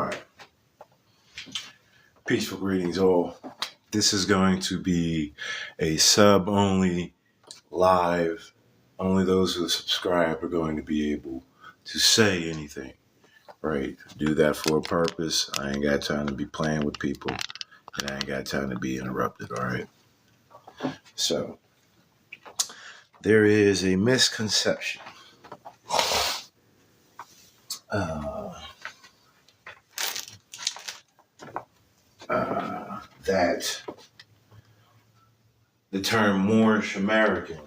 right. Peaceful greetings, all. This is going to be a sub-only live. Only those who subscribe are going to be able to say anything, right? Do that for a purpose. I ain't got time to be playing with people, and I ain't got time to be interrupted, all right? So, there is a misconception that the term Moorish American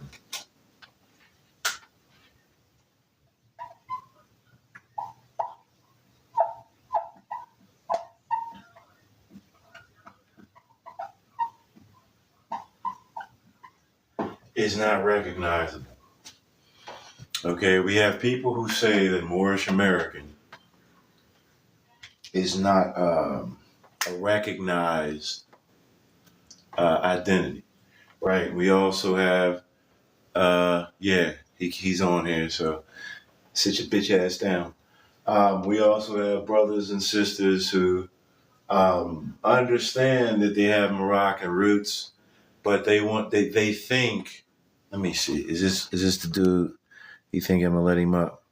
is not recognizable. Okay, we have people who say that Moorish American is not a recognized identity, right? We also have, he's on here, so sit your bitch ass down. We also have brothers and sisters who understand that they have Moroccan roots, but they think. Let me see. Is this the dude? He think I'm gonna let him up?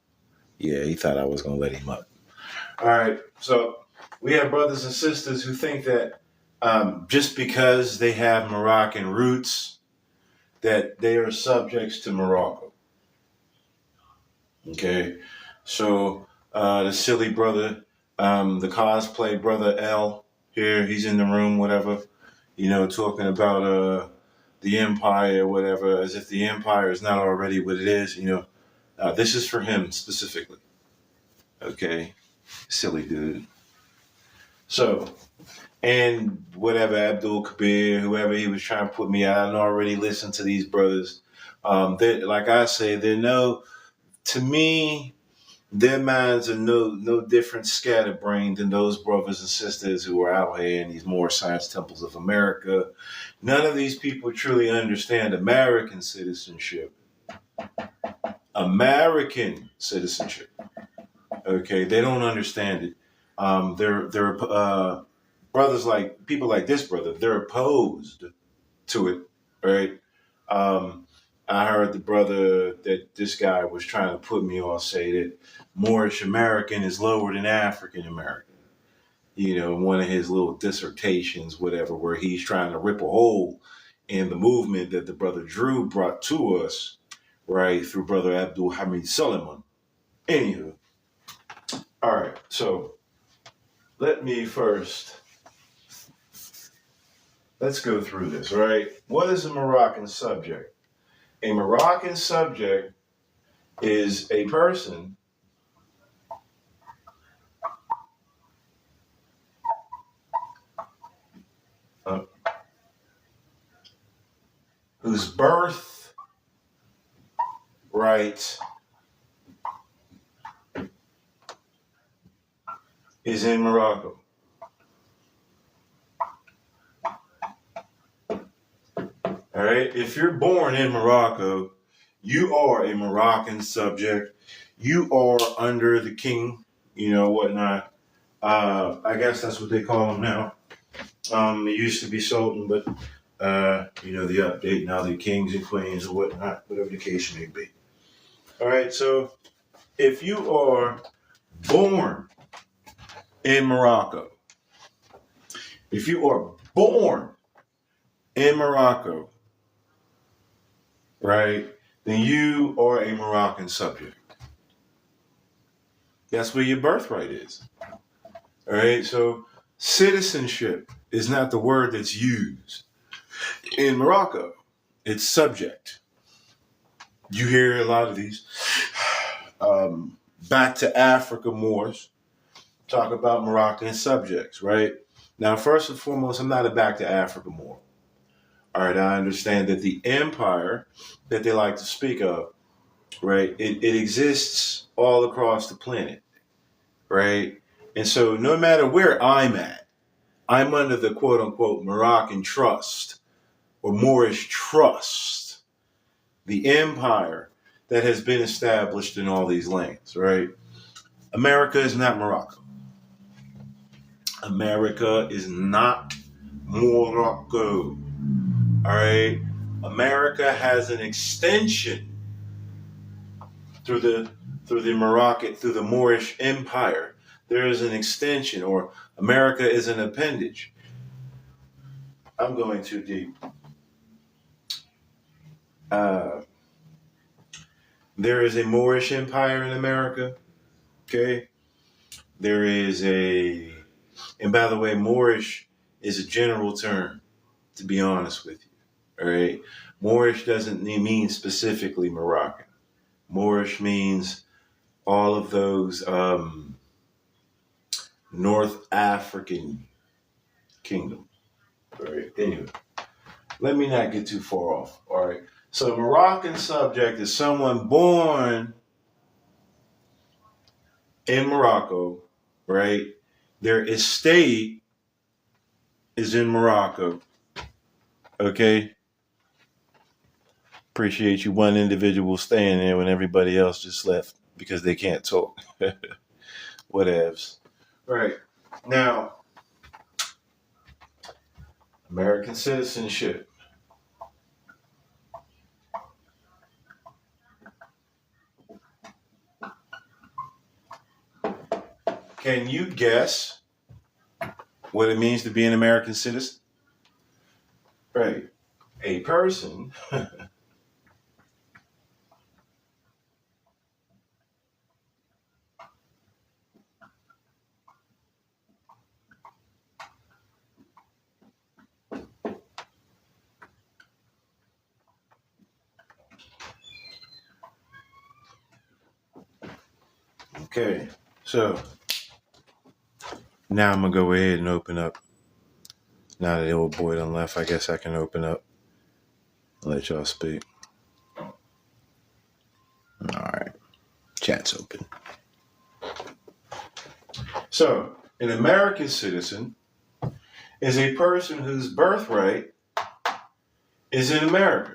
Yeah, he thought I was gonna let him up. All right. So we have brothers and sisters who think that just because they have Moroccan roots, that they are subjects to Morocco. Okay. So the silly brother, the cosplay brother L here, he's in the room, whatever, talking about the empire, whatever, as if the empire is not already what it is, this is for him specifically. Okay. Silly dude. So, and whatever, Abdul Kabir, whoever he was trying to put me out, I already listened to these brothers. Like I say, to me, their minds are no different scatterbrained than those brothers and sisters who are out here in these more science temples of America. None of these people truly understand American citizenship. American citizenship. Okay, they don't understand it. They're brothers like people like this brother. They're opposed to it, right? I heard the brother that this guy was trying to put me on say that Moorish American is lower than African American. One of his little dissertations, whatever, where he's trying to rip a hole in the movement that the brother Drew brought to us, right, through brother Abdul Hamid Suleiman. Anywho, all right, so let's go through this, right? What is a Moroccan subject? A Moroccan subject is a person whose birth right is in Morocco. All right. If you're born in Morocco, you are a Moroccan subject. You are under the king, whatnot. I guess that's what they call him now. It used to be Sultan, but the update now they're kings and queens or whatnot, whatever the case may be. All right. So if you are born in Morocco, right, then you are a Moroccan subject. That's where your birthright is. All right, so citizenship is not the word that's used in Morocco. It's subject. You hear a lot of these back to Africa Moors talk about Moroccan subjects, right? Now, first and foremost, I'm not a back to Africa Moor. All right, I understand that the empire that they like to speak of, right, it exists all across the planet, right? And so no matter where I'm at, I'm under the quote-unquote Moroccan trust or Moorish trust, the empire that has been established in all these lands, right? America is not Morocco. America is not Morocco. All right. America has an extension through the Moroccan, through the Moorish Empire. There is an extension, or America is an appendage. I'm going too deep. Uh, there is a Moorish Empire in America. Okay. There is a, and by the way, Moorish is a general term, to be honest with you. All right. Moorish doesn't mean specifically Moroccan. Moorish means all of those North African kingdoms. All right. Anyway, let me not get too far off. All right. So, Moroccan subject is someone born in Morocco, right? Their estate is in Morocco. Okay. Appreciate you, one individual staying there when everybody else just left because they can't talk. Whatevs. Right. Now, American citizenship. Can you guess what it means to be an American citizen? Right. A person Okay, so now I'm gonna go ahead and open up. Now that the old boy done left, I guess I can open up and let y'all speak. All right, chat's open. So, an American citizen is a person whose birthright is in America.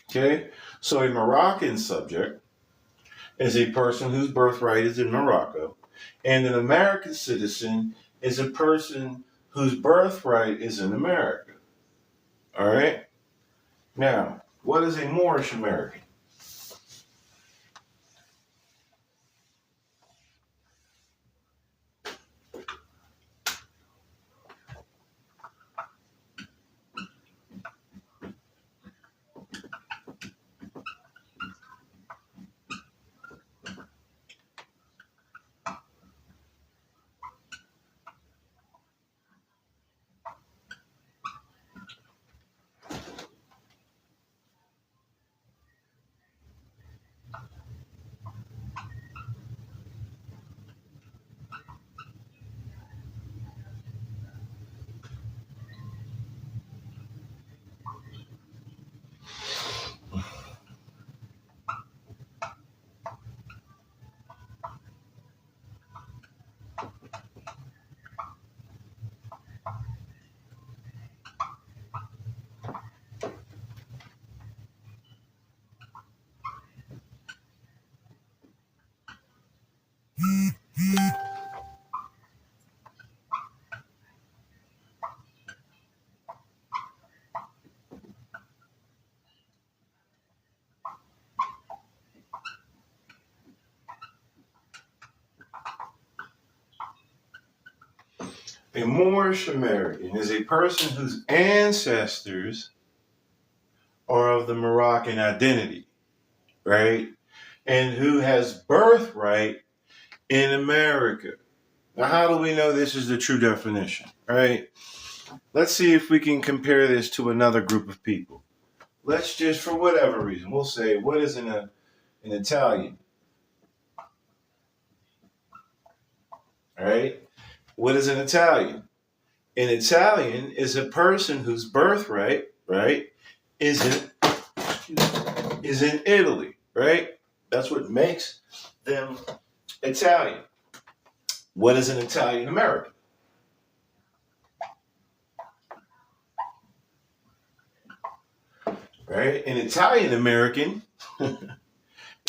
Okay, so a Moroccan subject is a person whose birthright is in Morocco, and an American citizen is a person whose birthright is in America. All right? Now, what is a Moorish American? A Moorish American is a person whose ancestors are of the Moroccan identity, right? And who has birthright in America. Now, how do we know this is the true definition, right? Let's see if we can compare this to another group of people. Let's just, for whatever reason, we'll say, what is an Italian? All right? What is an Italian? An Italian is a person whose birthright, right, is in Italy, right? That's what makes them Italian. What is an Italian American? Right? An Italian American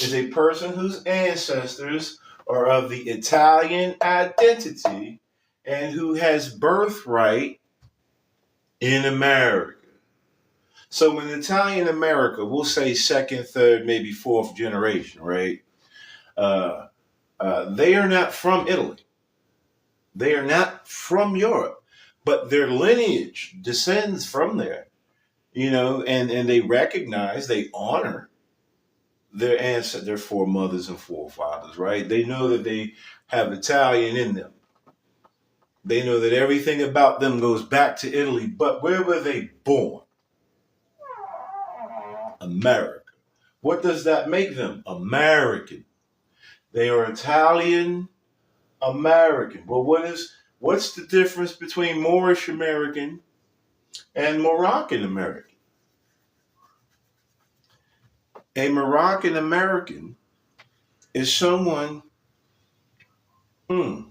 is a person whose ancestors are of the Italian identity and who has birthright in America. So in Italian America, we'll say second, third, maybe fourth generation, right? Uh, they are not from Italy. They are not from Europe, but their lineage descends from there, and they recognize, they honor their ancestors, their foremothers and forefathers, right? They know that they have Italian in them. They know that everything about them goes back to Italy, but where were they born? America. What does that make them? American. They are Italian American. Well, what's the difference between Moorish American and Moroccan American? A Moroccan American is someone hmm,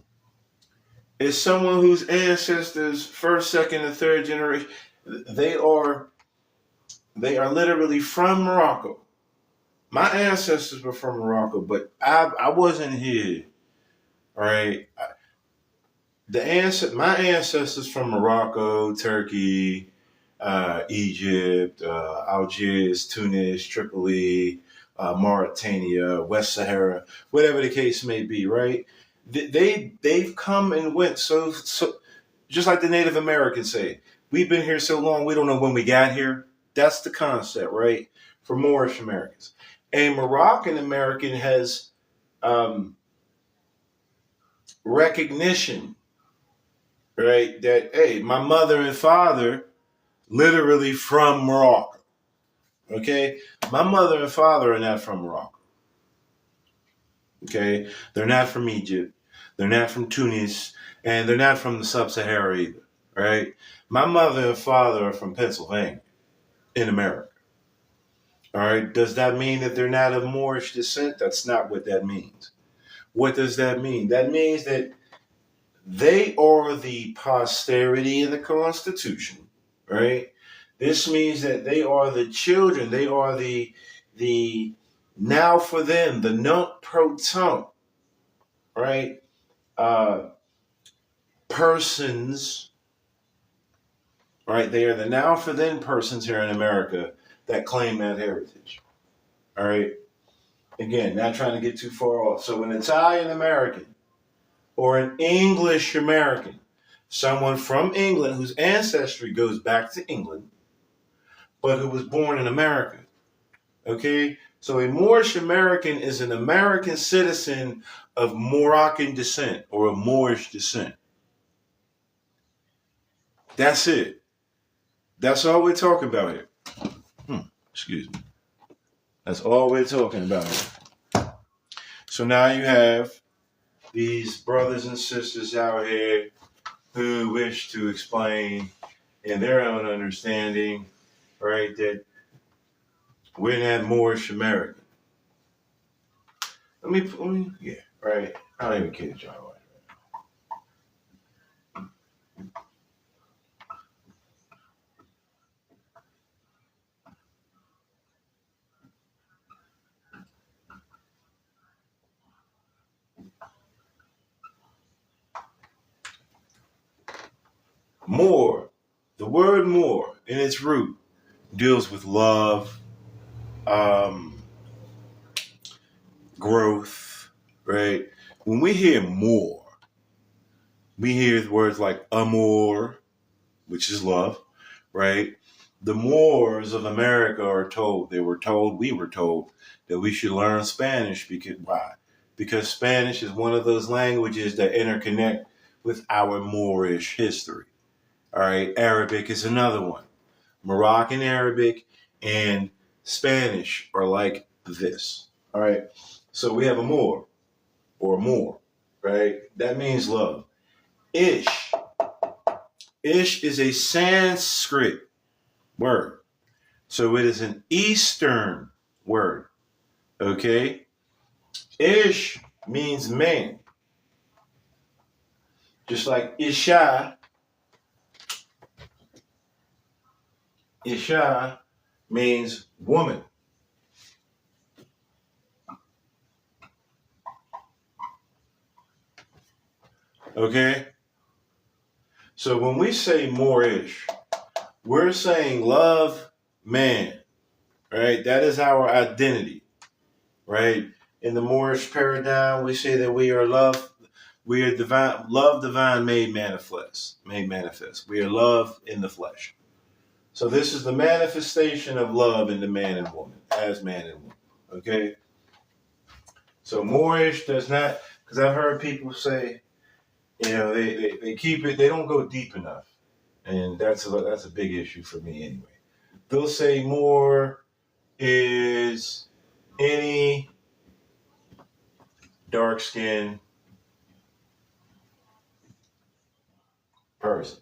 whose ancestors, first, second, and third generation, they are literally from Morocco. My ancestors were from Morocco, but I wasn't here. All right, my ancestors from Morocco, Turkey, Egypt, Algiers, Tunis, Tripoli, Mauritania, West Sahara, whatever the case may be, right? They've come and went so just like the Native Americans say, we've been here so long we don't know when we got here. That's the concept, right? For Moorish Americans, a Moroccan American has recognition, right? That hey, my mother and father literally from Morocco. Okay, my mother and father are not from Morocco. Okay, they're not from Egypt, they're not from Tunis, and they're not from the Sub-Sahara either. Right? My mother and father are from Pennsylvania, in America. All right. Does that mean that they're not of Moorish descent? That's not what that means. What does that mean? That means that they are the posterity in the Constitution, right? This means that they are the children. They are the now for them, the nunc pro tunc, right? Uh, Persons, right? They are the now for then persons here in America that claim that heritage. All right. Again, not trying to get too far off. So an Italian American or an English American, someone from England whose ancestry goes back to England, but who was born in America. Okay? So a Moorish American is an American citizen of Moroccan descent or of Moorish descent. That's it. That's all we're talking about here. Excuse me. That's all we're talking about here. So now you have these brothers and sisters out here who wish to explain in their own understanding, right, that we're not Moorish American. Yeah, right. I don't even care to try right. More, the word more in its root deals with love, um, growth, right? When we hear more, we hear words like amor, which is love, right? The Moors of America we were told that we should learn Spanish because why? Because Spanish is one of those languages that interconnect with our Moorish history. All right, Arabic is another one. Moroccan Arabic and Spanish are like this. All right, so we have a Moor or more, right? That means love. Ish. Ish is a Sanskrit word. So it is an Eastern word. Okay? Ish means man. Just like Isha. Isha means woman. Okay? So when we say Moorish, we're saying love man, right? That is our identity, right? In the Moorish paradigm, we say that we are divine, love divine made manifest, made manifest. We are love in the flesh. So this is the manifestation of love in the man and woman, as man and woman. Okay? So Moorish does not, because I've heard people say, they keep it, they don't go deep enough. And that's a big issue for me anyway. They'll say more is any dark skinned person.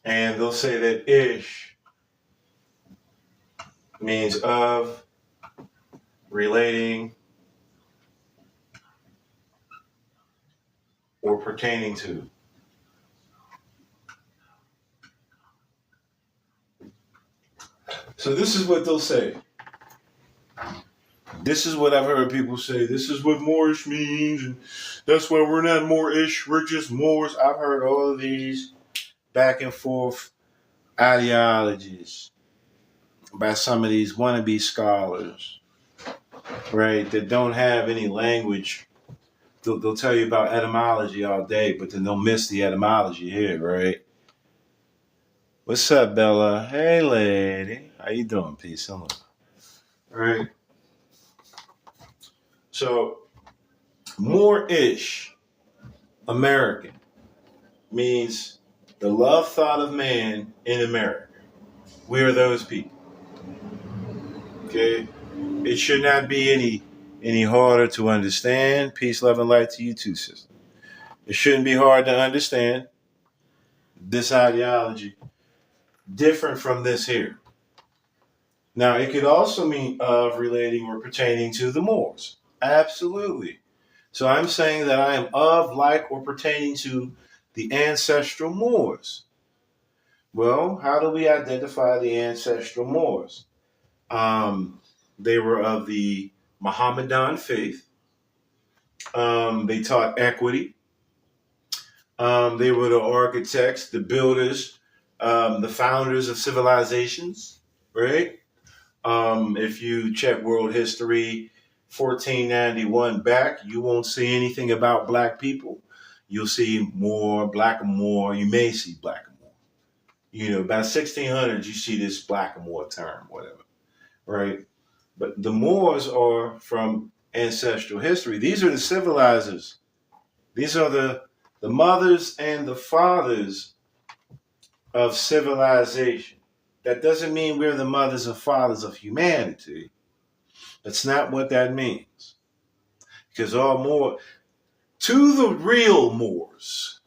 And they'll say that ish means of, relating, or pertaining to. So this is what they'll say. This is what I've heard people say. This is what Moorish means, and that's why we're not Moorish, we're just Moors. I've heard all of these back and forth ideologies by some of these wannabe scholars, right, that don't have any language. They'll tell you about etymology all day, but then they'll miss the etymology here, right? What's up, Bella? Hey, lady. How you doing? Peace and love. All right. So, Moorish American means the love thought of man in America. We are those people. Okay? It should not be any harder to understand. Peace, love, and light to you too, sister. It shouldn't be hard to understand this ideology different from this here. Now, it could also mean of, relating, or pertaining to the Moors. Absolutely. So I'm saying that I am of, like, or pertaining to the ancestral Moors. Well, how do we identify the ancestral Moors? They were of the Mohammedan faith. They taught equity. They were the architects, the builders, the founders of civilizations, right? If you check world history, 1491 back, you won't see anything about black people. You'll see more black and more. You may see black and more. About 1600s, you see this black and more term, whatever, right? But the Moors are from ancestral history. These are the civilizers. These are the mothers and the fathers of civilization. That doesn't mean we're the mothers and fathers of humanity. That's not what that means. Because all Moor, to the real Moors,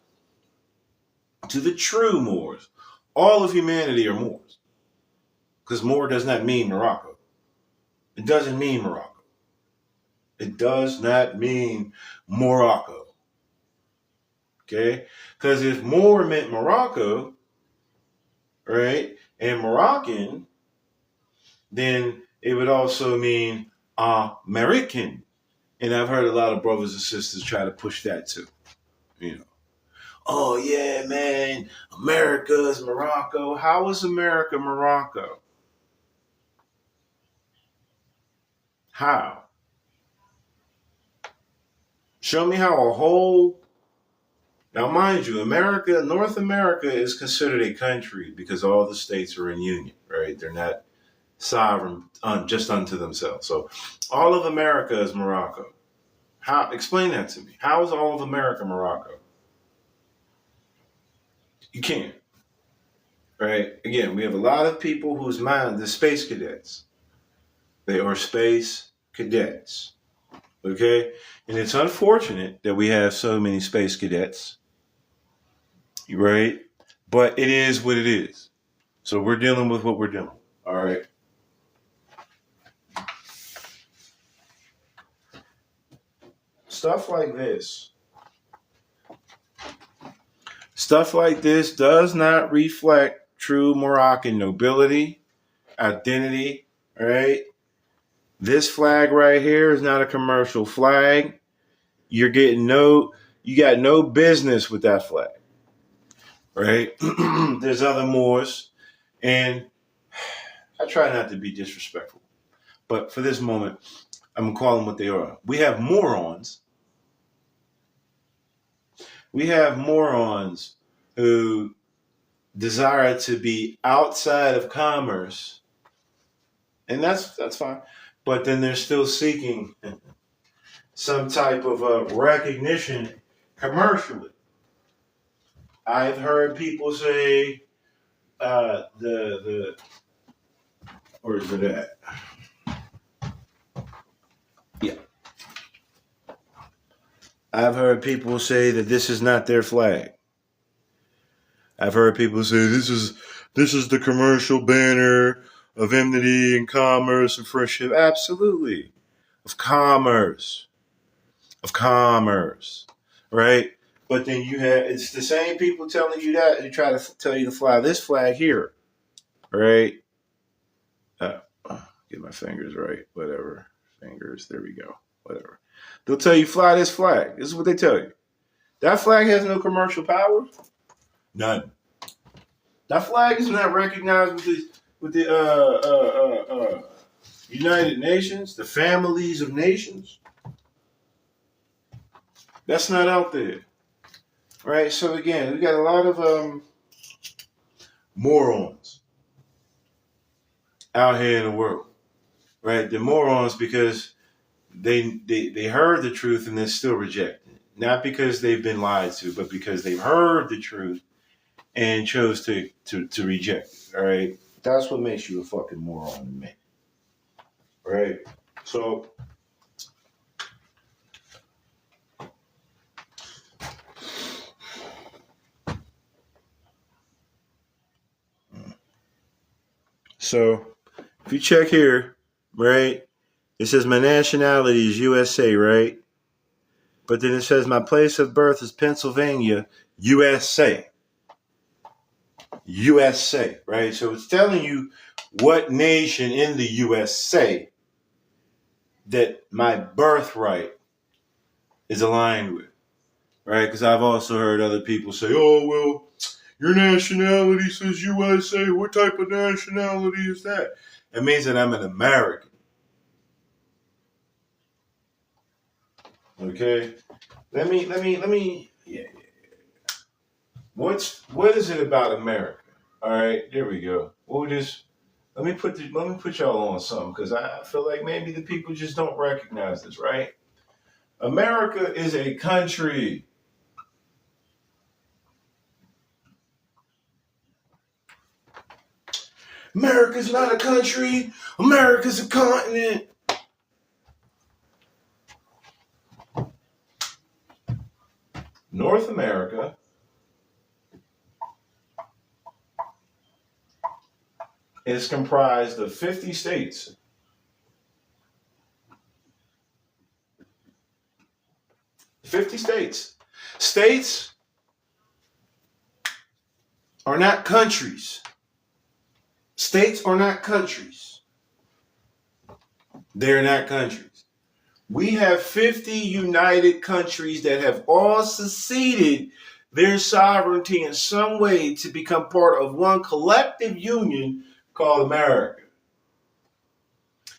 to the true Moors, all of humanity are Moors. Because Moor does not mean Morocco. It doesn't mean Morocco. It does not mean Morocco. Okay? Because if Moor meant Morocco, right, and Moroccan, then it would also mean American. And I've heard a lot of brothers and sisters try to push that too. Oh yeah, man, America is Morocco. How is America Morocco? How? Show me how a whole. Now, mind you, North America is considered a country because all the states are in union, right? They're not sovereign just unto themselves. So all of America is Morocco. How? Explain that to me. How is all of America Morocco? You can't. Right? Again, we have a lot of people whose mind, the space cadets. They are space cadets. Okay? And it's unfortunate that we have so many space cadets. Right? But it is what it is. So we're dealing with what we're dealing with. All right? Stuff like this. Stuff like this does not reflect true Moroccan nobility, identity, right? This flag right here is not a commercial flag. you got no business with that flag, right? There's other Moors, and I try not to be disrespectful, but for this moment, I'm gonna call them what they are. We have morons. We have morons who desire to be outside of commerce, and that's fine. But then they're still seeking some type of recognition commercially. I've heard people say the where is it at? Yeah, I've heard people say that this is not their flag. I've heard people say this is the commercial banner of enmity and commerce and friendship. Absolutely, of commerce, right? But then it's the same people telling you that who try to tell you to fly this flag here, right? Uh, get my fingers right, whatever. Fingers, there we go, whatever. They'll tell you fly this flag. This is what they tell you. That flag has no commercial power. None. That flag is not recognized with the United Nations, the families of nations. That's not out there, right? So again, we got a lot of morons out here in the world, right? They're morons because they heard the truth and they're still rejecting it. Not because they've been lied to, but because they've heard the truth and chose to reject it. All right, that's what makes you a fucking moron to me. Right? So if you check here, right, it says my nationality is USA, right? But then it says my place of birth is Pennsylvania, USA. USA, right? So it's telling you what nation in the USA that my birthright is aligned with, right? Because I've also heard other people say, oh, well, your nationality says USA. What type of nationality is that? It means that I'm an American. Okay? Let me, yeah. What is it about America? All right, there we go. Let me put y'all on something because I feel like maybe the people just don't recognize this, right? America is a country. America's not a country. America's a continent. North America is comprised of 50 states. 50 states. States are not countries. States are not countries. They're not countries. We have 50 united countries that have all seceded their sovereignty in some way to become part of one collective union called America.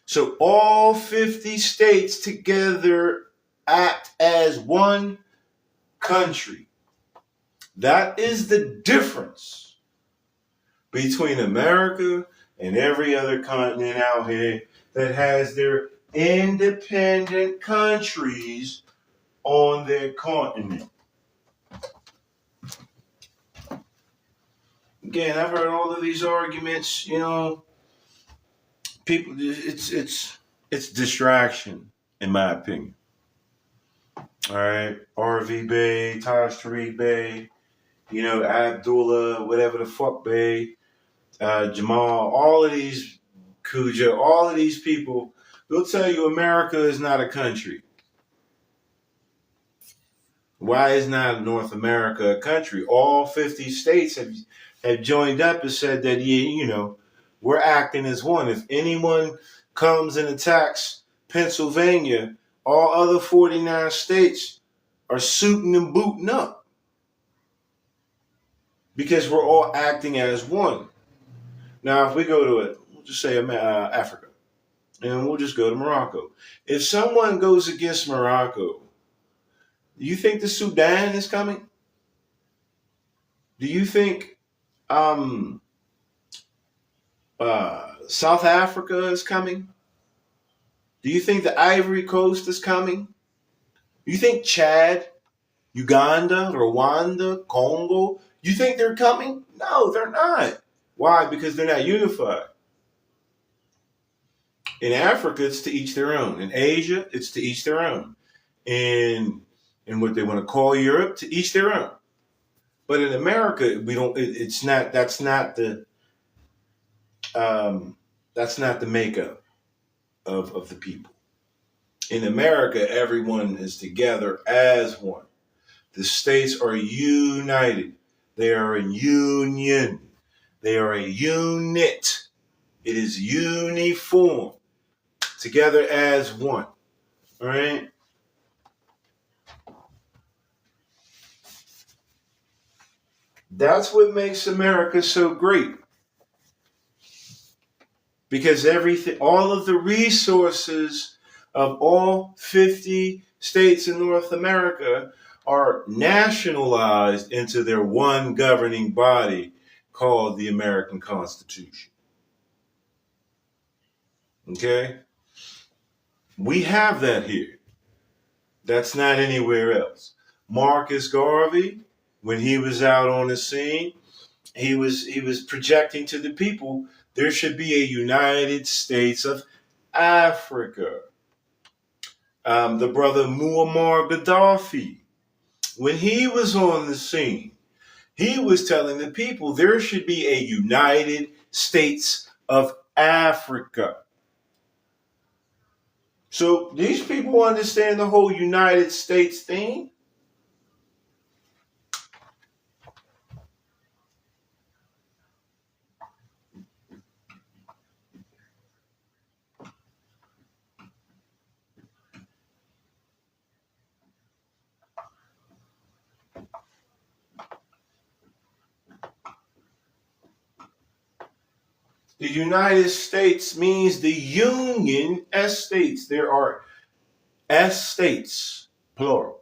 So all 50 states together act as one country. That is the difference between America and every other continent out here that has their independent countries on their continent. Again, I've heard all of these arguments, people it's distraction in my opinion. All right, RV Bay, Taj Tariq Bay, Abdullah, whatever the fuck Bay, Jamal, all of these Kuja, all of these people, they'll tell you America is not a country. Why is not North America a country? All 50 states have joined up and said that, we're acting as one. If anyone comes and attacks Pennsylvania, all other 49 states are suiting and booting up because we're all acting as one. Now, if we go to it, we'll just say Africa, and we'll just go to Morocco. If someone goes against Morocco, do you think the Sudan is coming? Do you think um, South Africa is coming? Do you think the Ivory Coast is coming? Do you think Chad, Uganda, Rwanda, Congo, you think they're coming? No, they're not. Why? Because they're not unified. In Africa, it's to each their own. In Asia, it's to each their own. In what they want to call Europe, to each their own. But in America, we don't. It's not. That's not the makeup of the people. In America, everyone is together as one. The states are united. They are a union. They are a unit. It is uniform. Together as one. All right? That's what makes America so great. Because everything, all of the resources of all 50 states in North America are nationalized into their one governing body called the American Constitution. Okay? We have that here. That's not anywhere else. Marcus Garvey, when he was out on the scene, he was projecting to the people there should be a United States of Africa. The brother Muammar Gaddafi, when he was on the scene, he was telling the people there should be a United States of Africa. So these people understand the whole United States thing. The United States means the Union Estates. There are estates, plural,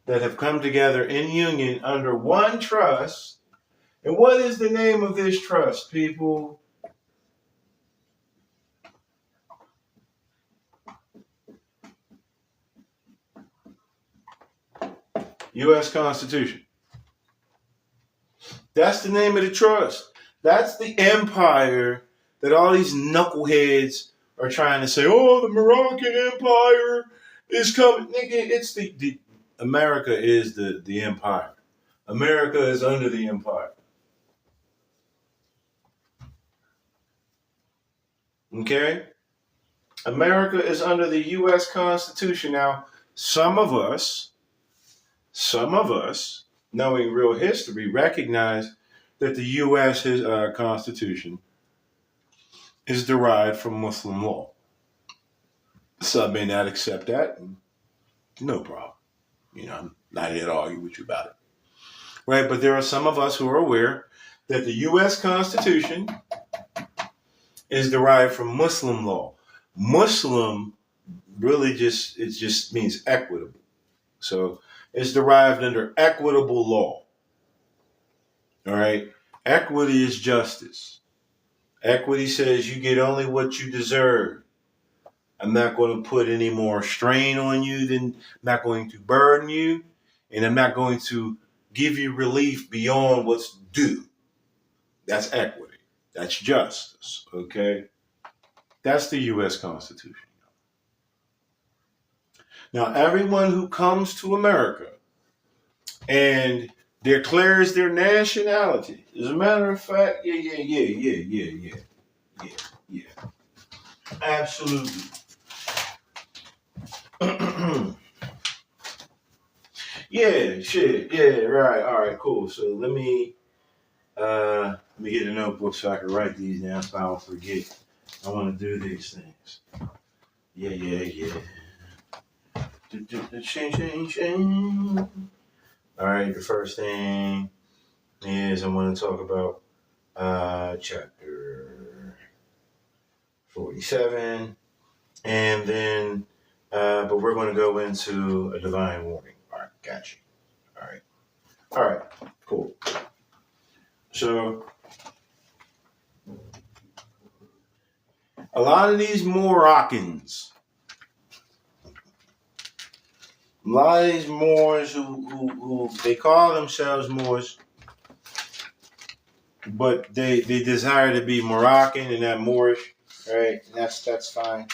that have come together in union under one trust. And what is the name of this trust, people? U.S. Constitution. That's the name of the trust. That's the empire that all these knuckleheads are trying to say, oh, the Moroccan Empire is coming. Nigga, it's the America is the empire. America is under the empire. Okay? America is under the U.S. Constitution. Now, some of us, knowing real history, recognize that the U.S. Constitution is derived from Muslim law. Some may not accept that. No problem. I'm not here to argue with you about it. Right? But there are some of us who are aware that the U.S. Constitution is derived from Muslim law. Muslim really just means equitable. So it's derived under equitable law. All right? Equity is justice. Equity says you get only what you deserve. I'm not going to put any more strain on you I'm not going to burden you, and I'm not going to give you relief beyond what's due. That's equity. That's justice. Okay? That's the U.S. Constitution. Now, everyone who comes to America and declares their nationality, as a matter of fact, yeah. Absolutely. Yeah, shit. Yeah, right. All right, cool. So let me get a notebook so I can write these down so I don't forget. I want to do these things. Yeah. All right, the first thing is I want to talk about chapter 47, and then, but we're going to go into a divine warning. All right, got you. All right, cool. So, a lot of these Moroccans, a lot of these Moors who they call themselves Moors, but they desire to be Moroccan and not Moorish, right? And that's fine.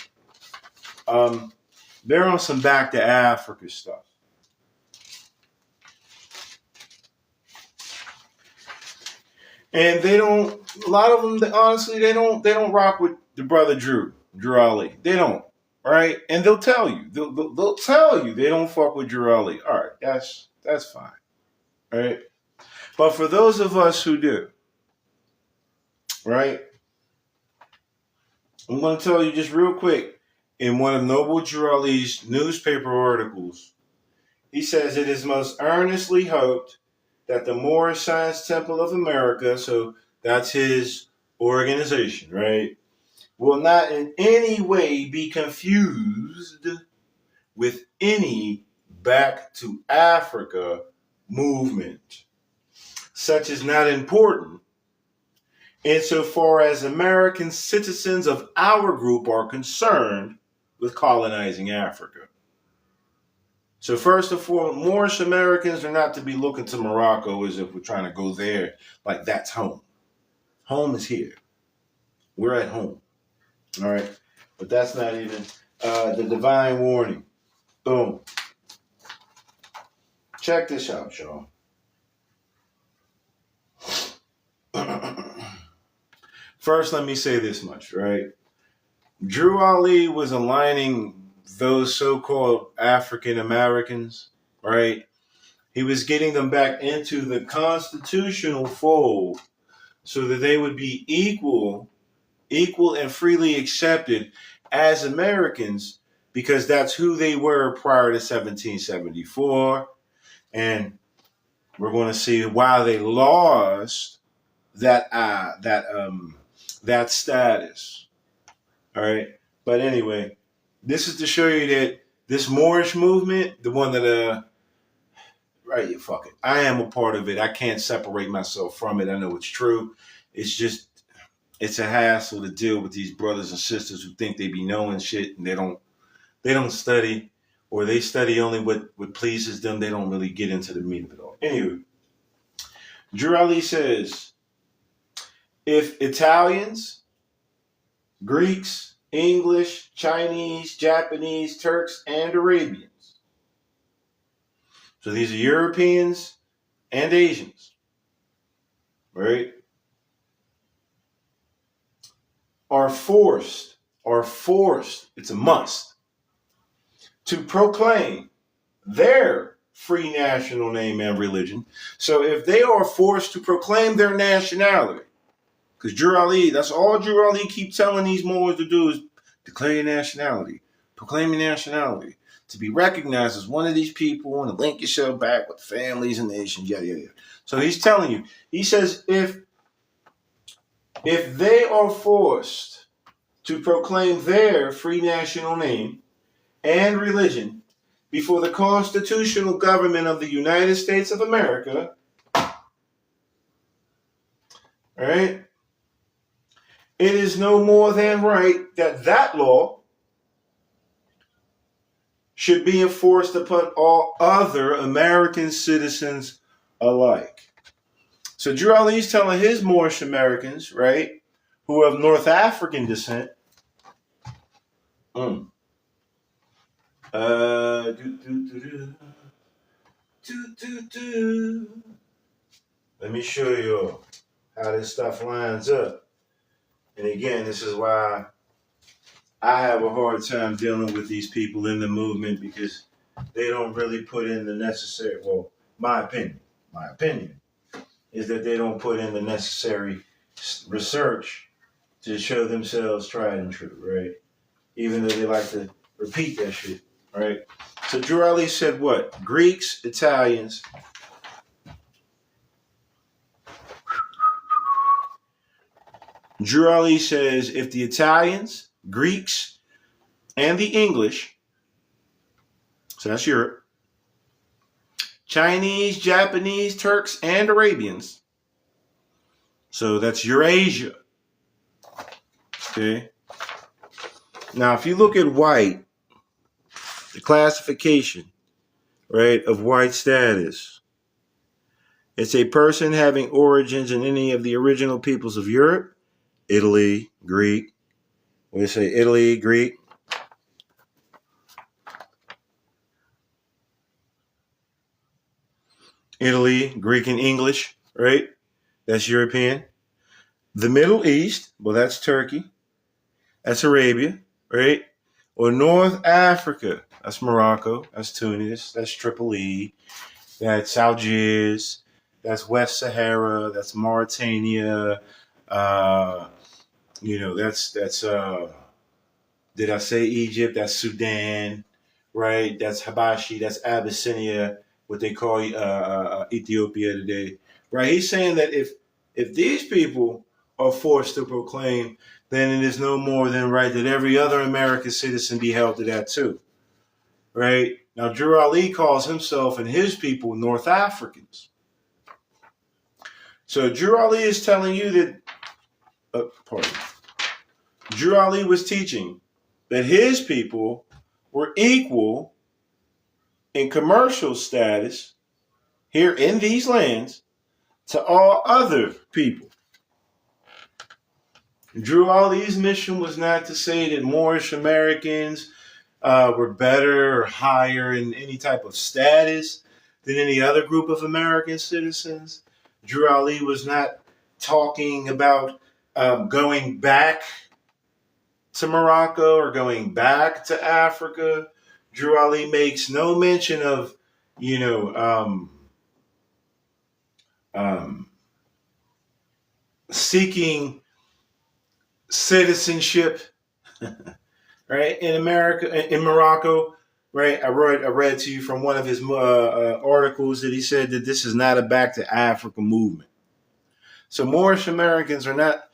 They're on some back to Africa stuff. And they don't. A lot of them, honestly, they don't rock with the brother Drew Ali. They don't, right? And they'll tell you. They'll tell you they don't fuck with Drew Ali. All right, that's fine, right? But for those of us who do, right? I'm going to tell you just real quick. In one of Noble Drew Ali's newspaper articles, he says it is most earnestly hoped that the Moorish Science Temple of America, so that's his organization, right, will not in any way be confused with any back to Africa movement. Such is not important insofar as American citizens of our group are concerned with colonizing Africa. So first and foremost, Moorish Americans are not to be looking to Morocco as if we're trying to go there like that's home. Home is here. We're at home. All right? But that's not even the divine warning. Boom. Check this out, y'all. First, let me say this much, right? Drew Ali was aligning those so-called African Americans, right? He was getting them back into the constitutional fold so that they would be equal and freely accepted as Americans because that's who they were prior to 1774. And we're going to see why they lost that status. All right. But anyway, this is to show you that this Moorish movement, the one that right, you fuck it. I am a part of it. I can't separate myself from it. I know it's true. It's just it's a hassle to deal with these brothers and sisters who think they be knowing shit and they don't study, or they study only what pleases them. They don't really get into the meat of it all. Anyway, Drew Ali says, if Italians, Greeks, English, Chinese, Japanese, Turks, and Arabians, so these are Europeans and Asians, right, are forced, it's a must, to proclaim their free national name and religion. So if they are forced to proclaim their nationality, because Drew Ali, that's all Drew Ali keep telling these Moors to do is declare your nationality, proclaim your nationality, to be recognized as one of these people and to link yourself back with families and nations, yada, yada, yada. So he's telling you, he says, if they are forced to proclaim their free national name and religion before the constitutional government of the United States of America, right, it is no more than right that law should be enforced upon all other American citizens alike. So Drew Ali is telling his Moorish Americans, right, who have North African descent, let me show you how this stuff lines up. And again, this is why I have a hard time dealing with these people in the movement, because they don't really put in the necessary, well, my opinion is that they don't put in the necessary research to show themselves tried and true, right? Even though they like to repeat that shit right? So Drew Ali said what? Greeks, Italians. Drew Ali says if the Italians, Greeks, and the English, so that's Europe, Chinese, Japanese, Turks, and Arabians, so that's Eurasia, okay? Now, if you look at white, the classification, right, of white status, it's a person having origins in any of the original peoples of Europe, Italy, Greek. We say Italy, Greek. Italy, Greek, and English, right? That's European. The Middle East, well, that's Turkey. That's Arabia, right? Or North Africa, that's Morocco. That's Tunis. That's Tripoli. That's Algiers. That's West Sahara. That's Mauritania. Uh, that's did I say Egypt? That's Sudan, right? That's Habashi. That's Abyssinia, what they call Ethiopia today, right? He's saying that if these people are forced to proclaim, then it is no more than right that every other American citizen be held to that too, right? Now, Drew Ali calls himself and his people North Africans. So Drew Ali is telling you that, pardon. Drew Ali was teaching that his people were equal in commercial status here in these lands to all other people. Drew Ali's mission was not to say that Moorish Americans were better or higher in any type of status than any other group of American citizens. Drew Ali was not talking about going back to Morocco or going back to Africa. Drew Ali makes no mention of, you know, seeking citizenship, right, in America, in Morocco, right? I read to you from one of his articles that he said that this is not a back to Africa movement. So Moorish Americans are not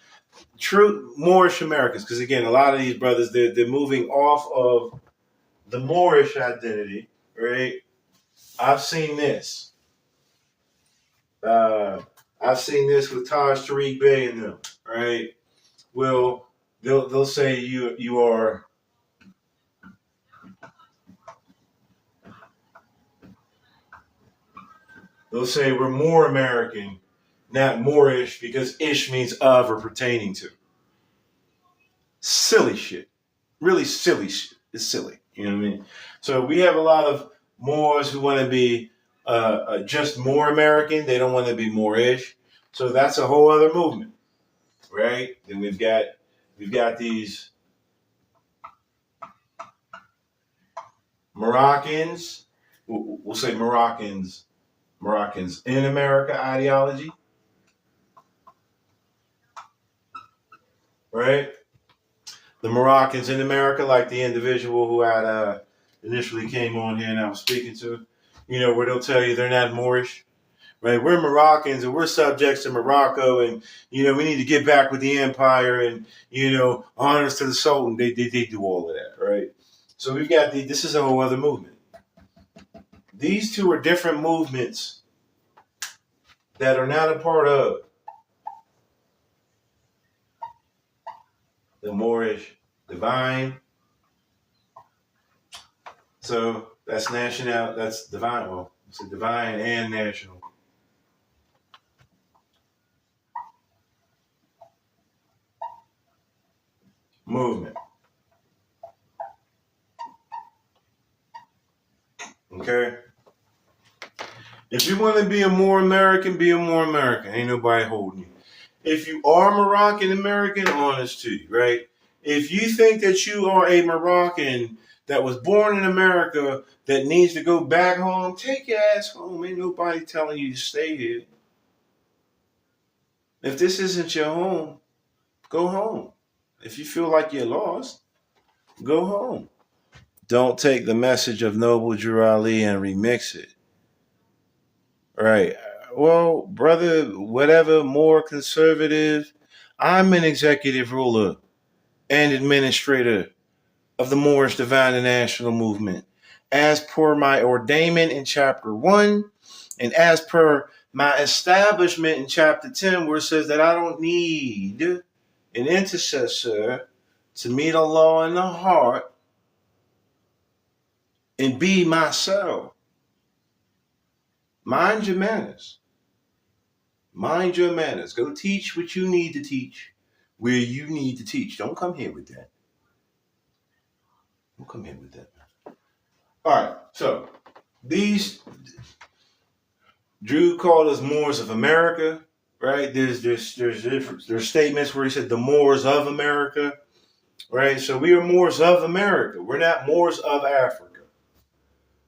true Moorish Americans, because again, a lot of these brothers they're moving off of the Moorish identity, right? I've seen this. Uh, I've seen this with Taj Tariq Bey and them, right? Well, they'll say you are. They'll say we're more American, not Moorish, because ish means of or pertaining to. Silly shit. Really silly shit. It's silly. You know what I mean? So we have a lot of Moors who want to be just more American. They don't want to be Moorish. So that's a whole other movement, right? Then we've got these Moroccans. We'll say Moroccans in America ideology, right? The Moroccans in America, like the individual who had initially came on here and I was speaking to, where they'll tell you they're not Moorish, right? We're Moroccans and we're subjects to Morocco, and we need to get back with the empire, and honors to the Sultan. They do all of that, right? So we've got this is a whole other movement. These two are different movements that are not a part of the Moorish divine. So that's national. That's divine. Well, it's a divine and national movement. Okay. If you want to be a more American, be a more American. Ain't nobody holding you. If you are Moroccan American, honest to you, right? If you think that you are a Moroccan that was born in America that needs to go back home, take your ass home. Ain't nobody telling you to stay here. If this isn't your home, go home. If you feel like you're lost, go home. Don't take the message of Noble Drew Ali and remix it. Right. Well, brother, whatever, more conservative, I'm an executive ruler and administrator of the Moorish Divine and National Movement, as per my ordainment in chapter 1, and as per my establishment in chapter 10, where it says that I don't need an intercessor to meet Allah in the heart and be myself. Mind your manners. Mind your manners. Go teach what you need to teach where you need to teach. Don't come here with that. Don't come here with that. All right. So these Drew called us Moors of America, right? There's statements where he said the Moors of America, right? So we are Moors of America. We're not Moors of Africa.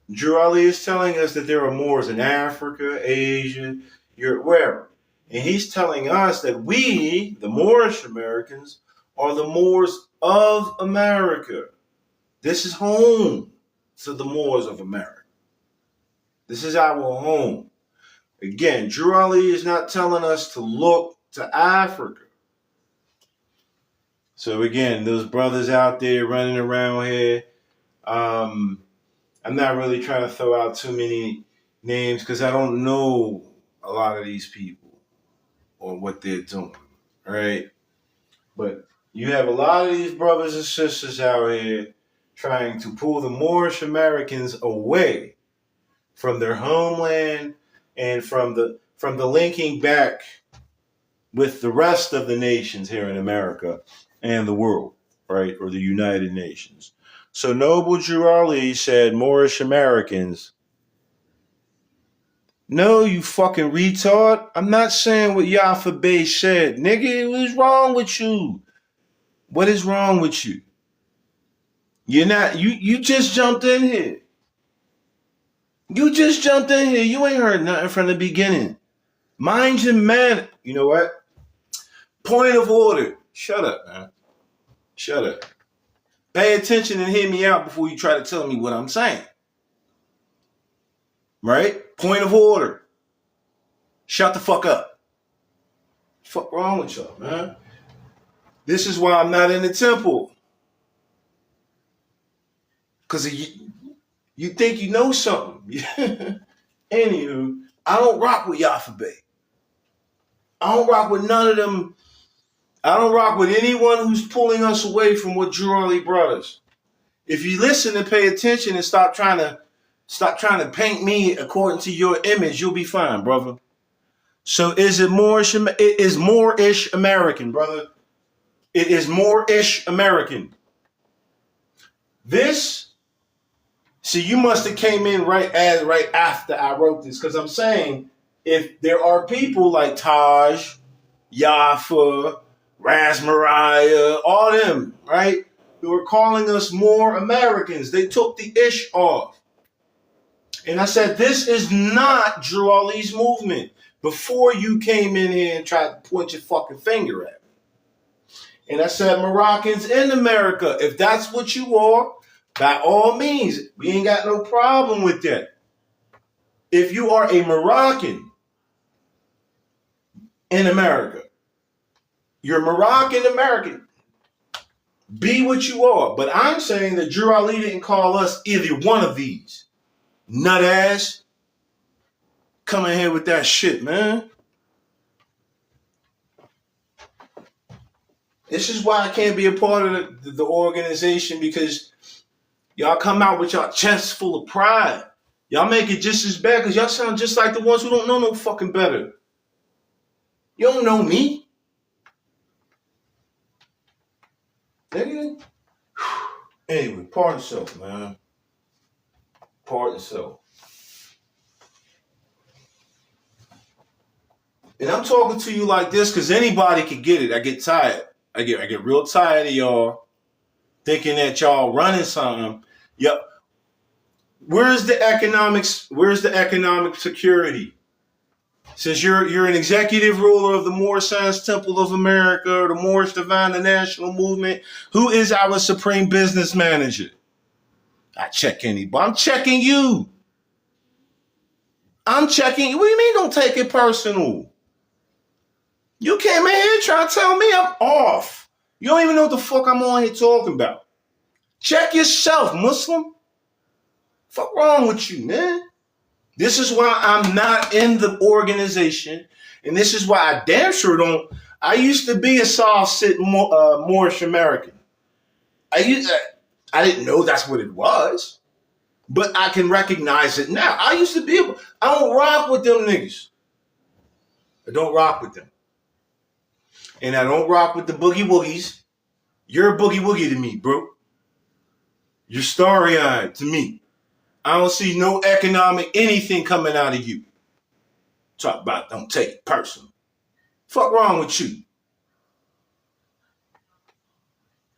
Drew Ali is telling us that there are Moors in Africa, Asia, Europe, wherever. And he's telling us that we, the Moorish Americans, are the Moors of America. This is home to the Moors of America. This is our home. Again, Drew Ali is not telling us to look to Africa. So again, those brothers out there running around here, I'm not really trying to throw out too many names because I don't know a lot of these people or what they're doing, right? But you have a lot of these brothers and sisters out here trying to pull the Moorish Americans away from their homeland and from the linking back with the rest of the nations here in America and the world, right? Or the United Nations. So Noble Drew Ali said Moorish Americans. No, you fucking retard. I'm not saying what Yafa Bey said. Nigga, what's wrong with you? What is wrong with you? You're not, you just jumped in here. You just jumped in here. You ain't heard nothing from the beginning. Mind your man. You know what? Point of order. Shut up, man. Shut up. Pay attention and hear me out before you try to tell me what I'm saying. Right? Point of order. Shut the fuck up. Fuck wrong with y'all, man? This is why I'm not in the temple. Because you think you know something. Anywho, I don't rock with Yafa Bey. I don't rock with none of them. I don't rock with anyone who's pulling us away from what Drew Ali brought us. If you listen and pay attention and stop trying to paint me according to your image, you'll be fine, brother. So is it Moorish? It is Moorish American, brother. It is Moorish American. This, see, you must have came in right after I wrote this, because I'm saying if there are people like Taj, Yafa, Ras Mariah, all them, right, who are calling us more Americans. They took the ish off. And I said, this is not Drew Ali's movement. Before you came in here and tried to point your fucking finger at me. And I said, Moroccans in America, if that's what you are, by all means, we ain't got no problem with that. If you are a Moroccan in America, you're Moroccan American. Be what you are. But I'm saying that Drew Ali didn't call us either one of these. Nut ass. Come in here with that shit, man. This is why I can't be a part of the organization, because y'all come out with y'all chests full of pride. Y'all make it just as bad because y'all sound just like the ones who don't know no fucking better. You don't know me. Nigga. Anyway, pardon yourself, man. Pardon yourself. And I'm talking to you like this because anybody can get it. I get tired. I get real tired of y'all thinking that y'all running something. Yep. Where's the economics? Where's the economic security? Since you're an executive ruler of the Moorish Science Temple of America or the Moorish Divine the National Movement, who is our supreme business manager? I check anybody. I'm checking you. I'm checking you. What do you mean don't take it personal? You came in here trying to tell me I'm off. You don't even know what the fuck I'm on here talking about. Check yourself, Muslim. Fuck wrong with you, man? This is why I'm not in the organization, and this is why I damn sure don't. I used to be a soft-sit Moorish American. I didn't know that's what it was, but I can recognize it now. I used to be able. I don't rock with them niggas. I don't rock with them, and I don't rock with the boogie woogies. You're a boogie woogie to me, bro. You're starry-eyed to me. I don't see no economic anything coming out of you. Talk about don't take it personal. Fuck wrong with you?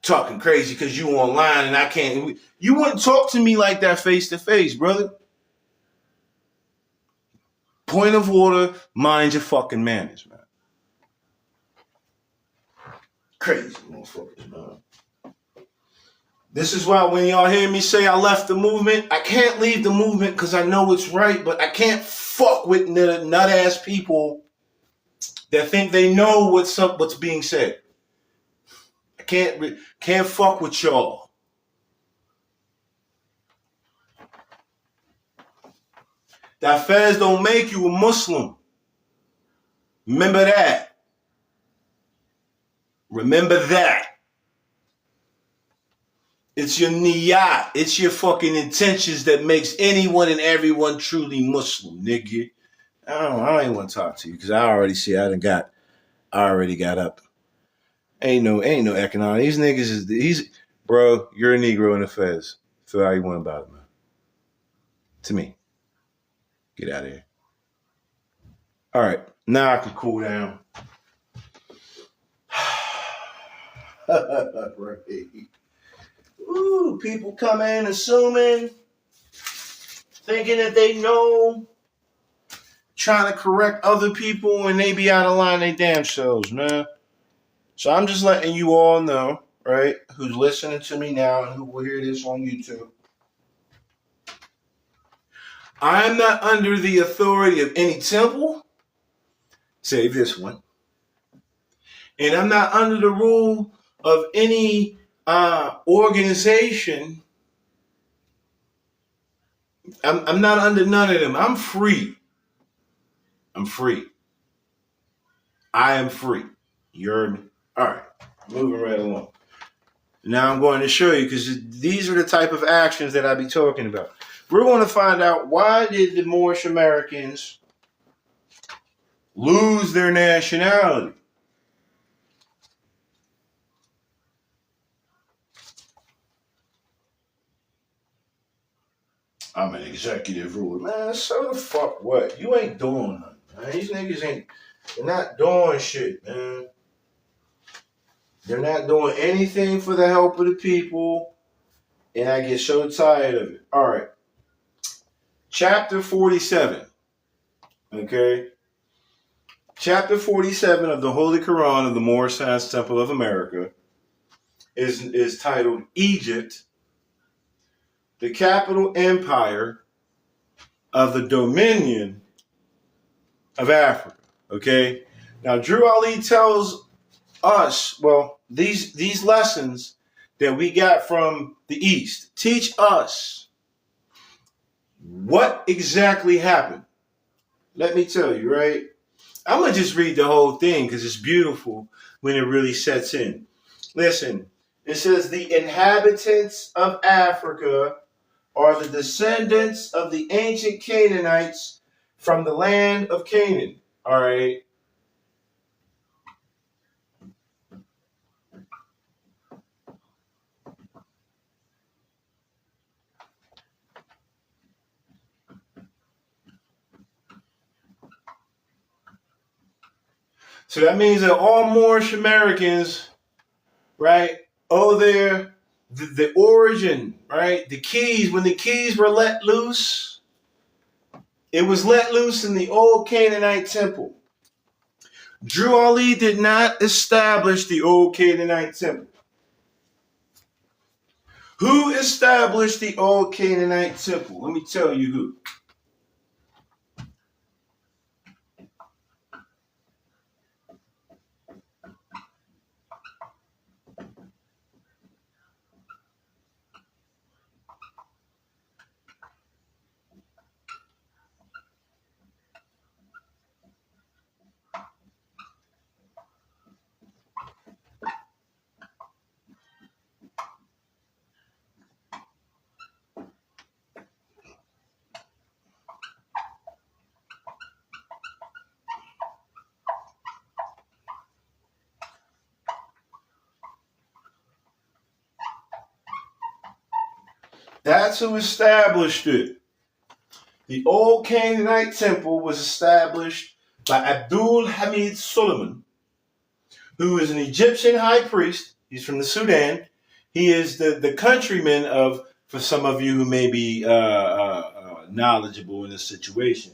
Talking crazy because you online and I can't. You wouldn't talk to me like that face to face, brother. Point of order, mind your fucking manners, man. Crazy motherfuckers, man. This is why when y'all hear me say I left the movement, I can't leave the movement because I know it's right, but I can't fuck with nut ass people that think they know what's being said. I can't fuck with y'all. That feds don't make you a Muslim. Remember that. Remember that. It's your niyat. It's your fucking intentions that makes anyone and everyone truly Muslim, nigga. I don't even want to talk to you because I already see I already got up. Ain't no economic. These niggas bro, you're a Negro in the feds. Feel how you want about it, man. To me. Get out of here. All right. Now I can cool down. Right. Ooh, people come in assuming, thinking that they know, trying to correct other people, and they be out of line they damn selves, man. So I'm just letting you all know, right, who's listening to me now and who will hear this on YouTube. I'm not under the authority of any temple, save this one. And I'm not under the rule of any organization. I'm not under none of them. I'm free. I'm free. I am free. You heard me? All right. Moving right along. Now I'm going to show you because these are the type of actions that I be talking about. We're going to find out why did the Moorish Americans lose their nationality? I'm an executive ruler. Man, so the fuck what? You ain't doing nothing, man. These niggas they're not doing shit, man. They're not doing anything for the help of the people. And I get so tired of it. All right. Chapter 47. Okay. Chapter 47 of the Holy Quran of the Moorish Science Temple of America is titled Egypt, the capital empire of the Dominion of Africa. Okay. Now, Drew Ali tells us, well, these lessons that we got from the East teach us what exactly happened. Let me tell you, right? I'm going to just read the whole thing because it's beautiful when it really sets in. Listen, it says the inhabitants of Africa are the descendants of the ancient Canaanites from the land of Canaan. All right. So that means that all Moorish Americans, right, owe the origin, right? The keys, when the keys were let loose, it was let loose in the old Canaanite temple. Drew Ali did not establish the old Canaanite temple. Who established the old Canaanite temple? Let me tell you who. That's who established it. The old Canaanite temple was established by Abdul Hamid Suleiman, who is an Egyptian high priest. He's from the Sudan. He is the countryman of, for some of you who may be knowledgeable in this situation,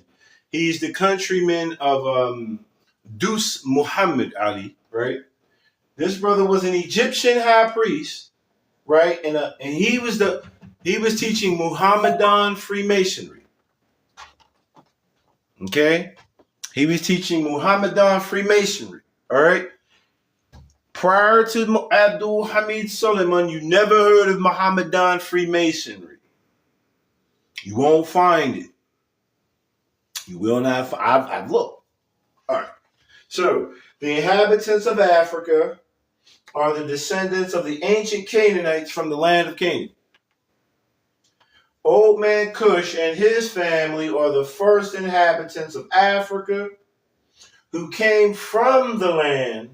he's the countryman of Dus Muhammad Ali, right? This brother was an Egyptian high priest, right? And he was teaching Muhammadan Freemasonry. Okay? He was teaching Muhammadan Freemasonry. All right? Prior to Abdul Hamid Suleiman, you never heard of Muhammadan Freemasonry. You won't find it. You will not. I've looked. All right. So, the inhabitants of Africa are the descendants of the ancient Canaanites from the land of Canaan. Old man Cush and his family are the first inhabitants of Africa who came from the land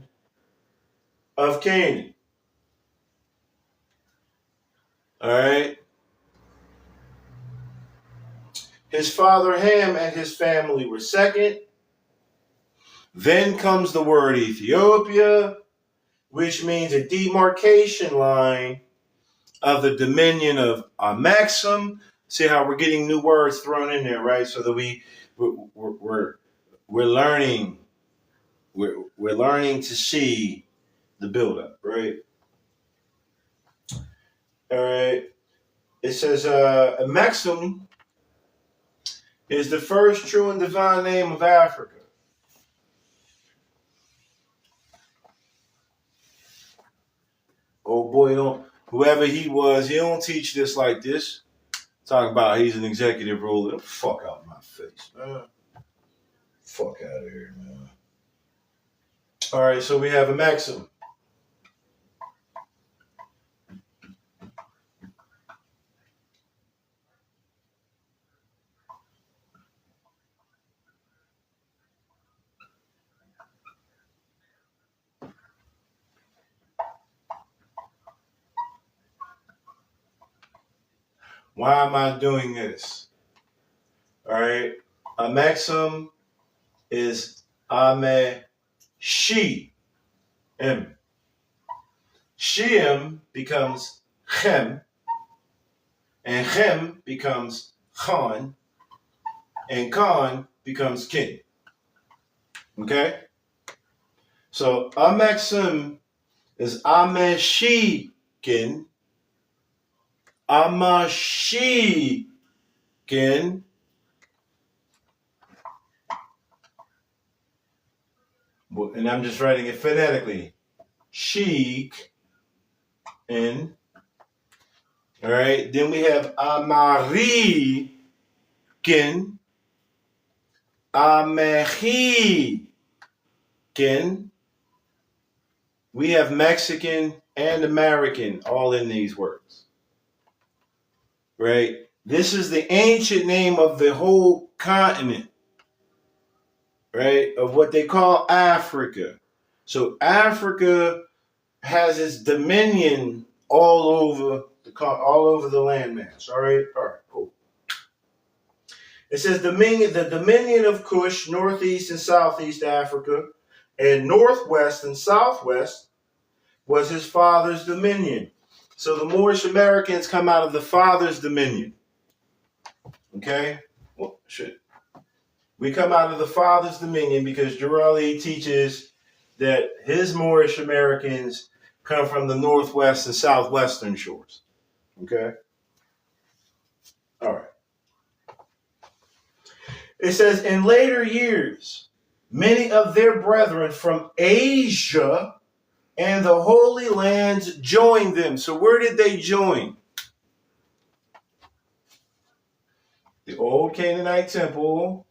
of Canaan. All right. His father Ham and his family were second. Then comes the word Ethiopia, which means a demarcation line of the dominion of Amaxum. See how we're getting new words thrown in there, right? So that we're learning to see the buildup, right? All right. It says Amaxum is the first true and divine name of Africa. Oh boy, whoever he was, he don't teach this like this. Talking about he's an executive ruler. Fuck out my face, man. Fuck out of here, man. All right, so we have a maxim. Why am I doing this? All right, a maxim is ame she m. Sheim becomes chem, and chem becomes khan, and khan becomes king. Okay? So a maxim is ameshikin, amashikin, and I'm just writing it phonetically. Sheik in. All right. Then we have Amarikin, Amexican. We have Mexican and American all in these words. Right? This is the ancient name of the whole continent. Right? Of what they call Africa. So Africa has its dominion all over the landmass. All right, cool. It says the dominion of Cush, northeast and southeast Africa, and northwest and southwest was his father's dominion. So the Moorish Americans come out of the father's dominion. Okay, well, shit. We come out of the father's dominion because Jirali teaches that his Moorish Americans come from the northwest and southwestern shores. Okay? All right. It says, in later years, many of their brethren from Asia and the Holy Lands joined them. So where did they join? The old Canaanite temple.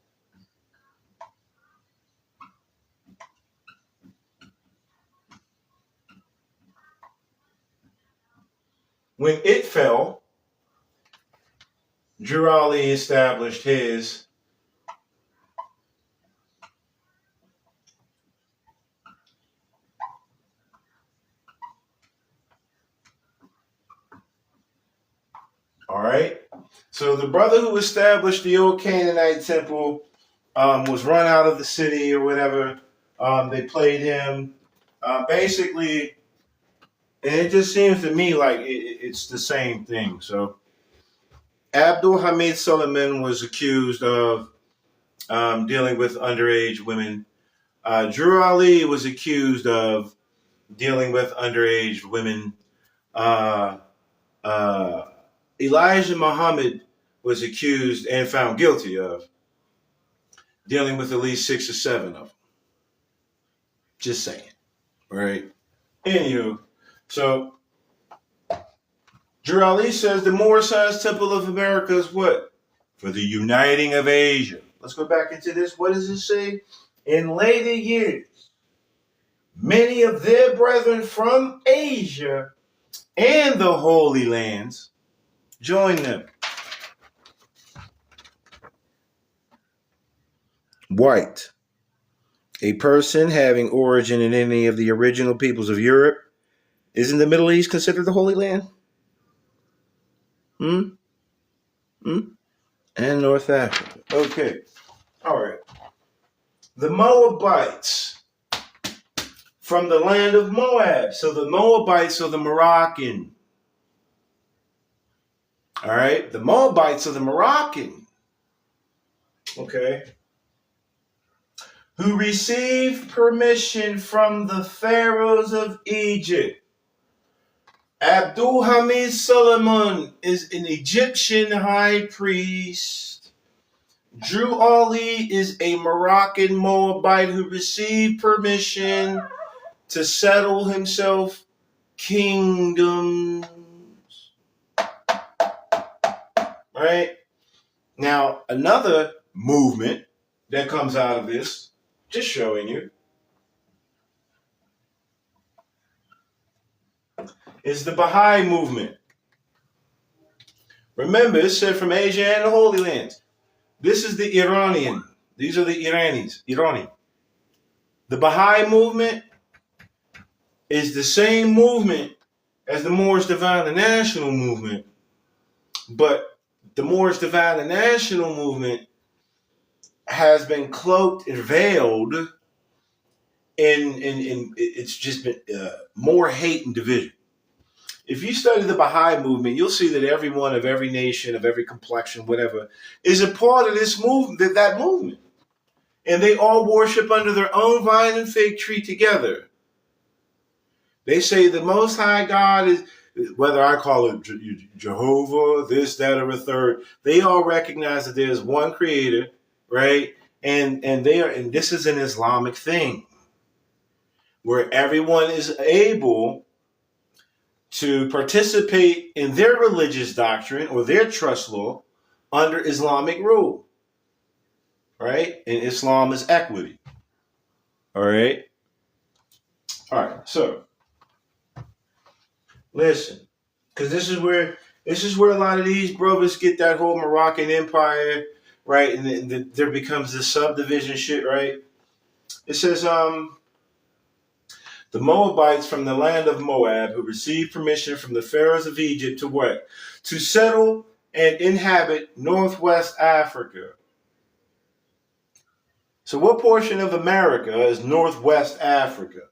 When it fell, Drew Ali established his. All right. So the brother who established the old Canaanite temple was run out of the city or whatever. They played him. Basically, and it just seems to me like it's the same thing. So Abdul Hamid Suleiman was accused of dealing with underage women. Drew Ali was accused of dealing with underage women. Uh, uh, Elijah Muhammad was accused and found guilty of dealing with at least 6 or 7 of them. Just saying, right? Anywho, so Drew Ali says the Moorish Temple of America is what? For the uniting of Asia. Let's go back into this. What does it say? In later years, many of their brethren from Asia and the Holy Lands joined them. White. A person having origin in any of the original peoples of Europe. Isn't the Middle East considered the Holy Land? And North Africa. Okay. All right. The Moabites from the land of Moab. So the Moabites are the Moroccan. All right. The Moabites are the Moroccan. Okay. Who received permission from the pharaohs of Egypt. Abdul Hamid Suleiman is an Egyptian high priest. Drew Ali is a Moroccan Moabite who received permission to settle himself kingdoms. Right? Now, another movement that comes out of this, just showing you, is the Baha'i movement. Remember, it said from Asia and the Holy Lands. This is the Iranian. These are the Irani. The Baha'i movement is the same movement as the Moorish Divine and National movement. But the Moorish Divine and National movement has been cloaked and veiled in it's just been more hate and division. If you study the Baha'i movement, you'll see that everyone of every nation, of every complexion, whatever, is a part of this movement, that movement. And they all worship under their own vine and fig tree together. They say the Most High God is, whether I call it Jehovah, this, that, or a third, they all recognize that there's one creator, right? And this is an Islamic thing where everyone is able to participate in their religious doctrine or their trust law under Islamic rule, right? And Islam is equity, all right? All right, so listen, because this is where a lot of these brothers get that whole Moroccan Empire, right? And there becomes this subdivision shit, right? It says, the Moabites from the land of Moab who received permission from the pharaohs of Egypt to what? To settle and inhabit northwest Africa. So what portion of America is northwest Africa?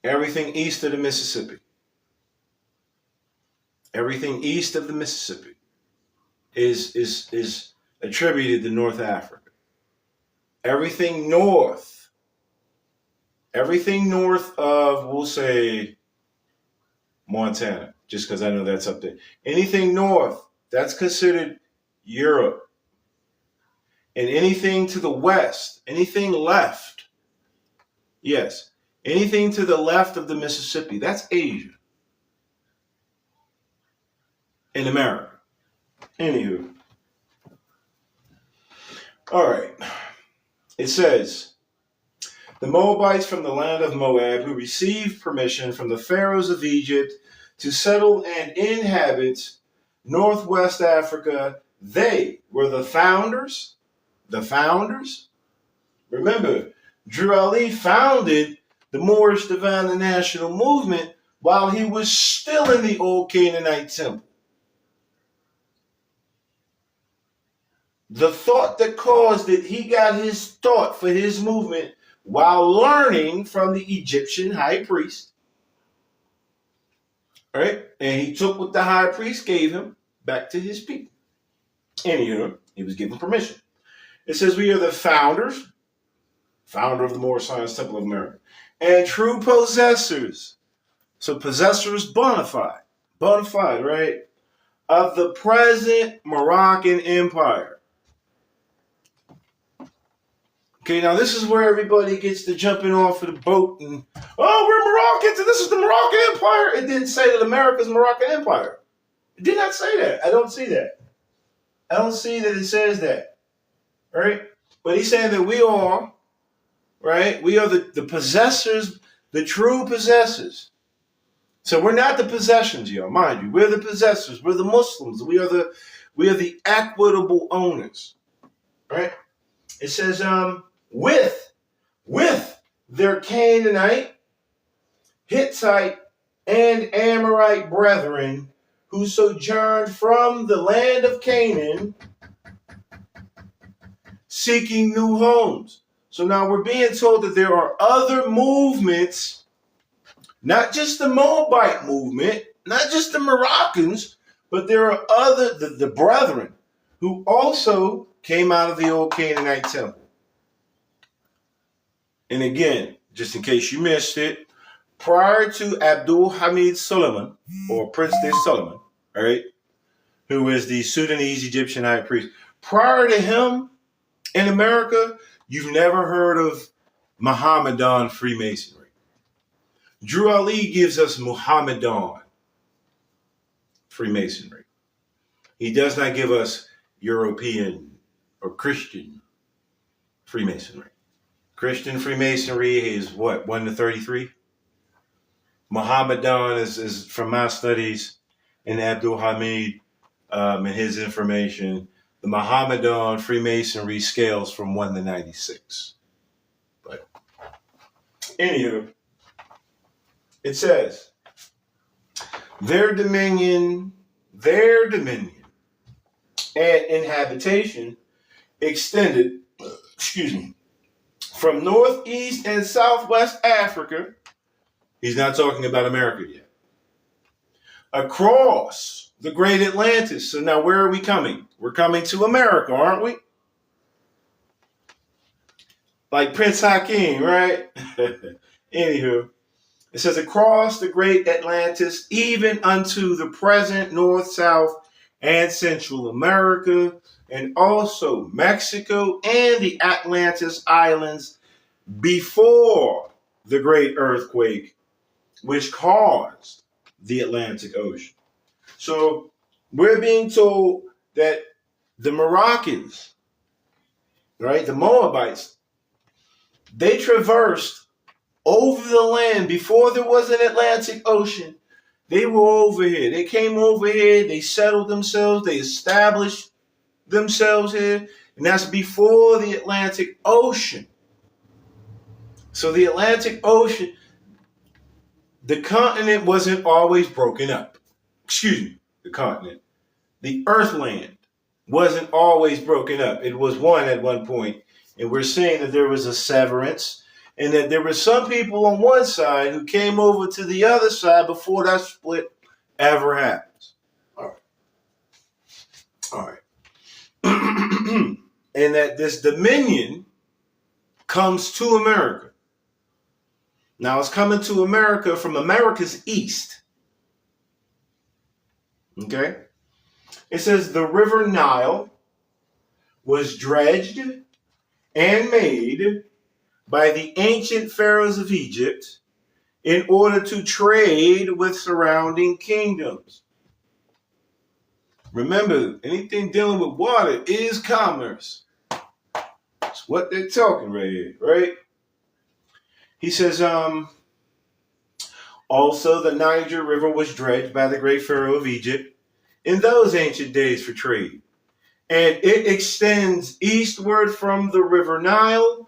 Everything east of the Mississippi. Everything east of the Mississippi is attributed to North Africa. Everything north of, we'll say, Montana. just because I know that's up there. Anything north, that's considered Europe. And anything to the west, anything left, yes, anything to the left of the Mississippi, that's Asia in America. Anywho, all right. It says, the Moabites from the land of Moab who received permission from the pharaohs of Egypt to settle and inhabit northwest Africa, they were the founders. The founders. Remember, Drew Ali founded the Moorish Divine and National Movement while he was still in the old Canaanite temple. The thought that caused it, he got his thought for his movement while learning from the Egyptian high priest. Right? And he took what the high priest gave him back to his people. Anywho, he was given permission. It says we are the founders, founder of the Moorish Science Temple of America, and true possessors. So possessors bona fide, right? Of the present Moroccan Empire. Okay, now this is where everybody gets to jumping off of the boat and, oh, we're Moroccans and this is the Moroccan Empire. It didn't say that America's Moroccan Empire. It did not say that. I don't see that. I don't see that it says that. Right? But he's saying that we are, right? We are the possessors, the true possessors. So we're not the possessions, y'all, mind you. We're the possessors. We're the Muslims. We are the equitable owners. Right? It says, with their Canaanite, Hittite, and Amorite brethren who sojourned from the land of Canaan, seeking new homes. So now we're being told that there are other movements, not just the Moabite movement, not just the Moroccans, but there are other, the brethren, who also came out of the old Canaanite temple. And again, just in case you missed it, prior to Abdul Hamid Suleiman, or Prince Solomon, all right, who is the Sudanese Egyptian high priest, prior to him in America, you've never heard of Mohammedan Freemasonry. Drew Ali gives us Mohammedan Freemasonry. He does not give us European or Christian Freemasonry. Christian Freemasonry is what, 1 to 33? Mohammedan is from my studies in Abdul Hamid and his information. The Mohammedan Freemasonry scales from 1 to 96. But anywho, it says, their dominion and inhabitation extended, from northeast and southwest Africa. He's not talking about America yet. Across the great Atlantis. So now where are we coming? We're coming to America, aren't we? Like Prince Hakeem, right? Anywho, it says across the great Atlantis, even unto the present North, South, and Central America, and also Mexico and the Atlantis Islands before the great earthquake, which caused the Atlantic Ocean. So we're being told that the Moroccans, right, the Moabites, they traversed over the land before there was an Atlantic Ocean. They were over here. They came over here. They settled themselves. They established themselves here. And that's before the Atlantic Ocean. So the Atlantic Ocean, the continent wasn't always broken up. The continent. The earthland wasn't always broken up. It was one at one point. And we're seeing that there was a severance and that there were some people on one side who came over to the other side before that split ever happens. All right. And that this dominion comes to America. Now it's coming to America from America's east. Okay? It says the river Nile was dredged and made by the ancient pharaohs of Egypt in order to trade with surrounding kingdoms. Remember, anything dealing with water is commerce. That's what they're talking right here, right? He says, also the Niger River was dredged by the great pharaoh of Egypt in those ancient days for trade. And it extends eastward from the river Nile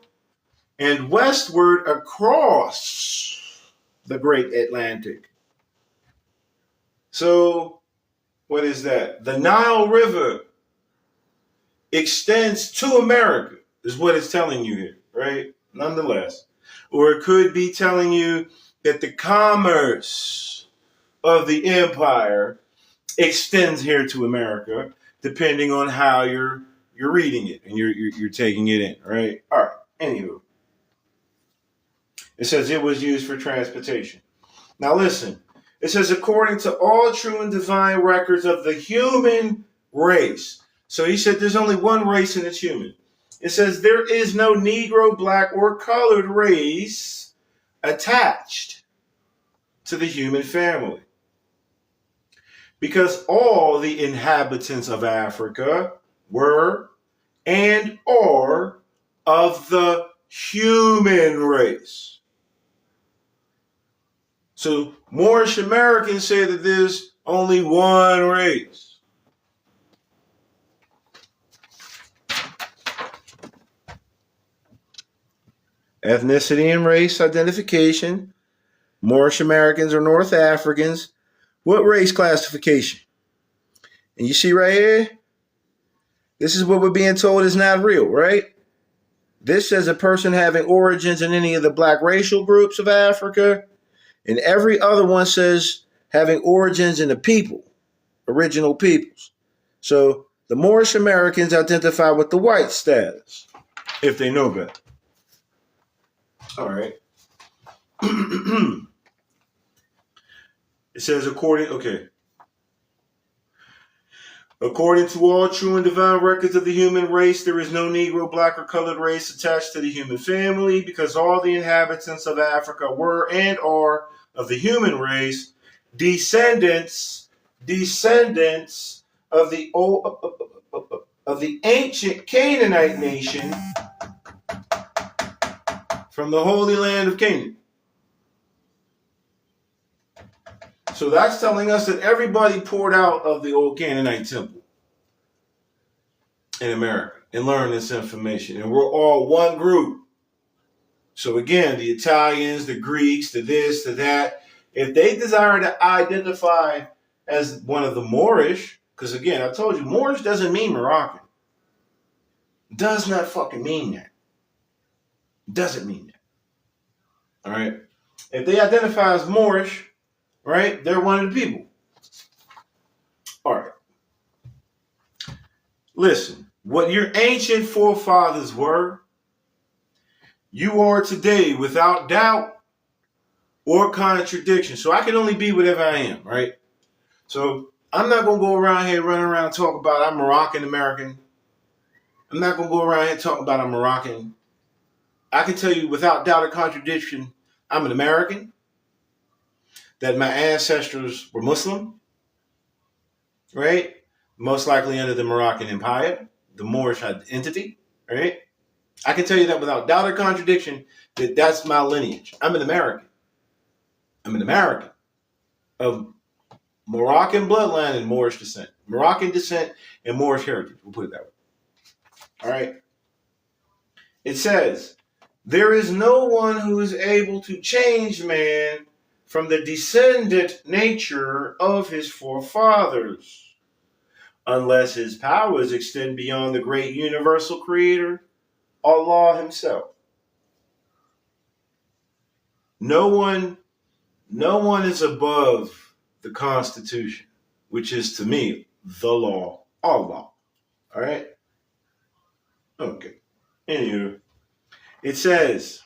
and westward across the great Atlantic. So, what is that? The Nile River extends to America, is what it's telling you here, right? Nonetheless. Or it could be telling you that the commerce of the empire extends here to America, depending on how you're reading it and you're taking it in, right? All right. Anywho, it says it was used for transportation. Now listen, it says according to all true and divine records of the human race. So he said there's only one race and it's human. It says there is no Negro, black, or colored race attached to the human family. Because all the inhabitants of Africa were and are of the human race. So Moorish Americans say that there's only one race. Ethnicity and race identification. Moorish Americans or North Africans. What race classification? And you see right here, this is what we're being told is not real, right? This says a person having origins in any of the black racial groups of Africa, and every other one says having origins in the people, original peoples. So the Moorish Americans identify with the white status, if they know better. All right. It says according to all true and divine records of the human race, there is no Negro, black, or colored race attached to the human family, because all the inhabitants of Africa were and are of the human race, descendants of the ancient Canaanite nation from the Holy Land of Canaan. So that's telling us that everybody poured out of the old Canaanite temple in America and learned this information. And we're all one group. So again, the Italians, the Greeks, the this, the that, if they desire to identify as one of the Moorish, because again, I told you, Moorish doesn't mean Moroccan. Does not fucking mean that. Doesn't mean that. All right. If they identify as Moorish, right, they're one of the people. All right. Listen, what your ancient forefathers were, you are today without doubt or contradiction. So I can only be whatever I am, right? So I'm not going to go around here running around and talk about I'm Moroccan American. I'm not going to go around here talking about I'm Moroccan. I can tell you without doubt or contradiction, I'm an American, that my ancestors were Muslim, right? Most likely under the Moroccan Empire, the Moorish entity, right? I can tell you that without doubt or contradiction that that's my lineage. I'm an American. I'm an American of Moroccan bloodline and Moorish descent. Moroccan descent and Moorish heritage. We'll put it that way. All right. It says, there is no one who is able to change man from the descendant nature of his forefathers, unless his powers extend beyond the great universal creator, Allah himself. No one is above the Constitution, which is to me the law, Allah. All right? Okay. Anywho, it says,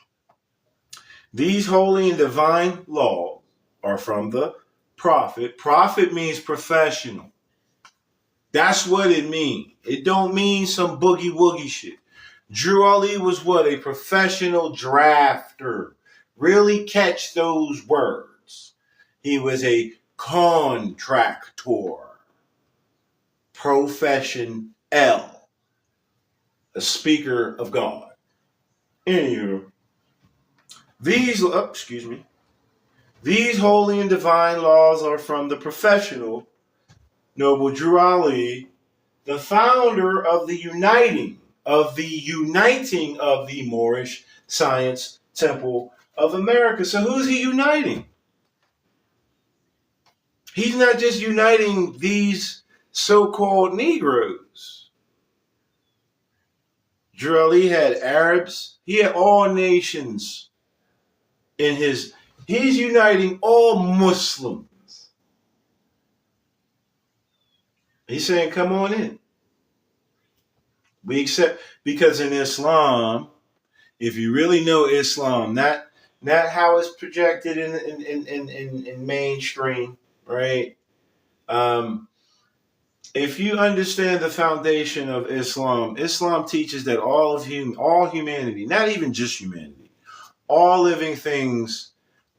these holy and divine laws are from the prophet. Prophet means professional. That's what it means. It don't mean some boogie woogie shit. Drew Ali was what? A professional drafter. Really catch those words. He was a contractor. Profession L. A speaker of God. Anywho, these holy and divine laws are from the professional noble Drew Ali, the founder of the uniting of the Moorish Science Temple of America. So who's he uniting? He's not just uniting these so-called Negroes. Drew Ali had Arabs. He had all nations in his. He's uniting all Muslims. He's saying, come on in. We accept, because in Islam, if you really know Islam, not how it's projected in mainstream, right? If you understand the foundation of Islam, Islam teaches that all humanity, not even just humanity, all living things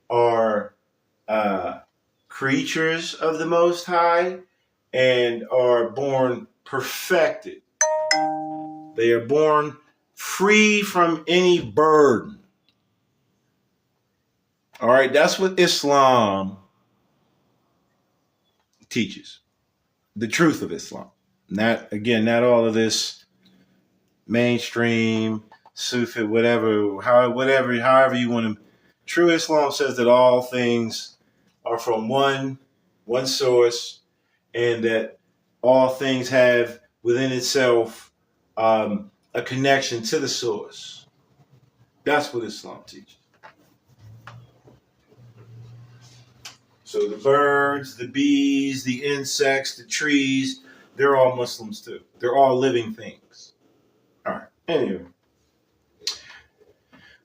are creatures of the Most High and are born perfected. They are born free from any burden. All right, that's what Islam teaches. The truth of Islam. Not all of this mainstream, Sufi, however you want to. True Islam says that all things are from one source, and that all things have within itself a connection to the source. That's what Islam teaches. So the birds, the bees, the insects, the trees, they're all Muslims too. They're all living things. All right. Anyway,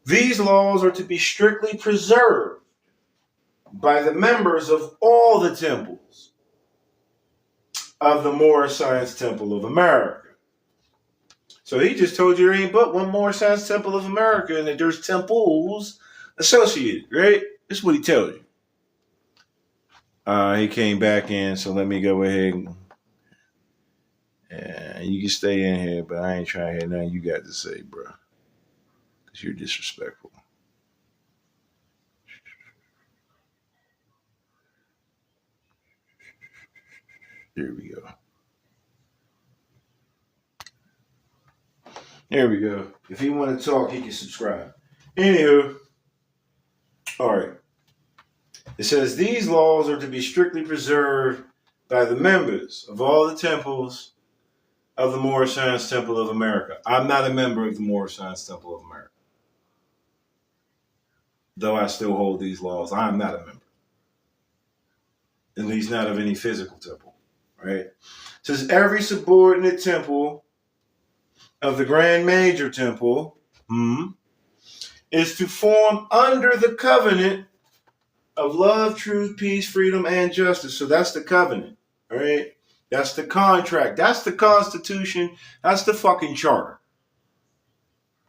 these laws are to be strictly preserved by the members of all the temples of the Moorish Science Temple of America. So he just told you there ain't but one Moorish Science Temple of America, and that there's temples associated, right? That's what he tells you. He came back in, so let me go ahead and you can stay in here, but I ain't trying to hear nothing you got to say, bro, because you're disrespectful. Here we go. There we go. If he want to talk, he can subscribe. Anywho, all right. It says these laws are to be strictly preserved by the members of all the temples of the Moorish Science Temple of America. I'm not a member of the Moorish Science Temple of America. Though I still hold these laws, I am not a member. At least not of any physical temple, right? It says every subordinate temple of the Grand Major Temple is to form under the covenant of love, truth, peace, freedom, and justice. So that's the covenant, all right? That's the contract. That's the Constitution. That's the fucking charter.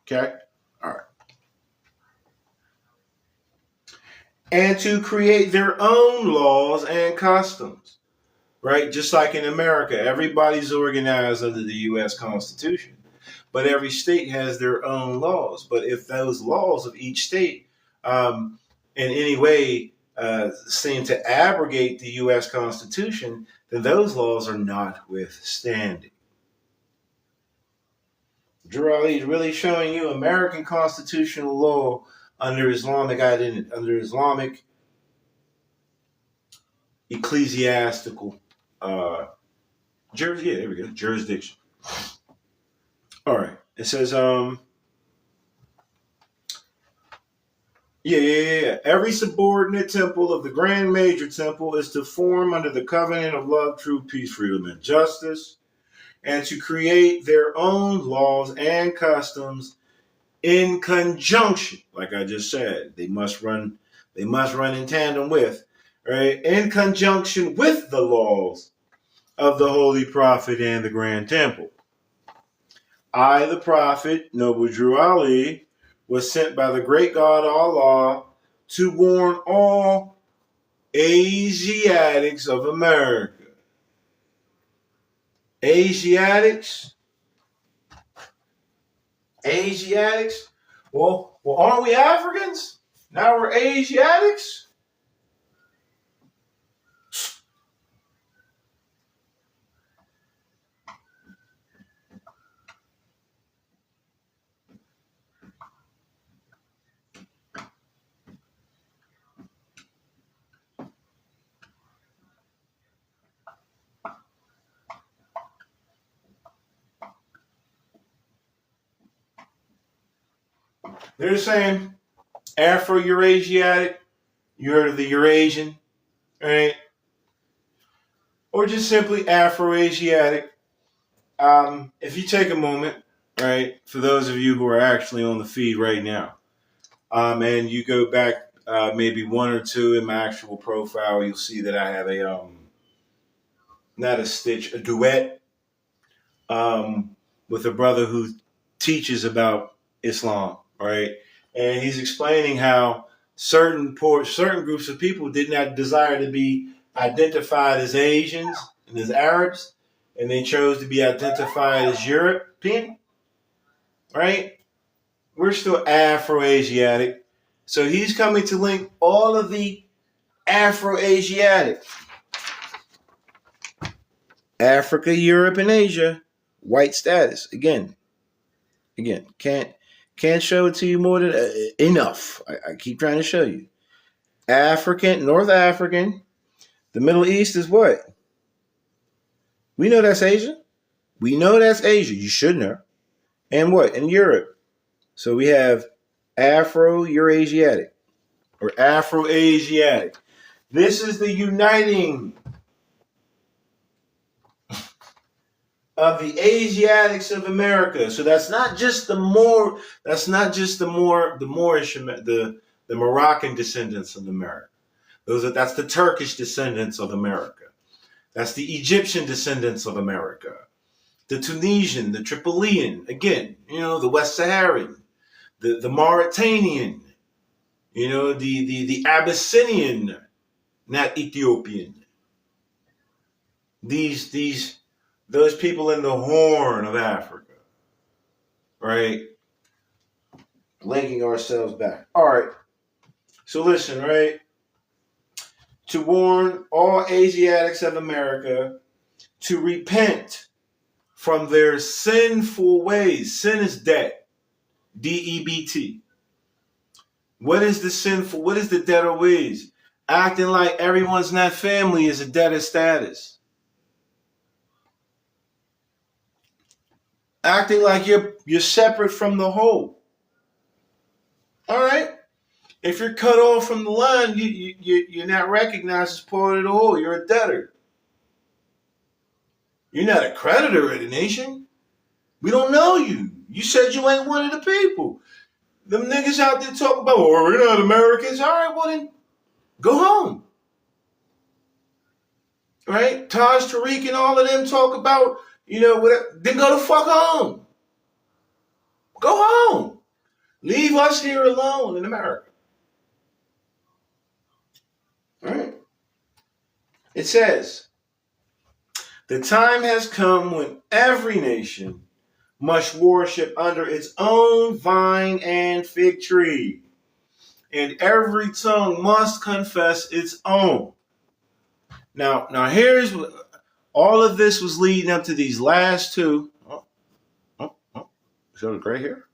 Okay? All right. And to create their own laws and customs, right? Just like in America, everybody's organized under the U.S. Constitution, but every state has their own laws. But if those laws of each state in any way seem to abrogate the U.S. Constitution, then those laws are not withstanding. Drew Ali is really showing you American constitutional law under Islamic identity, under Islamic ecclesiastical jurisdiction. All right. It says, every subordinate temple of the Grand Major Temple is to form under the covenant of love, truth, peace, freedom, and justice, and to create their own laws and customs in conjunction. Like I just said, they must run in tandem with, right? In conjunction with the laws of the Holy Prophet and the Grand Temple. I, the Prophet, Noble Drew Ali, was sent by the great God Allah to warn all Asiatics of America. Asiatics? Asiatics? Well, aren't we Africans? Now we're Asiatics? They're saying Afro-Eurasiatic. You heard of the Eurasian, right? Or just simply Afro-Asiatic. If you take a moment, right, for those of you who are actually on the feed right now, and you go back maybe one or two in my actual profile, you'll see that I have not a stitch, a duet with a brother who teaches about Islam, right? And he's explaining how certain groups of people did not desire to be identified as Asians and as Arabs, and they chose to be identified as European, right? We're still Afro-Asiatic. So he's coming to link all of the Afro-Asiatic. Africa, Europe, and Asia, white status. Again, can't show it to you more than enough. I keep trying to show you. African, North African. The Middle East is what? We know that's Asia. We know that's Asia. You should know. And what? In Europe. So we have Afro-Eurasiatic or Afro-Asiatic. This is the uniting of the Asiatics of America. So that's not just the Moorish, the Moroccan descendants of America. That's the Turkish descendants of America. That's the Egyptian descendants of America. The Tunisian, the Tripolian, again, the West Saharan, the Mauritanian, the Abyssinian, not Ethiopian. Those people in the Horn of Africa, right? Linking ourselves back. All right. So listen, right? To warn all Asiatics of America to repent from their sinful ways. Sin is debt. D-E-B-T. What is the debt of ways? Acting like everyone's not family is a debt of status. Acting like you're separate from the whole. All right? If you're cut off from the line, you're not recognized as part of the whole. You're a debtor. You're not a creditor of the nation. We don't know you. You said you ain't one of the people. Them niggas out there talk about, we're not Americans. All right, well then, go home. Right? Taj Tariq and all of them talk about, whatever. Then go the fuck home. Go home. Leave us here alone in America. All right? It says, the time has come when every nation must worship under its own vine and fig tree, and every tongue must confess its own. Now here's what all of this was leading up to these last two. Show the gray hair.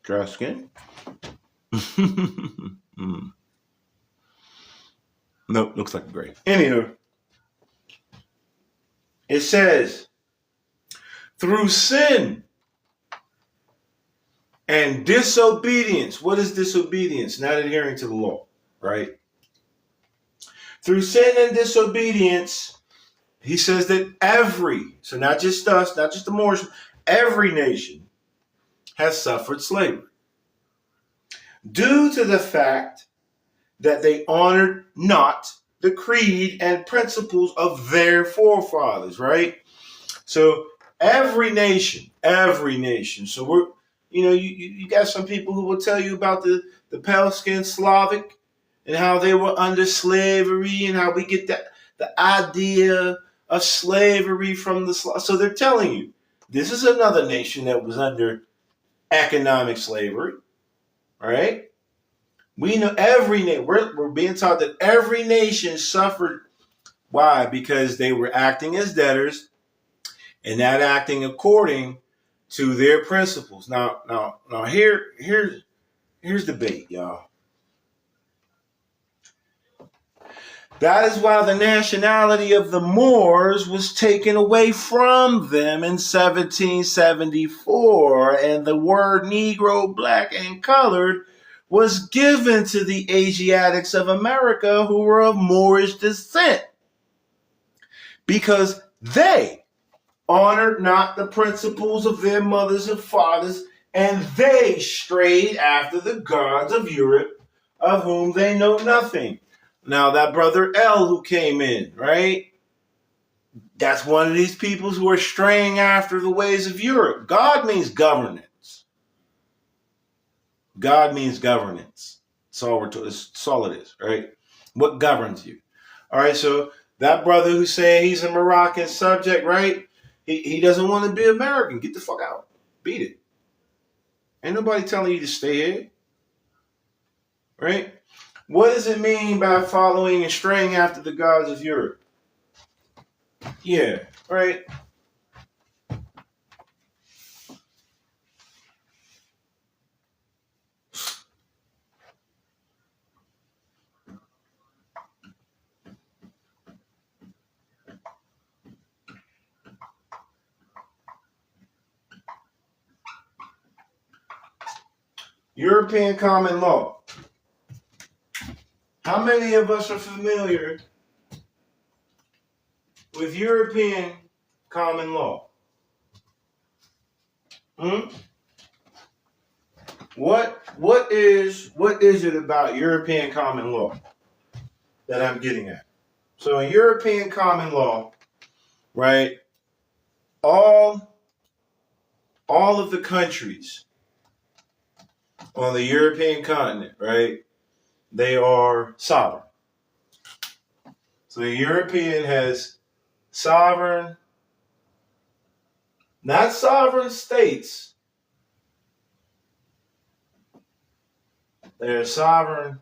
Dry skin. Nope, looks like a gray. Anywho, it says, through sin and disobedience. What is disobedience? Not adhering to the law, right? Through sin and disobedience, he says that so not just us, not just the Moors, every nation has suffered slavery due to the fact that they honored not the creed and principles of their forefathers, right? So every nation. So we're, you got some people who will tell you about the pale skinned Slavic and how they were under slavery and how we get the idea of slavery from the Slav. So they're telling you this is another nation that was under economic slavery, right? We know we're being taught that every nation suffered. Why? Because they were acting as debtors and not acting according to their principles. Now, here's the bait, y'all. That is why the nationality of the Moors was taken away from them in 1774, and the word Negro, black, and colored was given to the Asiatics of America who were of Moorish descent because they honored not the principles of their mothers and fathers, and they strayed after the gods of Europe, of whom they know nothing. Now, that brother L who came in, right? That's one of these people who are straying after the ways of Europe. God means governance. God means governance. That's all it is, right? What governs you? All right, so that brother who's saying he's a Moroccan subject, right? He doesn't want to be American. Get the fuck out. Beat it. Ain't nobody telling you to stay here. Right? What does it mean by following and straying after the gods of Europe? Yeah, right. European common law. How many of us are familiar with European common law? What is it about European common law that I'm getting at? So in European common law, right, all of the countries on the European continent, right, they are sovereign. So the European has sovereign, not sovereign states. They're sovereign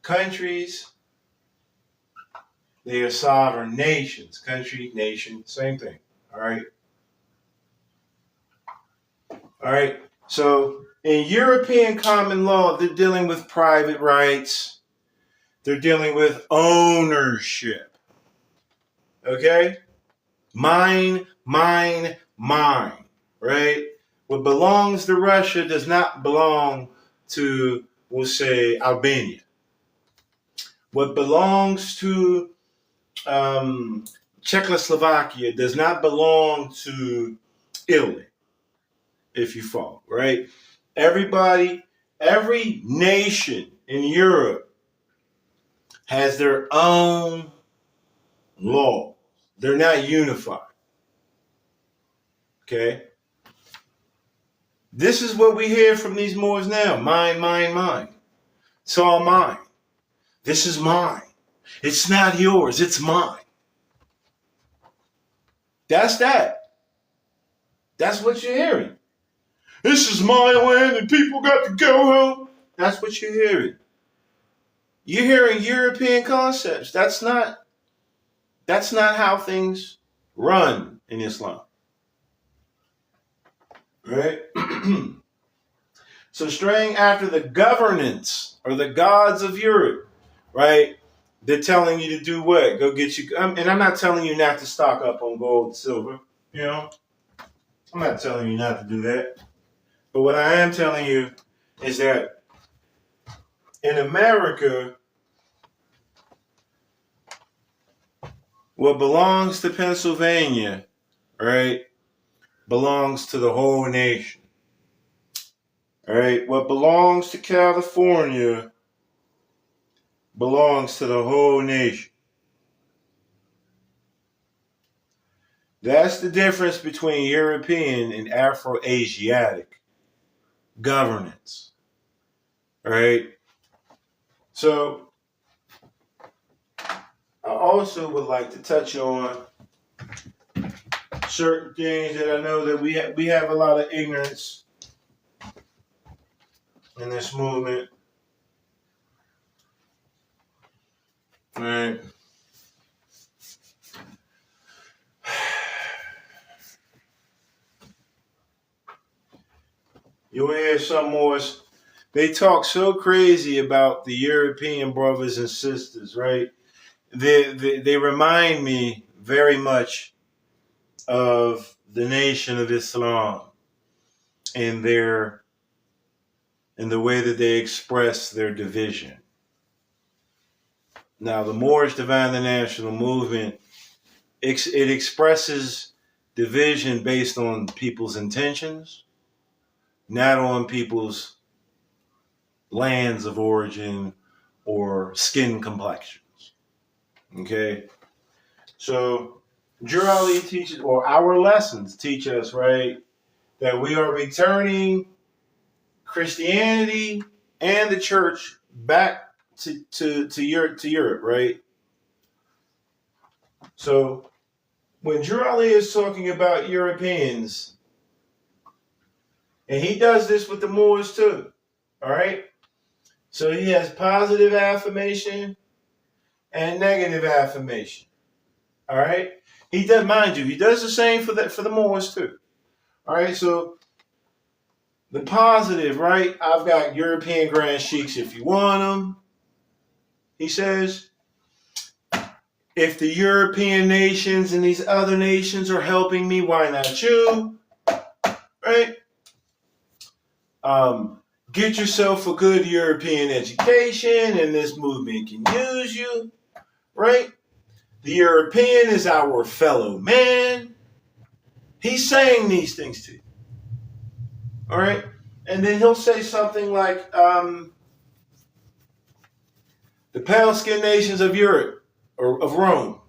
countries. They are sovereign nations. Country, nation, same thing. All right. All right. So in European common law, they're dealing with private rights. They're dealing with ownership. Okay? Mine, right? What belongs to Russia does not belong to, we'll say, Albania. What belongs to Czechoslovakia does not belong to Italy, if you follow, right? Every nation in Europe has their own law. They're not unified. Okay? This is what we hear from these Moors now. Mine. It's all mine. This is mine. It's not yours. It's mine. That's that. That's what you're hearing. This is my land and people got to go home. That's what you're hearing. You're hearing European concepts. That's not how things run in Islam. Right? So straying after the governance or the gods of Europe, right? They're telling you to do what? Go get you, and I'm not telling you not to stock up on gold and silver, you know? I'm not telling you not to do that. But what I am telling you is that in America, what belongs to Pennsylvania, right, belongs to the whole nation. All right, what belongs to California belongs to the whole nation. That's the difference between European and Afro-Asiatic governance, right? So I also would like to touch on certain things that I know that we have a lot of ignorance in this movement, right? You'll hear some more. They talk so crazy about the European brothers and sisters, right? They remind me very much of the Nation of Islam in their in the way that they express their division. Now, the Moorish Divine National Movement, it expresses division based on people's intentions, not on people's lands of origin or skin complexions. Okay? So, Jurali teaches, or our lessons teach us, right, that we are returning Christianity and the church back to Europe, right? So when Jurali is talking about Europeans, and he does this with the Moors too, all right? So he has positive affirmation and negative affirmation, all right? He does, mind you, he does the same for the Moors too, all right? So the positive, right? I've got European Grand Sheiks if you want them. He says, if the European nations and these other nations are helping me, why not you? Right? Get yourself a good European education and this movement can use you. Right? The European is our fellow man. He's saying these things to you. All right? And then he'll say something like, the pale skinned nations of Europe or of Rome.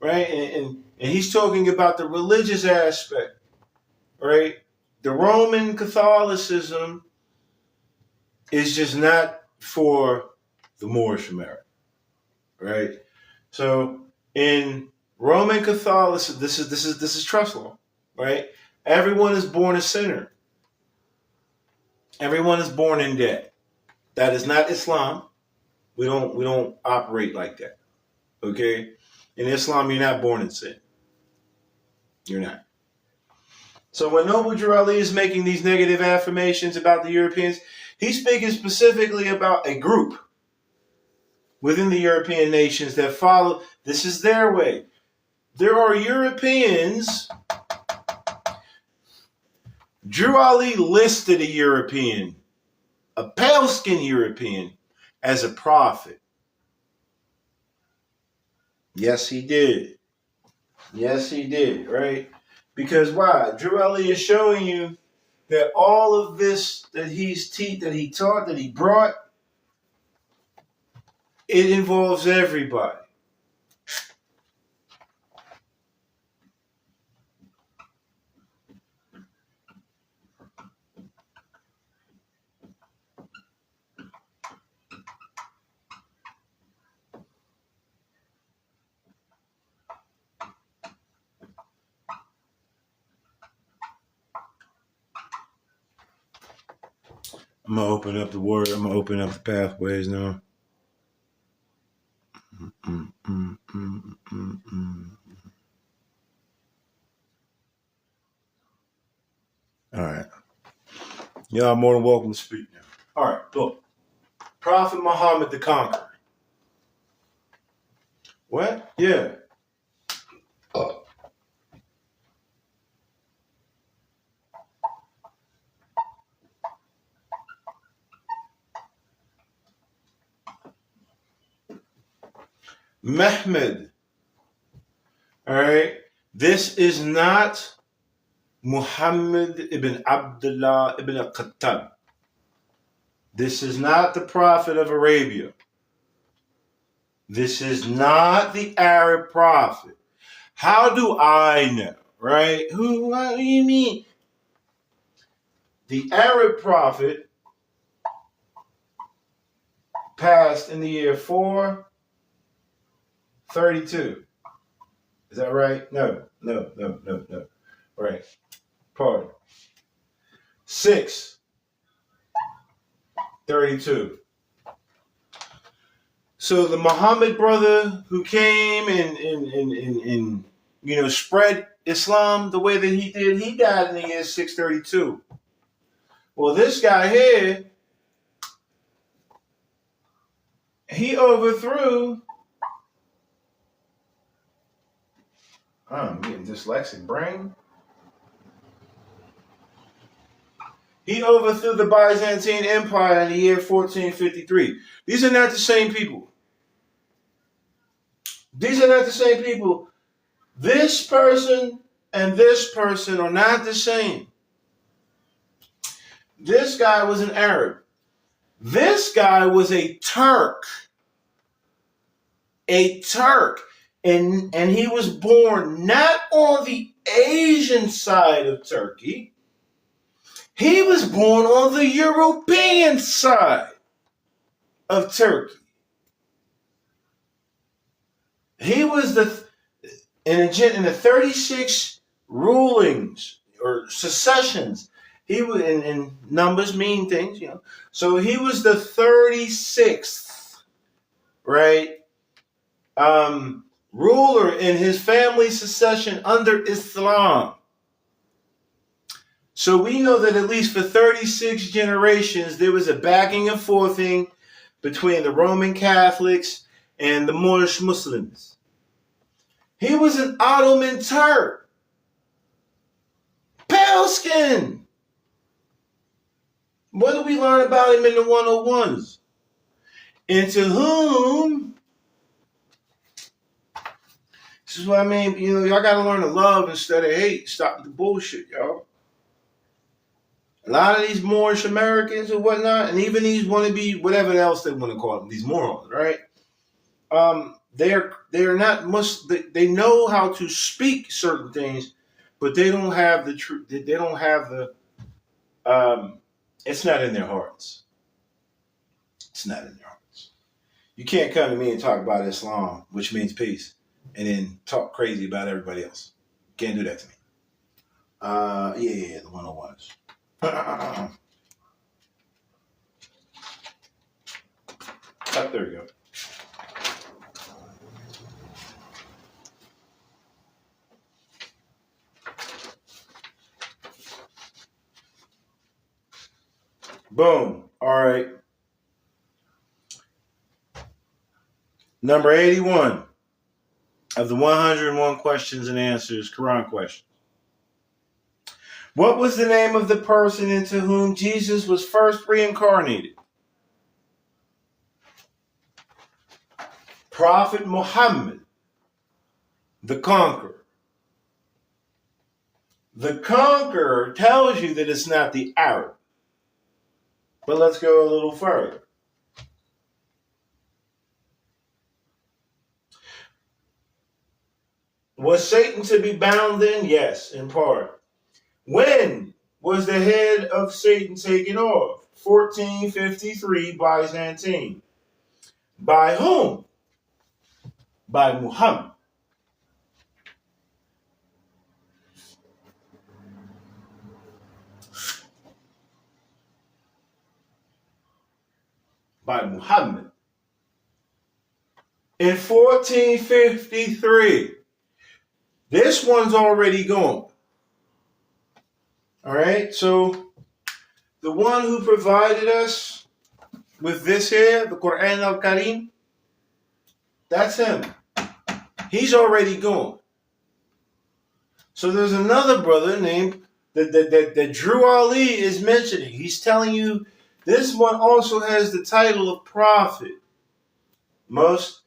Right? And he's talking about the religious aspect. Right? The Roman Catholicism is just not for the Moorish America, right? So in Roman Catholicism, this is trust law, right? Everyone is born a sinner. Everyone is born in debt. That is not Islam. We don't operate like that, okay? In Islam, you're not born in sin. You're not. So when Noble Jurali is making these negative affirmations about the Europeans, he's speaking specifically about a group within the European nations that follow. This is their way. There are Europeans. Jurali listed a European, a pale-skinned European, as a prophet. Yes, he did. Yes, he did, right? Because why? Jurali is showing you that all of this that that he taught, that he brought, it involves everybody. I'm gonna open up the word. I'm gonna open up the pathways now. All right. Y'all more than welcome to speak now. All right, look. Prophet Muhammad the Conqueror. What? Yeah. Mehmed. All right. This is not Muhammad ibn Abdullah ibn Khattab. This is not the prophet of Arabia. This is not the Arab prophet. How do I know, right? What do you mean? The Arab prophet passed in the year 432. Is that right? No. Right. Pardon. 632. So the Muhammad brother who came and spread Islam the way that he did, he died in the year 632. Well, this guy here, he overthrew. I'm getting dyslexic brain. He overthrew the Byzantine Empire in the year 1453. These are not the same people. These are not the same people. This person and this person are not the same. This guy was an Arab. This guy was a Turk. A Turk. And he was born not on the Asian side of Turkey. He was born on the European side of Turkey. He was in the 36 rulings or secessions. He was in numbers mean things, So he was the 36th, right? Ruler in his family secession under Islam. So we know that at least for 36 generations, there was a backing and forthing between the Roman Catholics and the Moorish Muslims. He was an Ottoman Turk. Pale skin. What do we learn about him in the 101s? Into whom, this is what I mean, y'all got to learn to love instead of hate. Stop the bullshit, y'all. A lot of these Moorish Americans and whatnot, and even these wannabe, whatever else they want to call them, these morons, right? They're not they know how to speak certain things, but they don't have the truth. They don't have the. It's not in their hearts. It's not in their hearts. You can't come to me and talk about Islam, which means peace, and then talk crazy about everybody else. Can't do that to me. The 101s. Oh, there we go. Boom. All right. Number 81 of the 101 questions and answers, Quran questions. What was the name of the person into whom Jesus was first reincarnated? Prophet Muhammad, the Conqueror. The Conqueror tells you that it's not the Arab. But let's go a little further. Was Satan to be bound then? Yes, in part. When was the head of Satan taken off? 1453 Byzantine. By whom? By Muhammad. By Muhammad. In 1453. This one's already gone. All right, so the one who provided us with this here, the Quran al-Karim, that's him. He's already gone. So there's another brother named that Drew Ali is mentioning. He's telling you this one also has the title of prophet. Most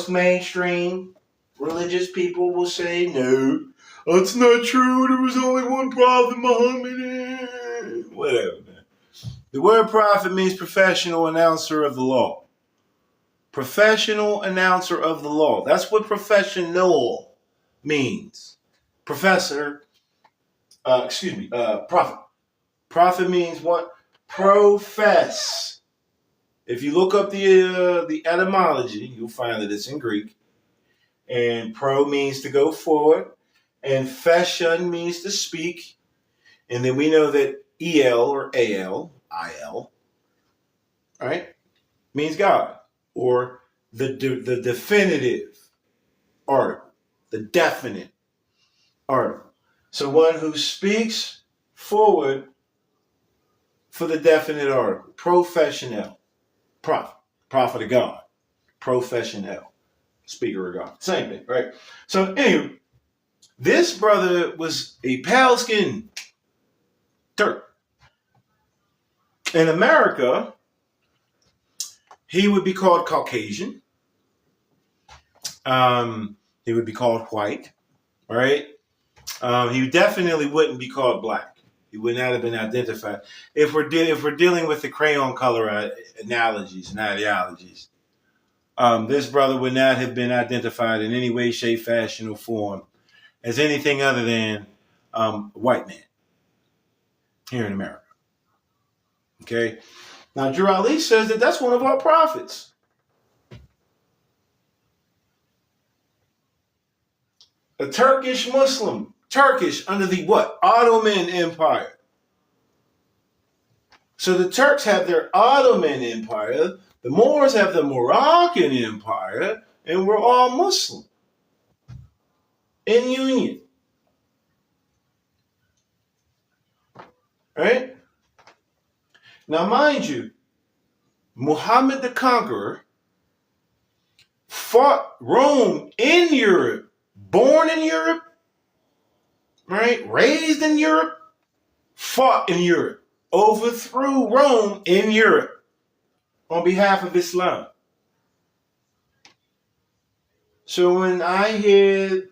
mainstream religious people will say, no, that's not true. There was only one prophet, Muhammad. Whatever, man. The word prophet means professional announcer of the law. Professional announcer of the law. That's what professional means. Professor, prophet. Prophet means what? Profess. If you look up the etymology, you'll find that it's in Greek. And pro means to go forward. And fession means to speak. And then we know that EL or AL, IL, right, means God, or the definitive article, the definite article. So one who speaks forward for the definite article. Professional, prophet of God, professional, speaker of God. Same thing, right? So anyway, this brother was a pale-skinned Turk. In America, he would be called Caucasian. He would be called white, right? He definitely wouldn't be called black. He would not have been identified. If we're dealing with the crayon color analogies and ideologies, this brother would not have been identified in any way, shape, fashion, or form as anything other than a white man here in America. Okay? Now, Drew Ali says that that's one of our prophets. A Turkish Muslim. Turkish under the what? Ottoman Empire. So the Turks have their Ottoman Empire. The Moors have the Moroccan Empire. And we're all Muslim. In union. Right? Now, mind you, Muhammad the Conqueror fought Rome in Europe, born in Europe, right? Raised in Europe, fought in Europe, overthrew Rome in Europe on behalf of Islam. So when I hear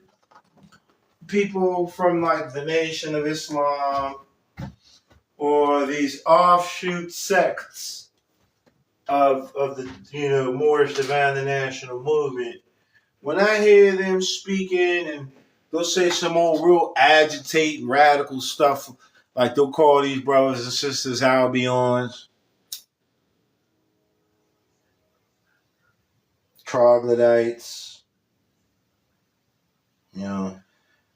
people from like the Nation of Islam or these offshoot sects of the Moorish Divine National Movement, when I hear them speaking and they'll say some old real agitating radical stuff, like they'll call these brothers and sisters Albions, troglodytes,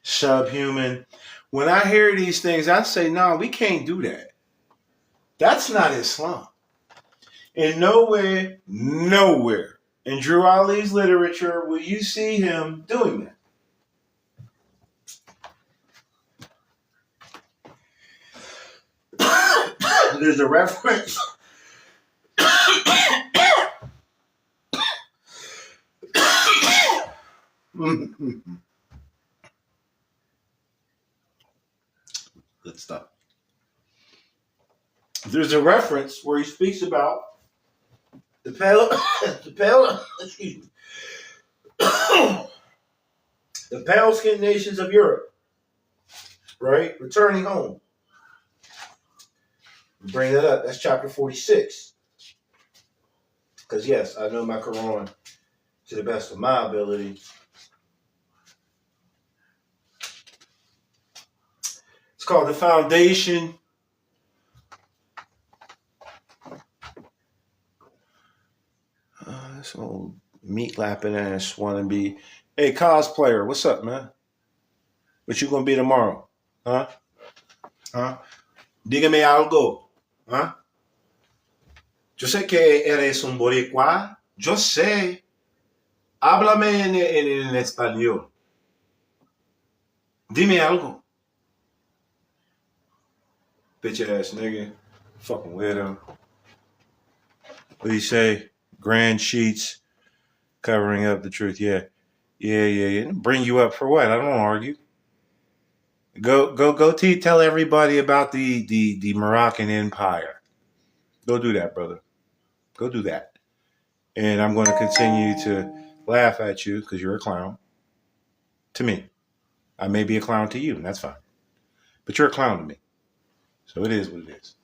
subhuman. When I hear these things, I say, no, we can't do that. That's not Islam. And nowhere in Drew Ali's literature will you see him doing that. There's a reference. Good stuff. There's a reference where he speaks about the pale-skinned nations of Europe, right? Returning home. Bring that up. That's chapter 46. Because yes, I know my Quran to the best of my ability. It's called The Foundation. This old meat lapping ass wannabe. Hey, cosplayer, what's up, man? What you gonna be tomorrow? Huh? Dígame algo. Huh? Yo sé que eres un boricua. Yo sé. Háblame en español. Dime algo. Bitch ass nigga. Fucking weirdo. What do you say? Grand sheets covering up the truth. Yeah. Bring you up for what? I don't argue. Go tell everybody about the Moroccan Empire. Go do that, brother. Go do that. And I'm going to continue to laugh at you because you're a clown. To me. I may be a clown to you, and that's fine. But you're a clown to me. So it is what it is.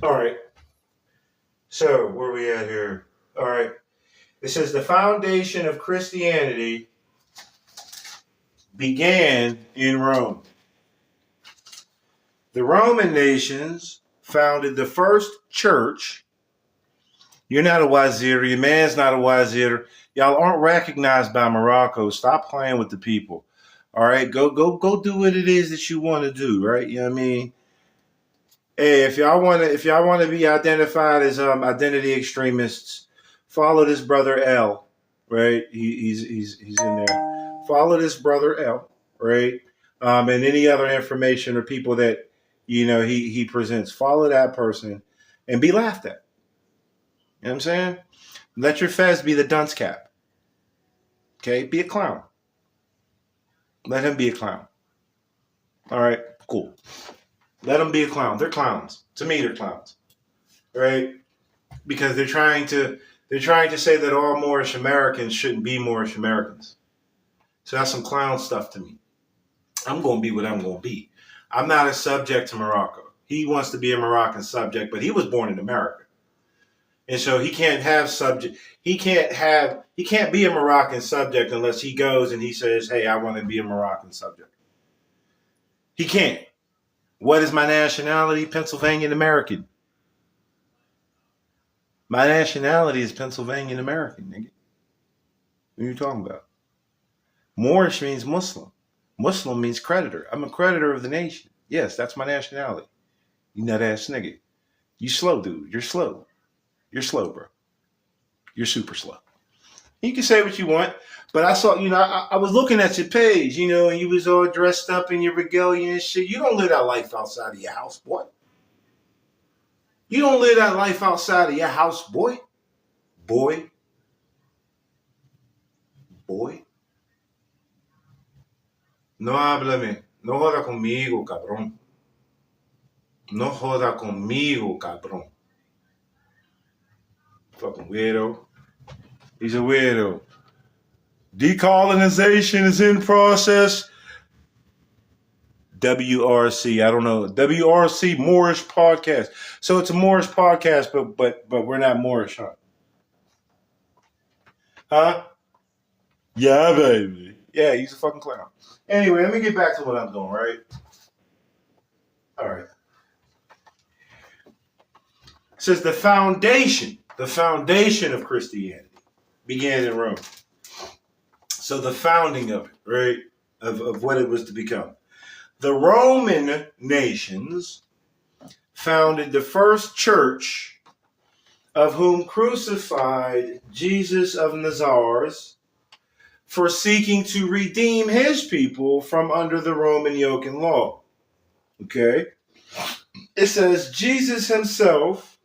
All right. So where are we at here? All right. It says the foundation of Christianity began in Rome. The Roman nations founded the first church. You're not a wazir. Your man's not a wazir. Y'all aren't recognized by Morocco. Stop playing with the people. All right, go do what it is that you want to do. Right? You know what I mean? Hey, if y'all want to be identified as identity extremists, follow this brother L. Right? He's in there. Follow this brother L. Right? And any other information or people that he presents. Follow that person and be laughed at. You know what I'm saying? Let your fez be the dunce cap. Okay? Be a clown. Let him be a clown. All right? Cool. Let them be a clown. They're clowns. To me, they're clowns. Right? Because they're trying to say that all Moorish Americans shouldn't be Moorish Americans. So that's some clown stuff to me. I'm going to be what I'm going to be. I'm not a subject to Morocco. He wants to be a Moroccan subject, but he was born in America. And so he can't have subject. He can't be a Moroccan subject unless he goes and he says, hey, I want to be a Moroccan subject. He can't. What is my nationality? Pennsylvanian American. My nationality is Pennsylvanian American, nigga. What are you talking about? Moorish means Muslim. Muslim means creditor. I'm a creditor of the nation. Yes, that's my nationality. You nut ass nigga. You slow, dude. You're slow. You're slow, bro. You're super slow. You can say what you want, but I saw, I was looking at your page, and you was all dressed up in your regalia and shit. You don't live that life outside of your house, boy. You don't live that life outside of your house, boy. Boy. No háblame. No joda conmigo, cabrón. No joda conmigo, cabrón. Fucking weirdo. He's a weirdo. Decolonization is in process. WRC, I don't know. WRC, Moorish podcast. So it's a Moorish podcast, but we're not Moorish, huh? Huh? Yeah, baby. Yeah, he's a fucking clown. Anyway, let me get back to what I'm doing, right? All right. It says the foundation of Christianity began in Rome. So the founding of it, right? Of what it was to become. The Roman nations founded the first church, of whom crucified Jesus of Nazareth for seeking to redeem his people from under the Roman yoke and law. Okay? It says Jesus himself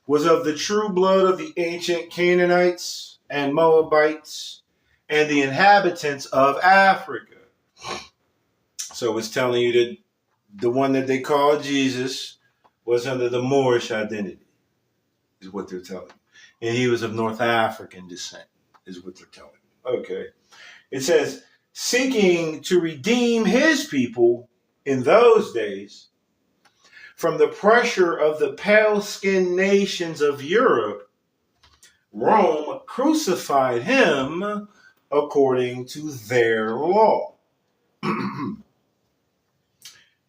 was of the true blood of the ancient Canaanites and Moabites and the inhabitants of Africa. So it's telling you that the one that they call Jesus was under the Moorish identity, is what they're telling you. And he was of North African descent, is what they're telling you. Okay. It says, seeking to redeem his people in those days from the pressure of the pale-skinned nations of Europe, Rome crucified him according to their law.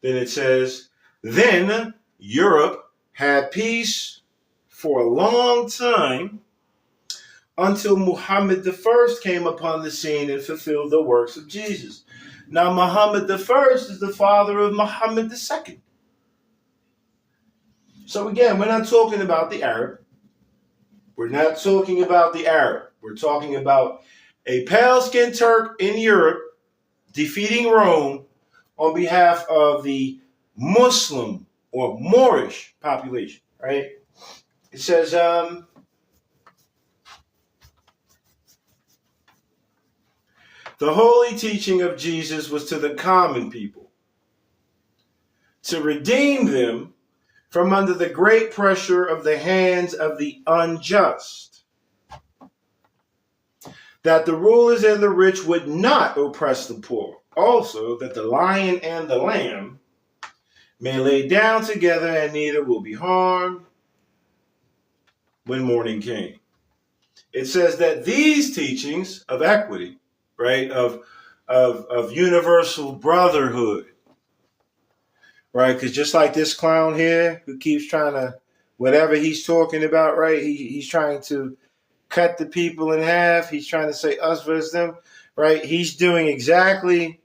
Then it says, then Europe had peace for a long time until Muhammad I came upon the scene and fulfilled the works of Jesus. Now, Muhammad I is the father of Muhammad II. So again, we're not talking about the Arab. We're not talking about the Arab. We're talking about a pale-skinned Turk in Europe defeating Rome on behalf of the Muslim or Moorish population, right? It says, the holy teaching of Jesus was to the common people, to redeem them from under the great pressure of the hands of the unjust, that the rulers and the rich would not oppress the poor. Also, that the lion and the lamb may lay down together and neither will be harmed when morning came. It says that these teachings of equity, right, of universal brotherhood, right, because just like this clown here who keeps trying to, whatever he's talking about, right, he's trying to cut the people in half. He's trying to say us versus them, right? He's doing exactly,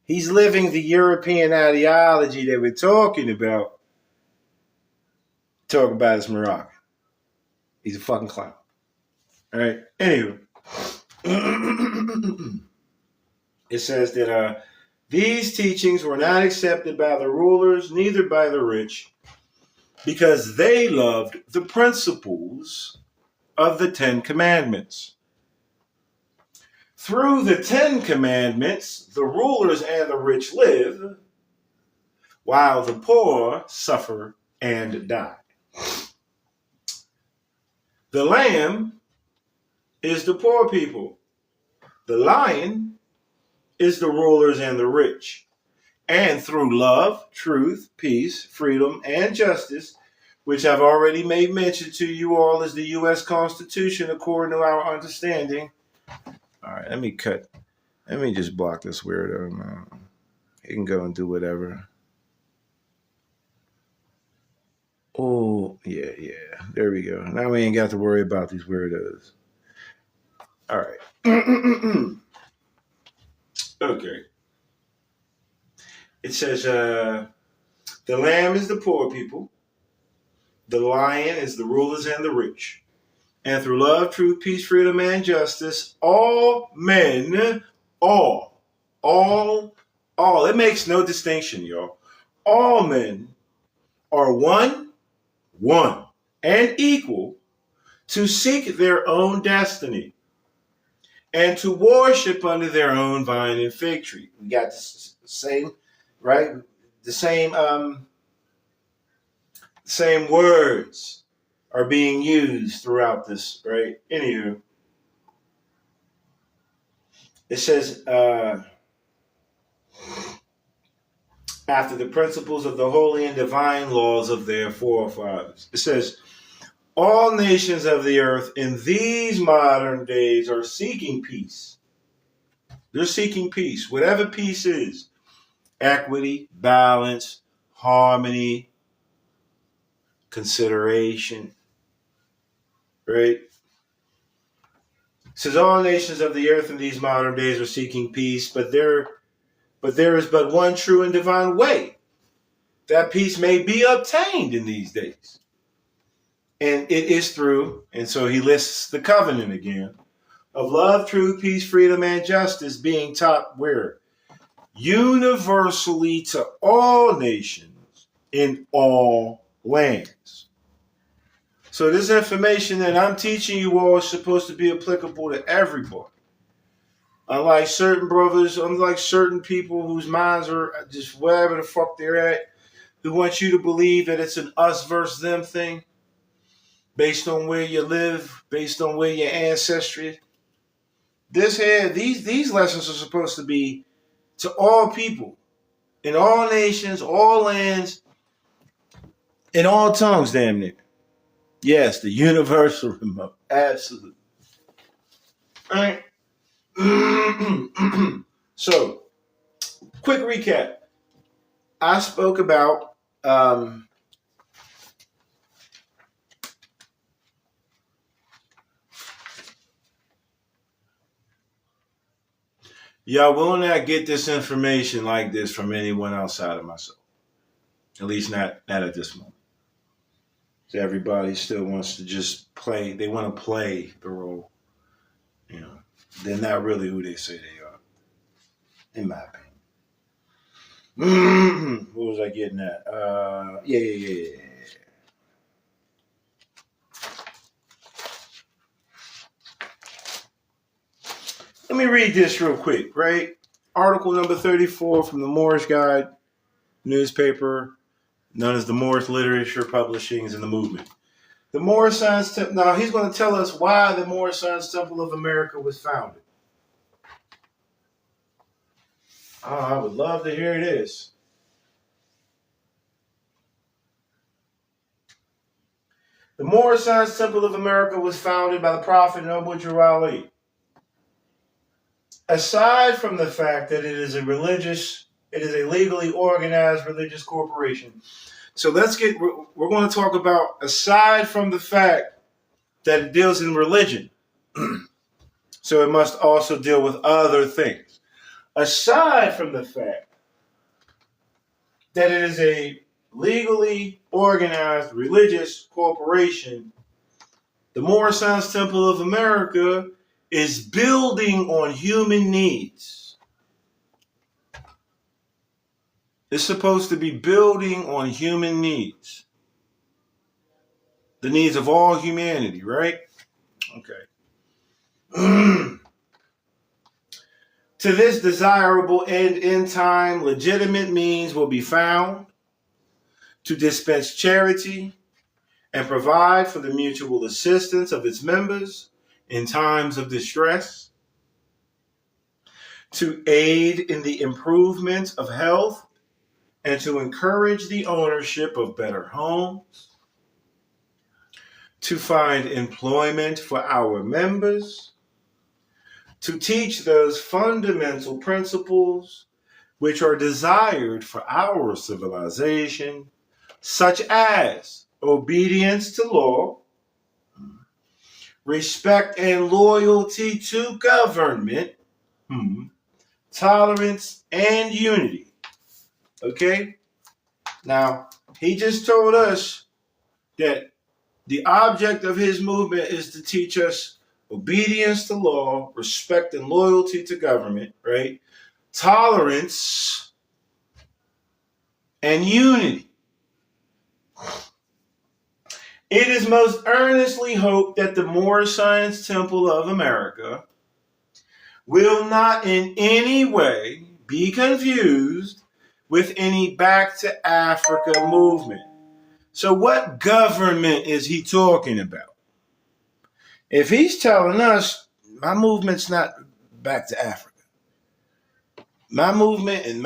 he's living the European ideology that we're talking about. Talk about is Moroccan. He's a fucking clown. All right. Anyway, it says that these teachings were not accepted by the rulers, neither by the rich, because they loved the principles of the Ten Commandments. Through the Ten Commandments, the rulers and the rich live, while the poor suffer and die. The lamb is the poor people. The lion is the rulers and the rich. And through love, truth, peace, freedom, and justice, which I've already made mention to you all as the U.S. Constitution according to our understanding. All right, let me just block this weirdo now. He can go and do whatever. Oh, yeah. There we go. Now we ain't got to worry about these weirdos. All right. Okay. It says, the lamb is the poor people. The lion is the rulers and the rich. And through love, truth, peace, freedom, and justice, all men, all, it makes no distinction, y'all. All men are one, and equal to seek their own destiny and to worship under their own vine and fig tree. We got the same, right? The same words are being used throughout this, right? Anywho, it says, after the principles of the holy and divine laws of their forefathers. It says, all nations of the earth in these modern days are seeking peace. They're seeking peace, whatever peace is. Equity, balance, harmony, consideration, right? It says all nations of the earth in these modern days are seeking peace, but there is but one true and divine way that peace may be obtained in these days. And it is through, and so he lists the covenant again, of love, truth, peace, freedom, and justice being taught where? Universally to all nations in all lands. So this information that I'm teaching you all is supposed to be applicable to everybody. Unlike certain brothers, unlike certain people whose minds are just wherever the fuck they're at, who want you to believe that it's an us versus them thing, based on where you live, based on where your ancestry. These lessons are supposed to be to all people, in all nations, all lands, in all tongues, damn near. Yes, the universal remote. Absolutely. All right. So, quick recap. I spoke about y'all will not get this information like this from anyone outside of myself. At least not at this moment. So everybody still wants to just play. They want to play the role. You know, they're not really who they say they are, in my opinion. What was I getting at? Yeah. Let me read this real quick, right? Article number 34 from the Moorish Guide newspaper, known as the Moorish Literature Publishings and the Movement. The Moorish Science Temple. Now, he's going to tell us why the Moorish Science Temple of America was founded. Oh, I would love to hear this. The Moroccan Temple of America was founded by the Prophet Noble Drew Ali. Aside from the fact that it is a legally organized religious corporation. So we're going to talk about, aside from the fact that it deals in religion, so it must also deal with other things. Aside from the fact that it is a legally organized religious corporation, the Moroccan Temple of America is building on human needs. It's supposed to be building on human needs. The needs of all humanity, right? Okay. To this desirable end in time, legitimate means will be found to dispense charity and provide for the mutual assistance of its members in times of distress, to aid in the improvement of health, and to encourage the ownership of better homes, to find employment for our members, to teach those fundamental principles which are desired for our civilization, such as obedience to law, respect and loyalty to government, tolerance and unity. Okay? Now, he just told us that the object of his movement is to teach us obedience to law, respect and loyalty to government, right? Tolerance and unity. It is most earnestly hoped that the Moroccan Temple of America will not in any way be confused with any Back to Africa movement. So what government is he talking about? If he's telling us, my movement's not back to Africa. My movement and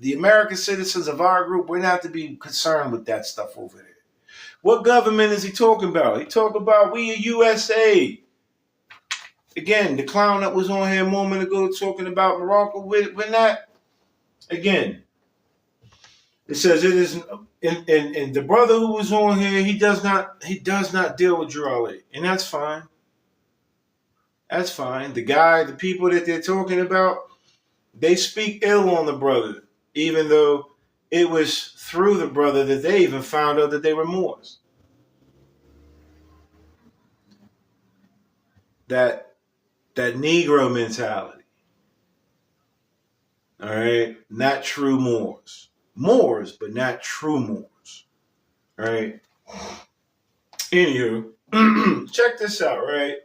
the American citizens of our group, we're not to be concerned with that stuff over there. What government is he talking about? He talking about we a USA. Again, the clown that was on here a moment ago talking about Morocco, we're not. Again, it says it is, and the brother who was on here, he does not deal with Drew Ali, and that's fine. That's fine. The people that they're talking about, they speak ill on the brother, even though it was through the brother that they even found out that they were Moors. That Negro mentality. All right? Not true Moors. Moors, but not true Moors. All right? Anywho, check this out, right?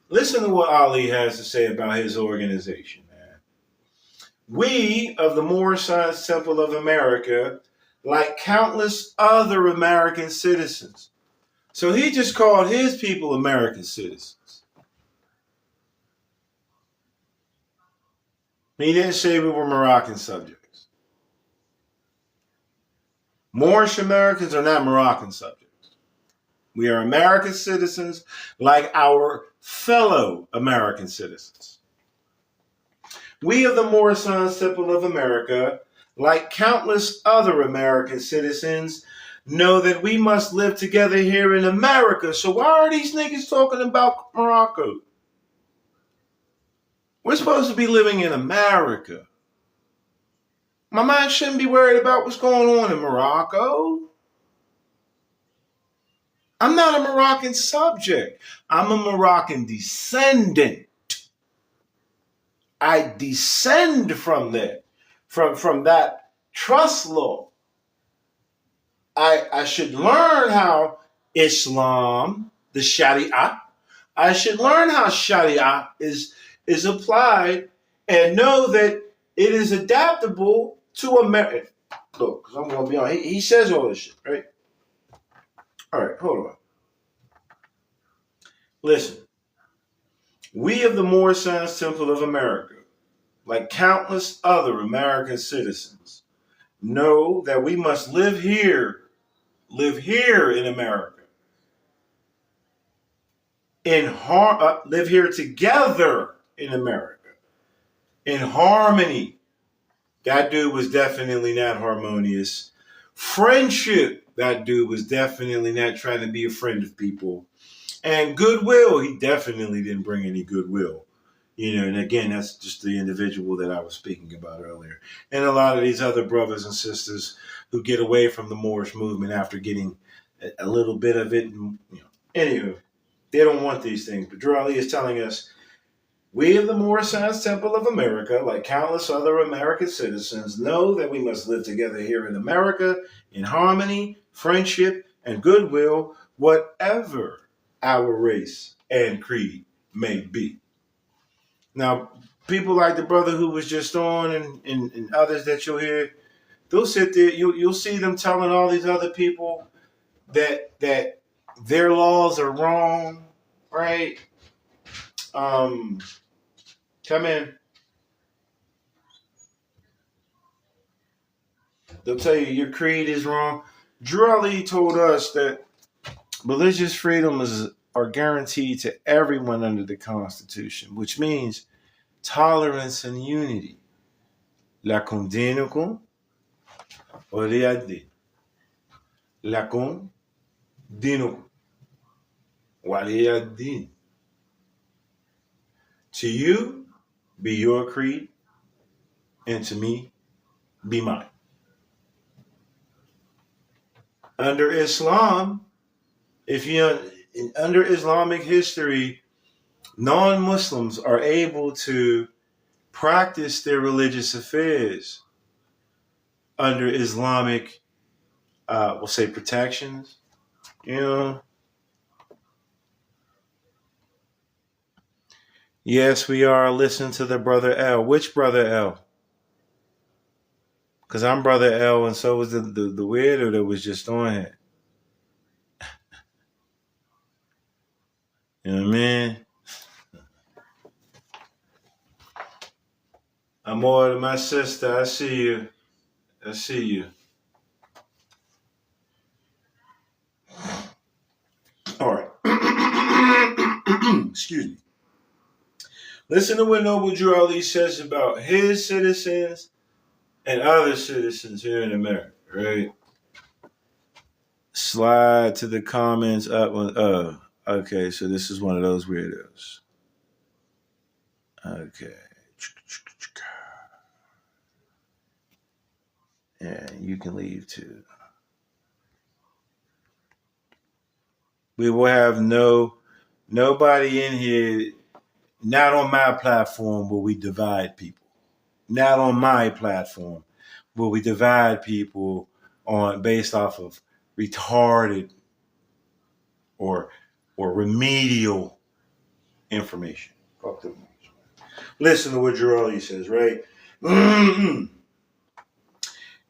Listen to what Ali has to say about his organization, man. We of the Moroccan Temple of America, like countless other American citizens. So he just called his people American citizens. He didn't say we were Moroccan subjects. Moorish Americans are not Moroccan subjects. We are American citizens like our fellow American citizens. We of the Moroccan Temple of America, like countless other American citizens, know that we must live together here in America. So why are these niggas talking about Morocco? We're supposed to be living in America. My mind shouldn't be worried about what's going on in Morocco. I'm not a Moroccan subject. I'm a Moroccan descendant. I descend from that, from that trust law. I should learn how Islam, the Sharia, I should learn how Sharia is applied and know that it is adaptable to America. Look, because I'm going to be on. He says all this shit, right? All right, hold on. Listen. We of the Moroccan Temple of America, like countless other American citizens, know that we must live here in America. live here together in America in harmony. That dude was definitely not harmonious. Friendship, that dude was definitely not trying to be a friend of people. And goodwill, he definitely didn't bring any goodwill. And again, that's just the individual that I was speaking about earlier. And a lot of these other brothers and sisters who get away from the Moorish movement after getting a little bit of it. Anywho, they don't want these things. But Drew Ali is telling us, we of the Moorish Science Temple of America, like countless other American citizens, know that we must live together here in America in harmony, friendship, and goodwill, whatever our race and creed may be. Now, people like the brother who was just on and others that you'll hear, they'll sit there, you'll see them telling all these other people that their laws are wrong, right? Come in. They'll tell you your creed is wrong. Drew Ali told us that religious freedoms are guaranteed to everyone under the Constitution, which means tolerance and unity. La condeno waliadi. La condeno waliadi. To you, be your creed, and to me, be mine. Under Islam, under Islamic history, non-Muslims are able to practice their religious affairs under Islamic, we'll say, protections. Yes, we are listening to the brother L. Which brother L? Because I'm brother L, and so was the weirdo that was just on here. You know what I mean? I'm more than my sister. I see you. I see you. All right. Excuse me. Listen to what Noble Drew Ali says about his citizens and other citizens here in America, right? Slide to the comments up. Okay, so this is one of those weirdos. Okay. Yeah, you can leave too. We will have nobody in here, not on my platform will we divide people. Not on my platform will we divide people based off of retarded or remedial information. Fuck them. Listen to what Girardi says, right?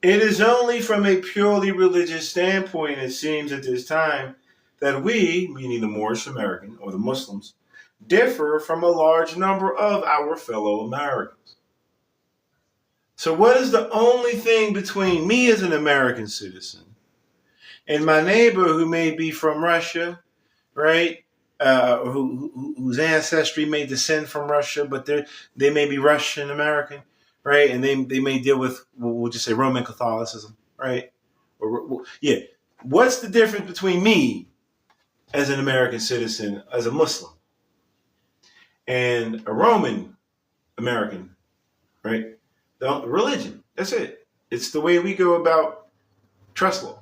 It is only from a purely religious standpoint, it seems at this time, that we, meaning the Moorish American or the Muslims, differ from a large number of our fellow Americans. So what is the only thing between me as an American citizen and my neighbor who may be from Russia, right? Whose ancestry may descend from Russia, but they may be Russian American, right? And they may deal with, we'll just say, Roman Catholicism, right? Yeah. What's the difference between me as an American citizen, as a Muslim, and a Roman American, right? The religion. That's it. It's the way we go about trust law.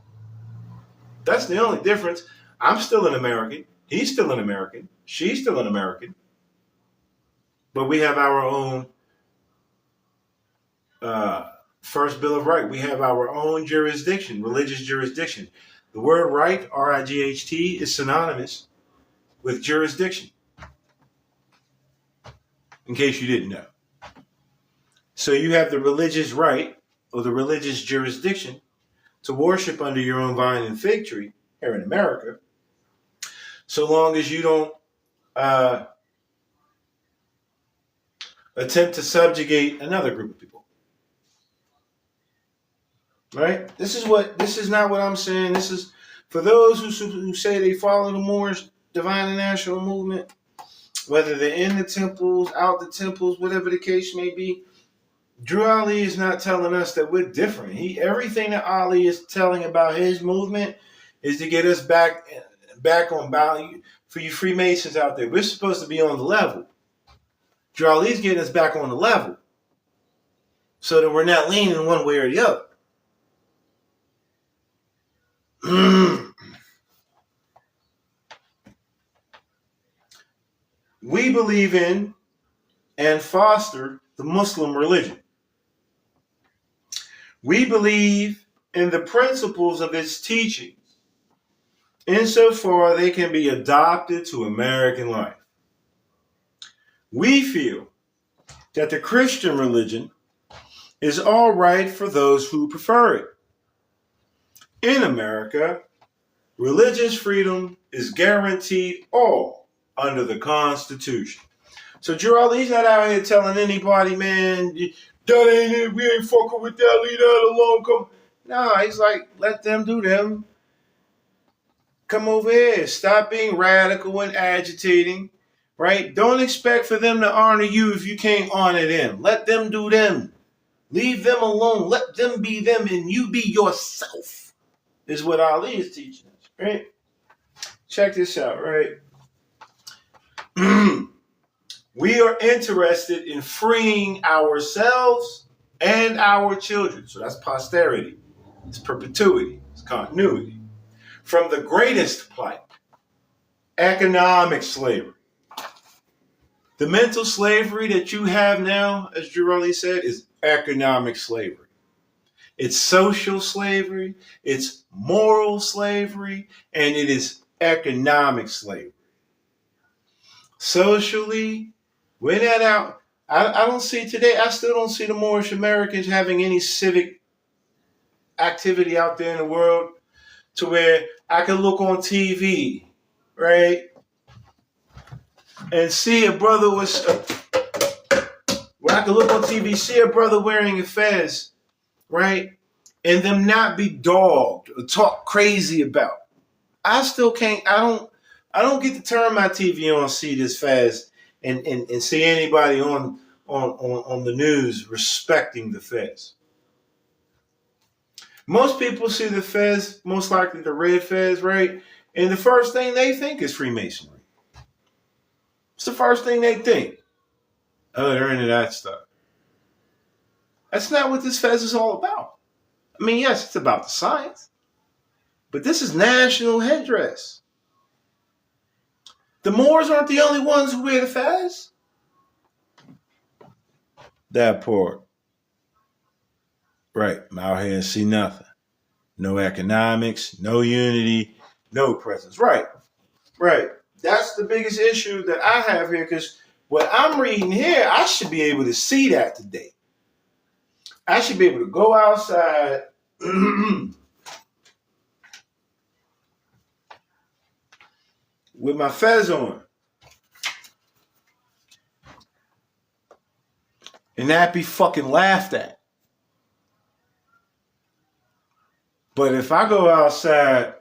That's the only difference. I'm still an American. He's still an American. She's still an American. But we have our own first Bill of Rights. We have our own jurisdiction, religious jurisdiction. The word right, R-I-G-H-T, is synonymous with jurisdiction, in case you didn't know. So you have the religious right or the religious jurisdiction to worship under your own vine and fig tree here in America, so long as you don't attempt to subjugate another group of people. Right? This is not what I'm saying. This is for those who say they follow the Moors. divine and national movement, whether they're in the temples, out the temples, whatever the case may be, Drew Ali is not telling us that we're different. Everything that Ali is telling about his movement is to get us back on balance. For you Freemasons out there, we're supposed to be on the level. Drew Ali's getting us back on the level so that we're not leaning one way or the other. We believe in and foster the Muslim religion. We believe in the principles of its teachings, insofar they can be adopted to American life. We feel that the Christian religion is all right for those who prefer it. In America, religious freedom is guaranteed all under the Constitution. So Drew Ali's not out here telling anybody, man, that ain't it, we ain't fucking with that, leave that alone. Come. No, he's like, let them do them. Come over here. Stop being radical and agitating, right? Don't expect for them to honor you if you can't honor them. Let them do them. Leave them alone. Let them be them and you be yourself, is what Ali is teaching us, right? Check this out, right? We are interested in freeing ourselves and our children. So that's posterity. It's perpetuity. It's continuity. From the greatest plight, economic slavery. The mental slavery that you have now, as Drew Ali said, is economic slavery. It's social slavery, it's moral slavery, and it is economic slavery. Socially, we're not out. I don't see today, I still don't see the Moorish Americans having any civic activity out there in the world to where I can look on TV, right, and see a brother where I can look on TV, see a brother wearing a fez, right, and them not be dogged or talk crazy about. I still can't. I don't get to turn my TV on, see this fez, and see anybody on the news respecting the fez. Most people see the fez, most likely the red fez, right? And the first thing they think is Freemasonry. It's the first thing they think. Oh, they're into that stuff. That's not what this fez is all about. I mean, yes, it's about the science, but this is national headdress. The Moors aren't the only ones who wear the fez. That part. Right, I'm out here and see nothing. No economics, no unity, no presence. Right. That's the biggest issue that I have here, because what I'm reading here, I should be able to see that today. I should be able to go outside with my fez on and not be fucking laughed at. But if I go outside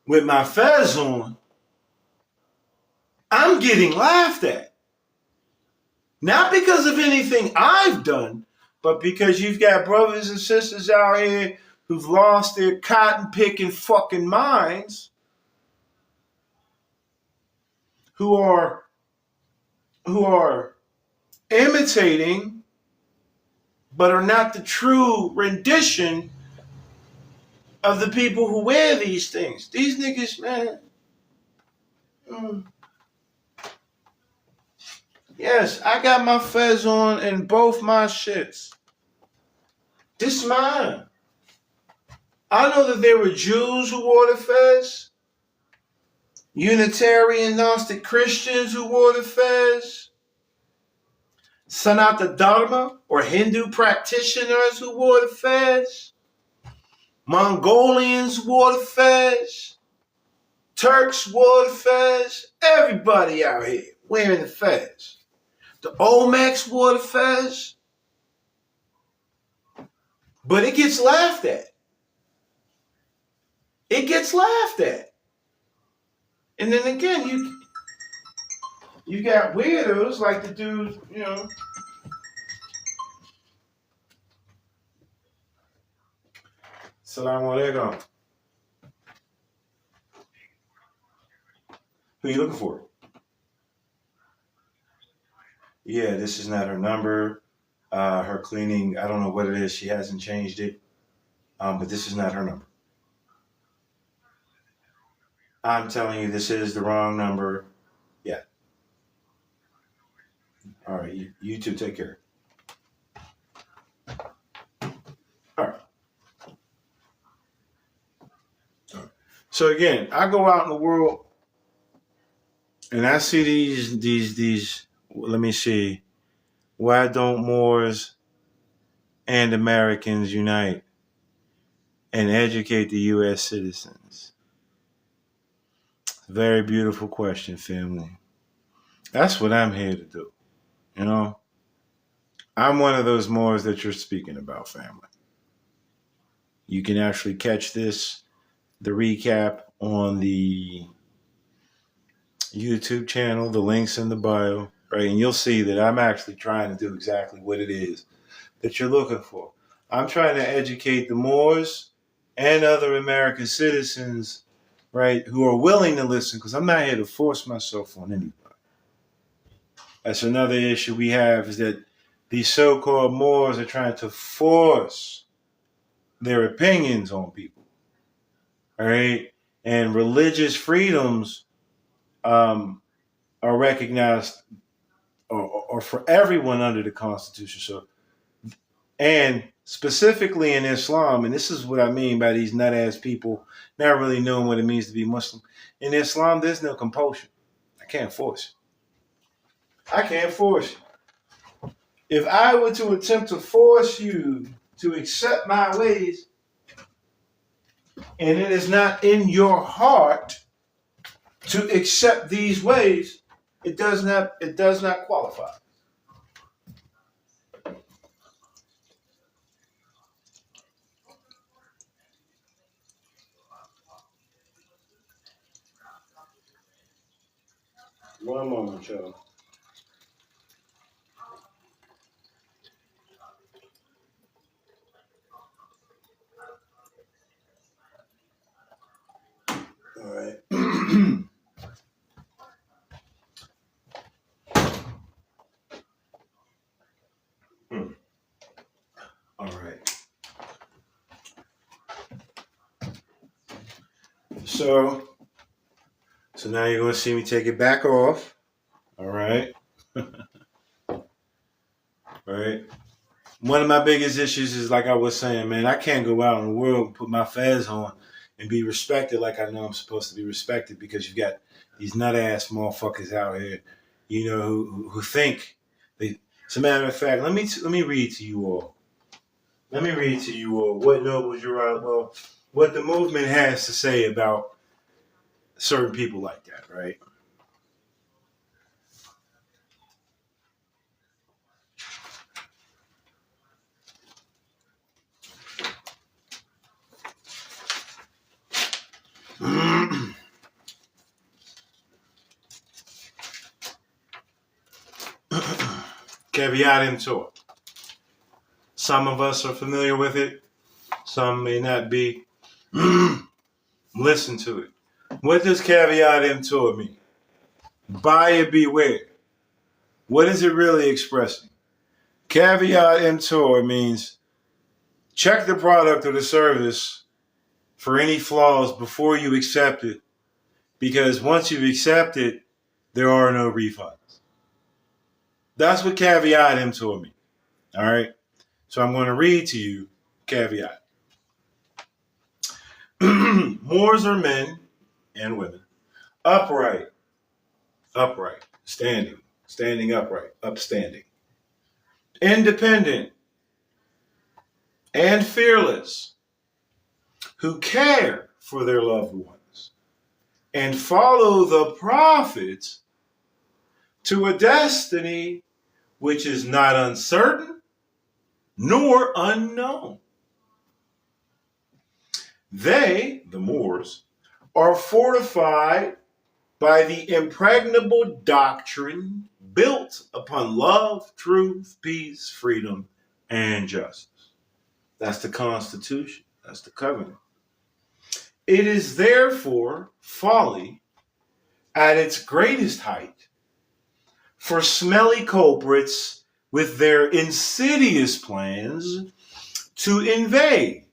with my fez on, I'm getting laughed at. Not because of anything I've done, but because you've got brothers and sisters out here who've lost their cotton picking fucking minds, who are imitating, but are not the true rendition of the people who wear these things. These niggas, man. Yes, I got my fez on in both my shits. This is mine. I know that there were Jews who wore the fez, Unitarian Gnostic Christians who wore the fez, Sanatana Dharma or Hindu practitioners who wore the fez, Mongolians wore the fez, Turks wore the fez, everybody out here wearing the fez. The Olmecs wore the fez, but it gets laughed at. It gets laughed at. And then again, you got weirdos like the dude, Salaam alaikum. Who are you looking for? Yeah, this is not her number. Her cleaning, I don't know what it is. She hasn't changed it. But this is not her number. I'm telling you, this is the wrong number. Yeah. All right. You two take care. All right. All right. So again, I go out in the world and I see these. Let me see. Why don't Moors and Americans unite and educate the U.S. citizens? Very beautiful question, family. That's what I'm here to do. I'm one of those Moors that you're speaking about, family. You can actually catch the recap on the YouTube channel. The link's in the bio, right? And you'll see that I'm actually trying to do exactly what it is that you're looking for. I'm trying to educate the Moors and other American citizens, right, who are willing to listen, because I'm not here to force myself on anybody. That's another issue we have, is that these so-called Moors are trying to force their opinions on people, all right? And religious freedoms are recognized or for everyone under the Constitution. So, and specifically in Islam, and this is what I mean by these nut-ass people not really knowing what it means to be Muslim. In Islam, there's no compulsion. I can't force you. I can't force you. If I were to attempt to force you to accept my ways, and it is not in your heart to accept these ways, it does not qualify. One moment, y'all. All right. All right. So now you're going to see me take it back off. All right. All right. One of my biggest issues is, like I was saying, man, I can't go out in the world and put my fez on and be respected like I know I'm supposed to be respected, because you've got these nut ass motherfuckers out here, who think they. As a matter of fact, let me read to you all. Let me read to you all what Noble Gerard, what the movement has to say about certain people like that, right? Caveat emptor. Some of us are familiar with it. Some may not be. Listen to it. What does caveat emptor mean? Buyer beware. What is it really expressing? Caveat emptor means check the product or the service for any flaws before you accept it, because once you accept it, there are no refunds. That's what caveat emptor means. All right? So I'm going to read to you caveat. Moors are men and women. Upright, standing upright, upstanding. Independent and fearless, who care for their loved ones and follow the prophets to a destiny which is not uncertain nor unknown. They, the Moors, are fortified by the impregnable doctrine built upon love, truth, peace, freedom, and justice. That's the Constitution. That's the covenant. It is therefore folly at its greatest height for smelly culprits with their insidious plans to invade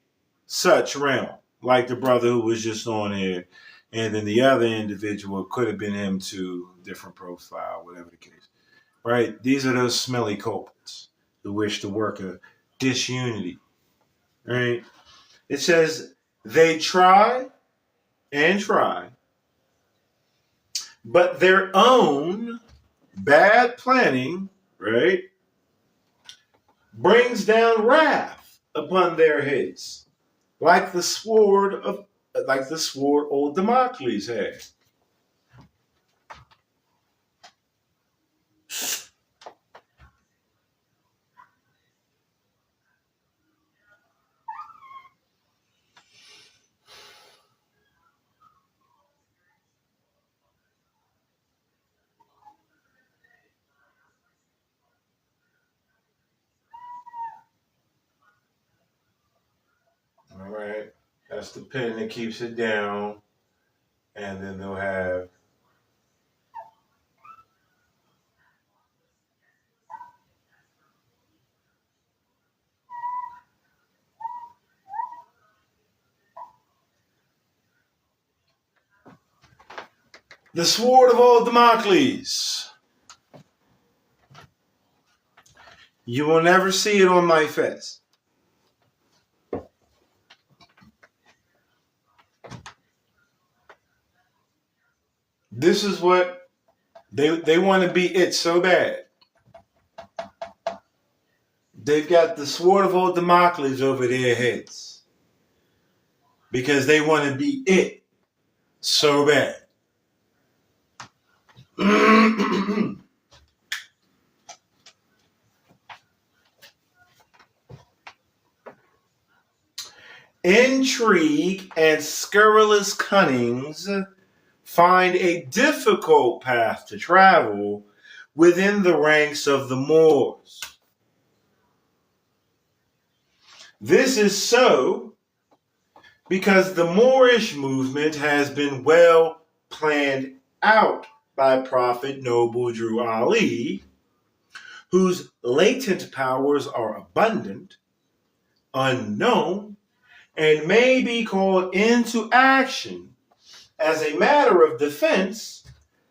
such realm, like the brother who was just on here, and then the other individual could have been him too, different profile, whatever the case. Right? These are those smelly culprits who wish to work a disunity. Right? It says they try and try, but their own bad planning, right, brings down wrath upon their heads, like the sword old Damocles had. All right, that's the pen that keeps it down, and then they'll have the sword of old Damocles. You will never see it on my face. This is what they want to be it so bad. They've got the sword of old Damocles over their heads because they want to be it so bad. Intrigue and scurrilous cunnings find a difficult path to travel within the ranks of the Moors. This is so because the Moorish movement has been well planned out by Prophet Noble Drew Ali, whose latent powers are abundant, unknown, and may be called into action as a matter of defense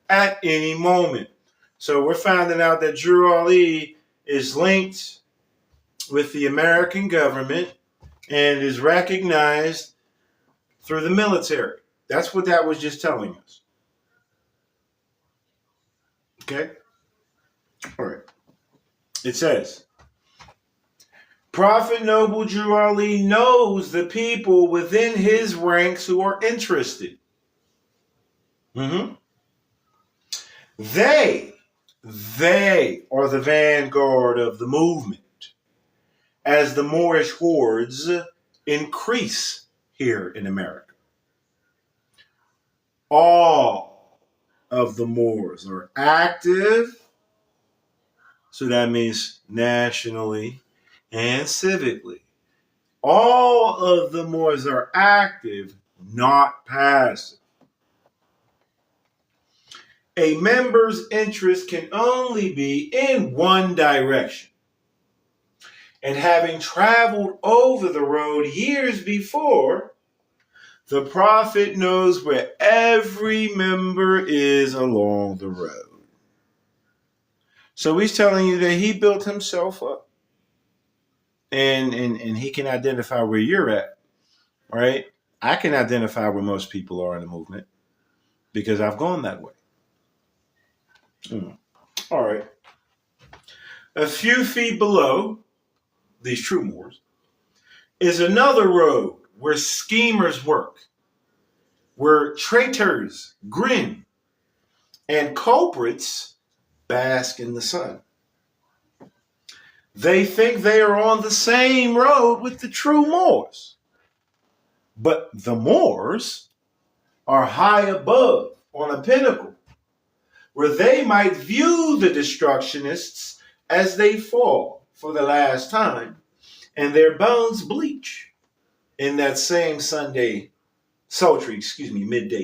at any moment. So we're finding out that Drew Ali is linked with the American government and is recognized through the military. That's what that was just telling us. Okay? All right. It says, Prophet Noble Drew Ali knows the people within his ranks who are interested. They are the vanguard of the movement as the Moorish hordes increase here in America. All of the Moors are active, so that means nationally and civically. All of the Moors are active, not passive. A member's interest can only be in one direction. And having traveled over the road years before, the prophet knows where every member is along the road. So he's telling you that he built himself up. And he can identify where you're at, right? I can identify where most people are in the movement because I've gone that way. All right. A few feet below these true Moors is another road where schemers work, where traitors grin, and culprits bask in the sun. They think they are on the same road with the true Moors. But the Moors are high above on a pinnacle where they might view the destructionists as they fall for the last time and their bones bleach in that same midday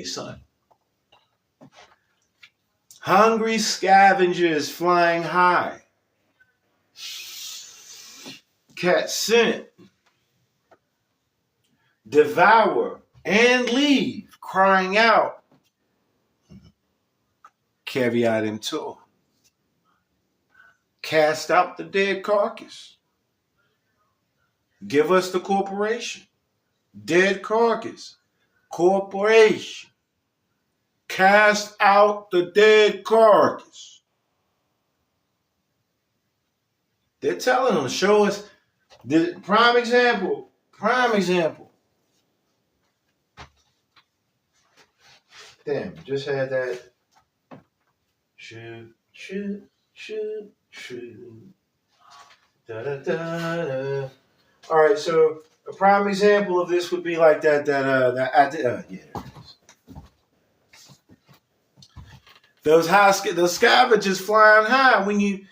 sun. Hungry scavengers flying high, catch scent, devour, and leave, crying out, caveat emptor, cast out the dead carcass. Give us the corporation. Dead carcass. Corporation. Cast out the dead carcass. They're telling them, show us the prime example. Damn, just had that. Shoot. Da, da, da, da. All right, so a prime example of this would be like yeah, there it is. Those scavengers flying high when you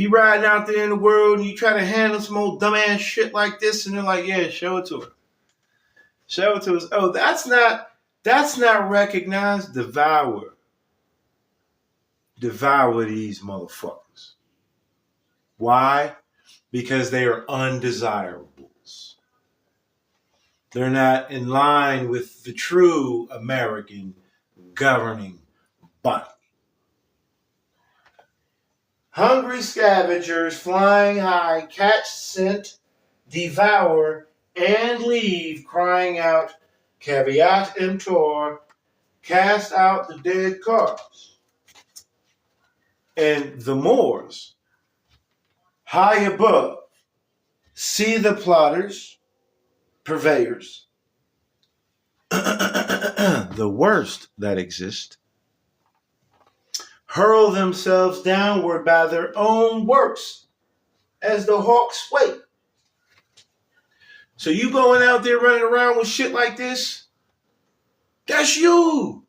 riding out there in the world and you try to handle some old dumbass shit like this, and they're like, yeah, show it to her. Show it to us. Oh, that's not recognized. Devour these motherfuckers. Why? Because they are undesirables. They're not in line with the true American governing body. Hungry scavengers flying high, catch scent, devour, and leave, crying out, caveat emptor, cast out the dead carcass. And the Moors, high above, see the plotters, purveyors, the worst that exist, hurl themselves downward by their own works as the hawks wait. So you going out there running around with shit like this? That's you.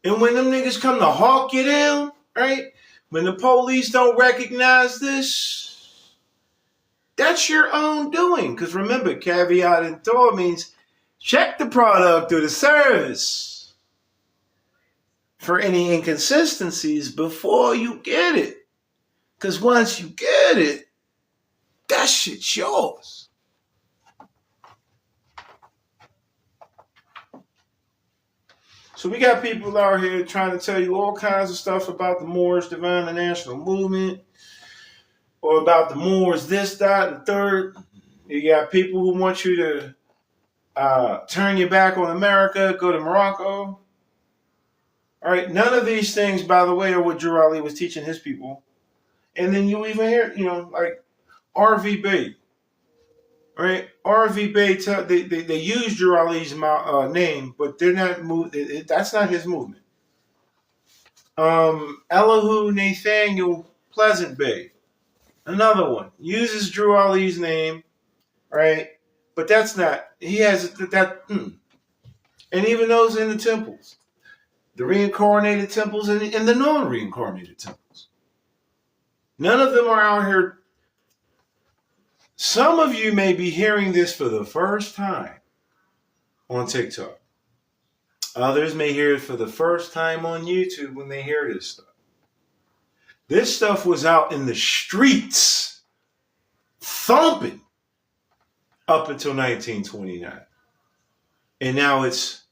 And when them niggas come to hawk you down, right? When the police don't recognize this, that's your own doing. Because remember, caveat emptor means check the product or the service for any inconsistencies before you get it. Because once you get it, that shit's yours. So we got people out here trying to tell you all kinds of stuff about the Moors Divine the National Movement, or about the Moors this, that, and the third. You got people who want you to turn your back on America, go to Morocco. All right, none of these things, by the way, are what Drew Ali was teaching his people. And then you even hear, like R.V. Bey. Right, R.V. Bey, they use Drew Ali's name, but they're not. That's not his movement. Elihu Nathaniel Pleasant Bey, another one, uses Drew Ali's name, right? But that's not. He has that. And even those in the temples, the reincarnated temples and the non-reincarnated temples, none of them are out here. Some of you may be hearing this for the first time on TikTok. Others may hear it for the first time on YouTube when they hear this stuff. This stuff was out in the streets, thumping, up until 1929. And now it's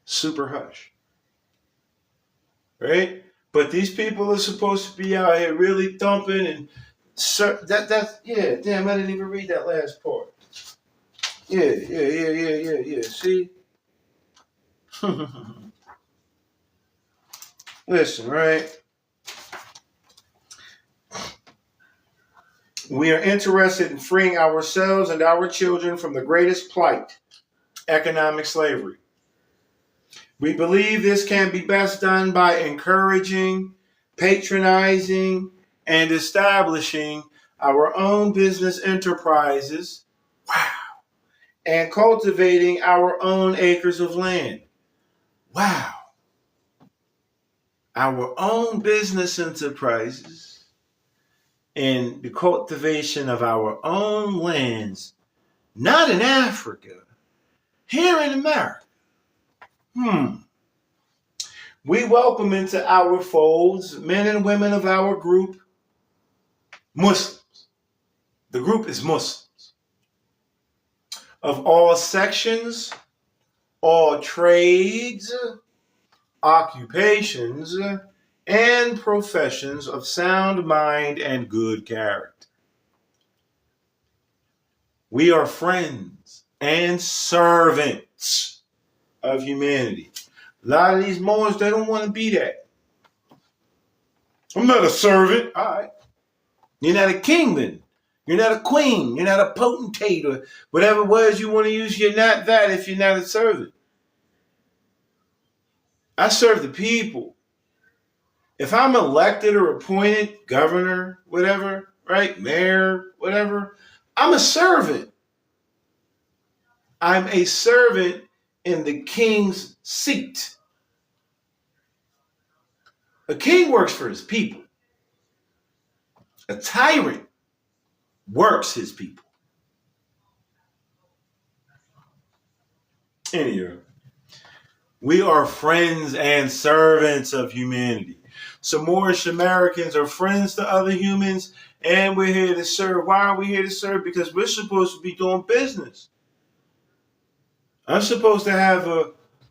super hush. Right? But these people are supposed to be out here really thumping and yeah, damn, I didn't even read that last part. Yeah. See? Listen, right? We are interested in freeing ourselves and our children from the greatest plight, economic slavery. We believe this can be best done by encouraging, patronizing, and establishing our own business enterprises, and cultivating our own acres of land. Wow. Our own business enterprises and the cultivation of our own lands, not in Africa, here in America. We welcome into our folds men and women of our group, Muslims. The group is Muslims. Of all sections, all trades, occupations, and professions of sound mind and good character. We are friends and servants of humanity. A lot of these Moors, they don't want to be that. I'm not a servant. All right. You're not a king then. You're not a queen. You're not a potentate or whatever words you want to use. You're not that if you're not a servant. I serve the people. If I'm elected or appointed governor, whatever, right, mayor, whatever, I'm a servant. I'm a servant in the king's seat. A king works for his people. A tyrant works his people. Anyway, we are friends and servants of humanity. So Moorish Americans are friends to other humans, and we're here to serve. Why are we here to serve? Because we're supposed to be doing business. I'm supposed to have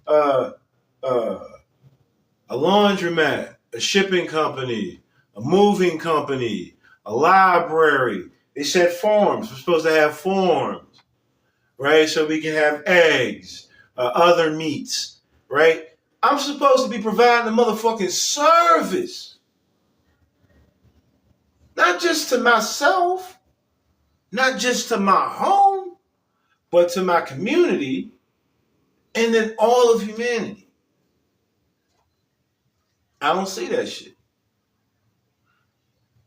a laundromat, a shipping company, a moving company, a library. They said farms. We're supposed to have farms, right? So we can have eggs, other meats, right? I'm supposed to be providing a motherfucking service. Not just to myself, not just to my home, but to my community, and then all of humanity. I don't see that shit.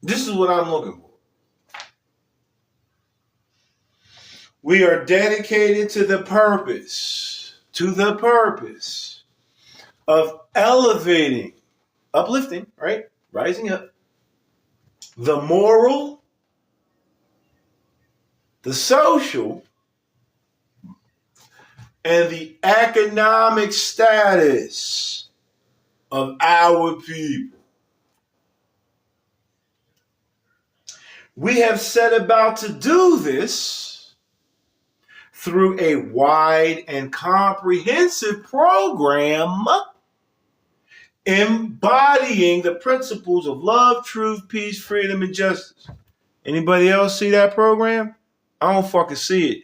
This is what I'm looking for. We are dedicated to the purpose of elevating, uplifting, right? Rising up the moral, the social, and the economic status of our people. We have set about to do this through a wide and comprehensive program embodying the principles of love, truth, peace, freedom, and justice. Anybody else see that program? I don't fucking see it.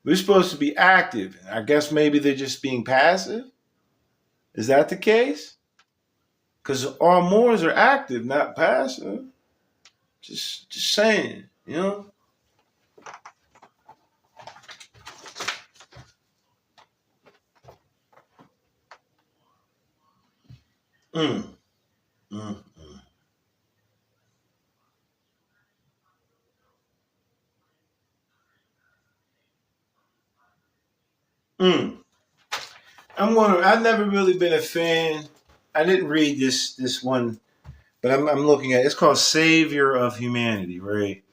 We're supposed to be active. I guess maybe they're just being passive. Is that the case? Because our Moors are active, not passive. Just saying, you know? Mm. Mm. Mm. I've never really been a fan. I didn't read this one, but I'm looking at it. It's called Savior of Humanity, right?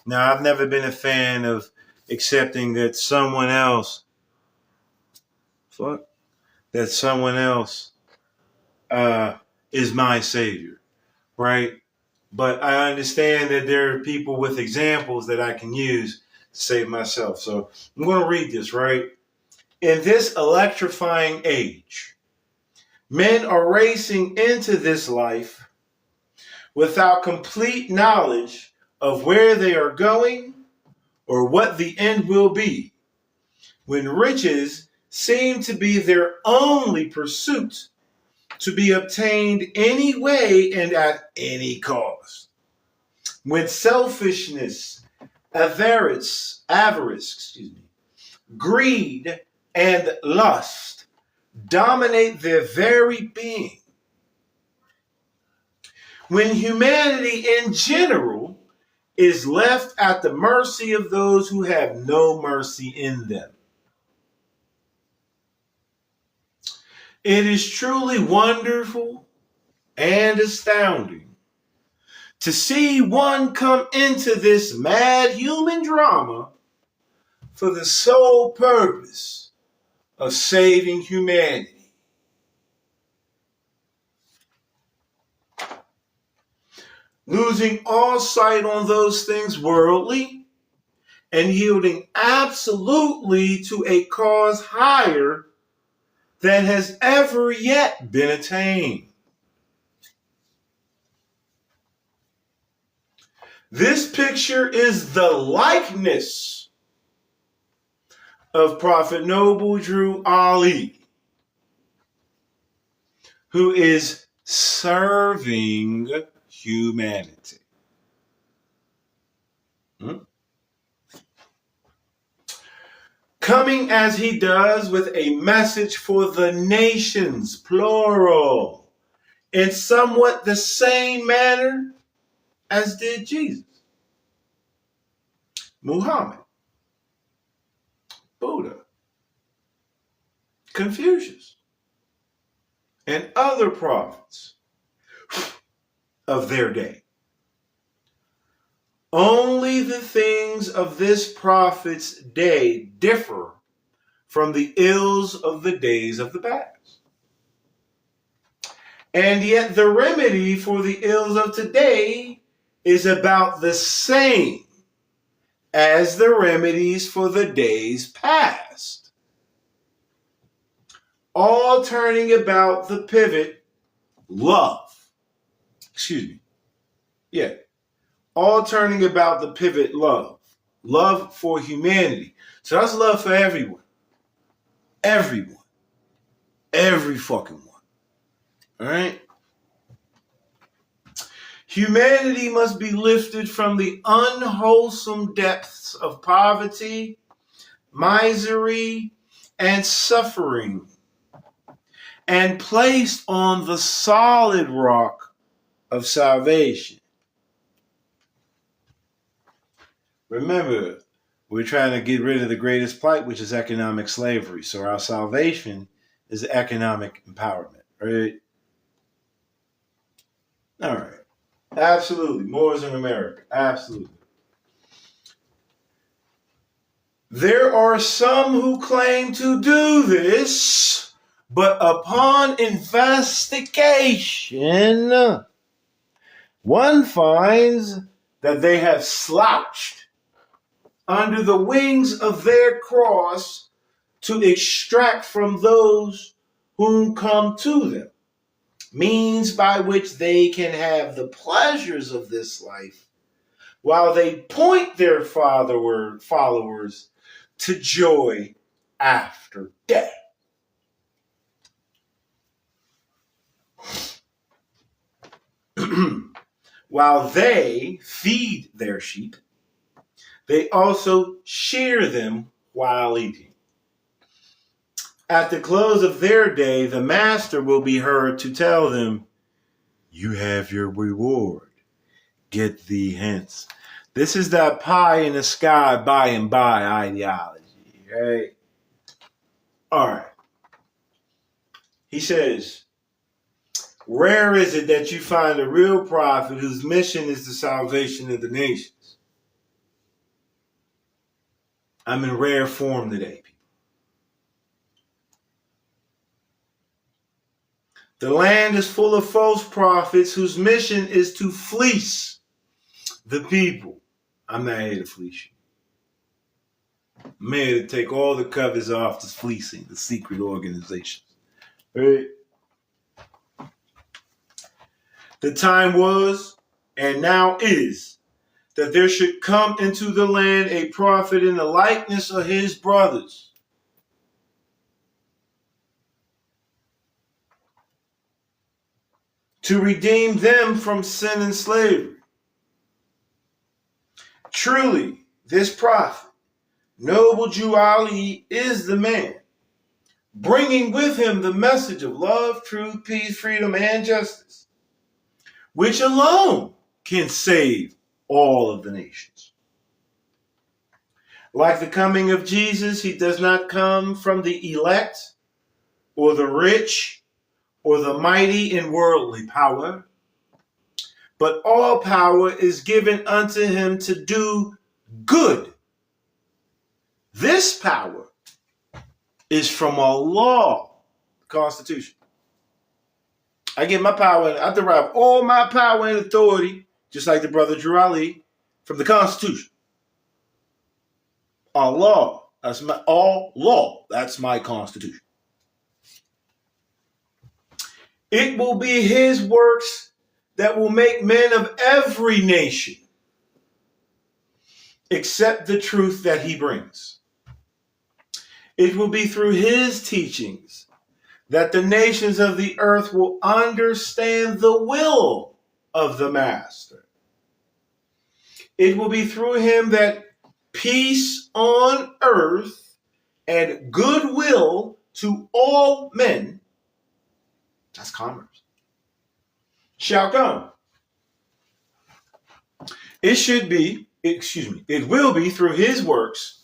Now, I've never been a fan of accepting that someone else, that someone else is my savior, right? But I understand that there are people with examples that I can use to save myself. So I'm going to read this, right? In this electrifying age, men are racing into this life without complete knowledge of where they are going or what the end will be, when riches seem to be their only pursuit, to be obtained any way and at any cost. When selfishness, avarice, greed, and lust dominate their very being. When humanity in general is left at the mercy of those who have no mercy in them. It is truly wonderful and astounding to see one come into this mad human drama for the sole purpose of saving humanity. Losing all sight on those things worldly and yielding absolutely to a cause higher than has ever yet been attained. This picture is the likeness of Prophet Noble Drew Ali, who is serving humanity. Coming as he does with a message for the nations, plural, in somewhat the same manner as did Jesus, Muhammad, Buddha, Confucius, and other prophets of their day. Only the things of this prophet's day differ from the ills of the days of the past. And yet the remedy for the ills of today is about the same as the remedies for the days past. All turning about the pivot, love. All turning about the pivot, love. Love for humanity. So that's love for everyone. Everyone. Every fucking one. All right? Humanity must be lifted from the unwholesome depths of poverty, misery, and suffering, and placed on the solid rock of salvation. Remember, we're trying to get rid of the greatest plight, which is economic slavery. So our salvation is economic empowerment, right? All right. Absolutely. Moors in America. Absolutely. There are some who claim to do this, but upon investigation, one finds that they have slouched under the wings of their cross to extract from those whom come to them means by which they can have the pleasures of this life while they point their followers to joy after death. While they feed their sheep, they also shear them while eating. At the close of their day, the master will be heard to tell them, "You have your reward. Get thee hence." This is that pie in the sky by and by ideology, right? All right. He says, rare is it that you find a real prophet whose mission is the salvation of the nations. I'm in rare form today, people. The land is full of false prophets whose mission is to fleece the people. I'm not here to fleece you. I'm here to take all the covers off the fleecing, the secret organizations. Right? The time was, and now is, that there should come into the land a prophet in the likeness of his brothers, to redeem them from sin and slavery. Truly, this prophet, Noble Drew Ali, is the man, bringing with him the message of love, truth, peace, freedom, and justice, which alone can save all of the nations. Like the coming of Jesus, he does not come from the elect, or the rich, or the mighty in worldly power, but all power is given unto him to do good. This power is from Allah, the Constitution. I get my power, I derive all my power and authority, just like the brother Drew Ali, from the Constitution. Allah, that's my Allah, that's my Constitution. It will be his works that will make men of every nation accept the truth that he brings. It will be through his teachings that the nations of the earth will understand the will of the Master. It will be through him that peace on earth and goodwill to all men, that's commerce, shall come. It will be through his works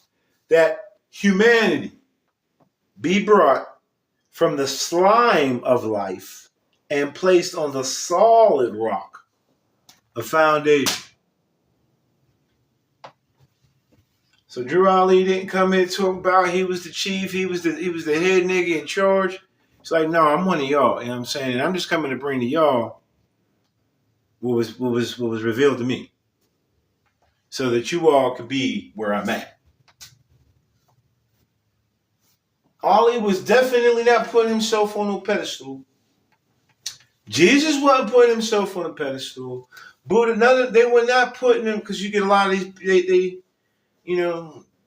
that humanity be brought from the slime of life and placed on the solid rock, a foundation. So Drew Ali didn't come here talking about he was the chief, he was the head nigga in charge. It's like, no, I'm one of y'all, you know what I'm saying? And I'm just coming to bring to y'all what was revealed to me, so that you all could be where I'm at. Ali was definitely not putting himself on no pedestal. Jesus wasn't putting himself on a pedestal. Buddha, they were not putting him, because you get a lot of these,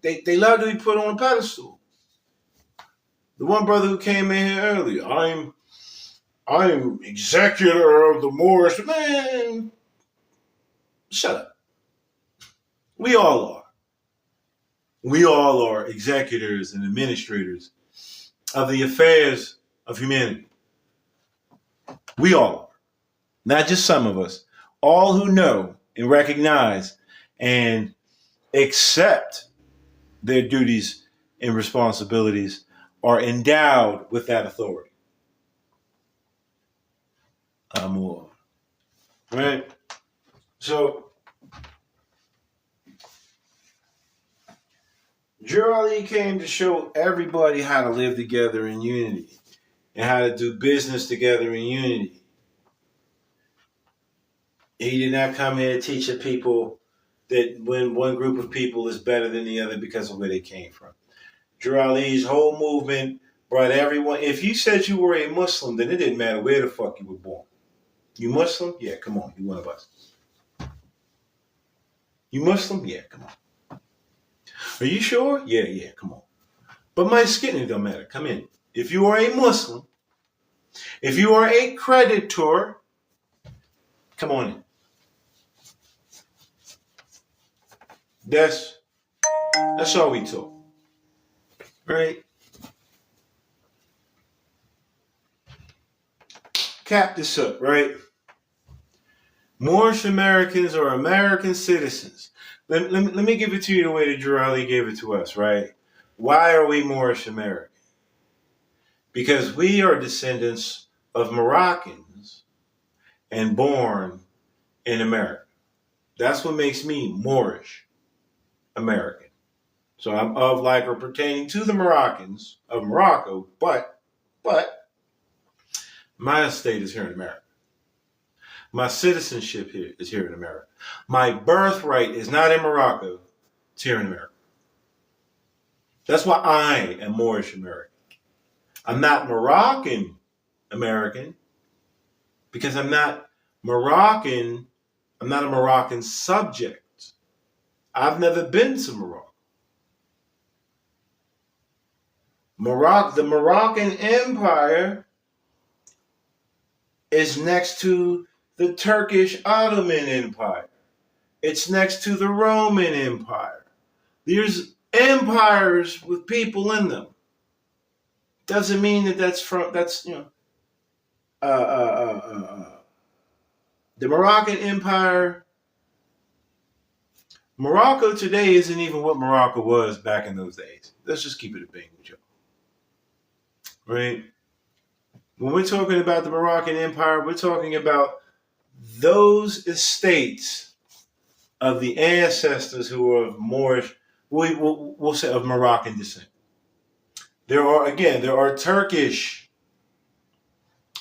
they love to be put on a pedestal. The one brother who came in here earlier, I'm executor of the Moorish. Man, shut up. We all are. We all are executors and administrators of the affairs of humanity. We all are. Not just some of us. All who know and recognize and accept their duties and responsibilities are endowed with that authority. Amor. Right? So, Drew Ali came to show everybody how to live together in unity and how to do business together in unity. He did not come here to teach the people that when one group of people is better than the other because of where they came from. Drew Ali's whole movement brought everyone. If you said you were a Muslim, then it didn't matter where the fuck you were born. You Muslim? Yeah, come on. You one of us. You Muslim? Yeah, come on. Are you sure? Yeah, come on. But my skin, it don't matter. Come in. If you are a Muslim, if you are a creditor, come on in. That's all we talk. Right? Cap this up, right? Moorish Americans are American citizens. Let me give it to you the way that Drew Ali gave it to us, right? Why are we Moorish American? Because we are descendants of Moroccans and born in America. That's what makes me Moorish American. So I'm of like or pertaining to the Moroccans of Morocco, but my estate is here in America. My citizenship here is here in America. My birthright is not in Morocco, it's here in America. That's why I am Moorish American. I'm not Moroccan American because I'm not Moroccan. I'm not a Moroccan subject. I've never been to Morocco. The Moroccan Empire is next to the Turkish Ottoman Empire. It's next to the Roman Empire. There's empires with people in them. Doesn't mean that's the Moroccan Empire. Morocco today isn't even what Morocco was back in those days. Let's just keep it a bang with y'all. Right? When we're talking about the Moroccan Empire, we're talking about those estates of the ancestors who are of Moorish, we'll say of Moroccan descent. There are Turkish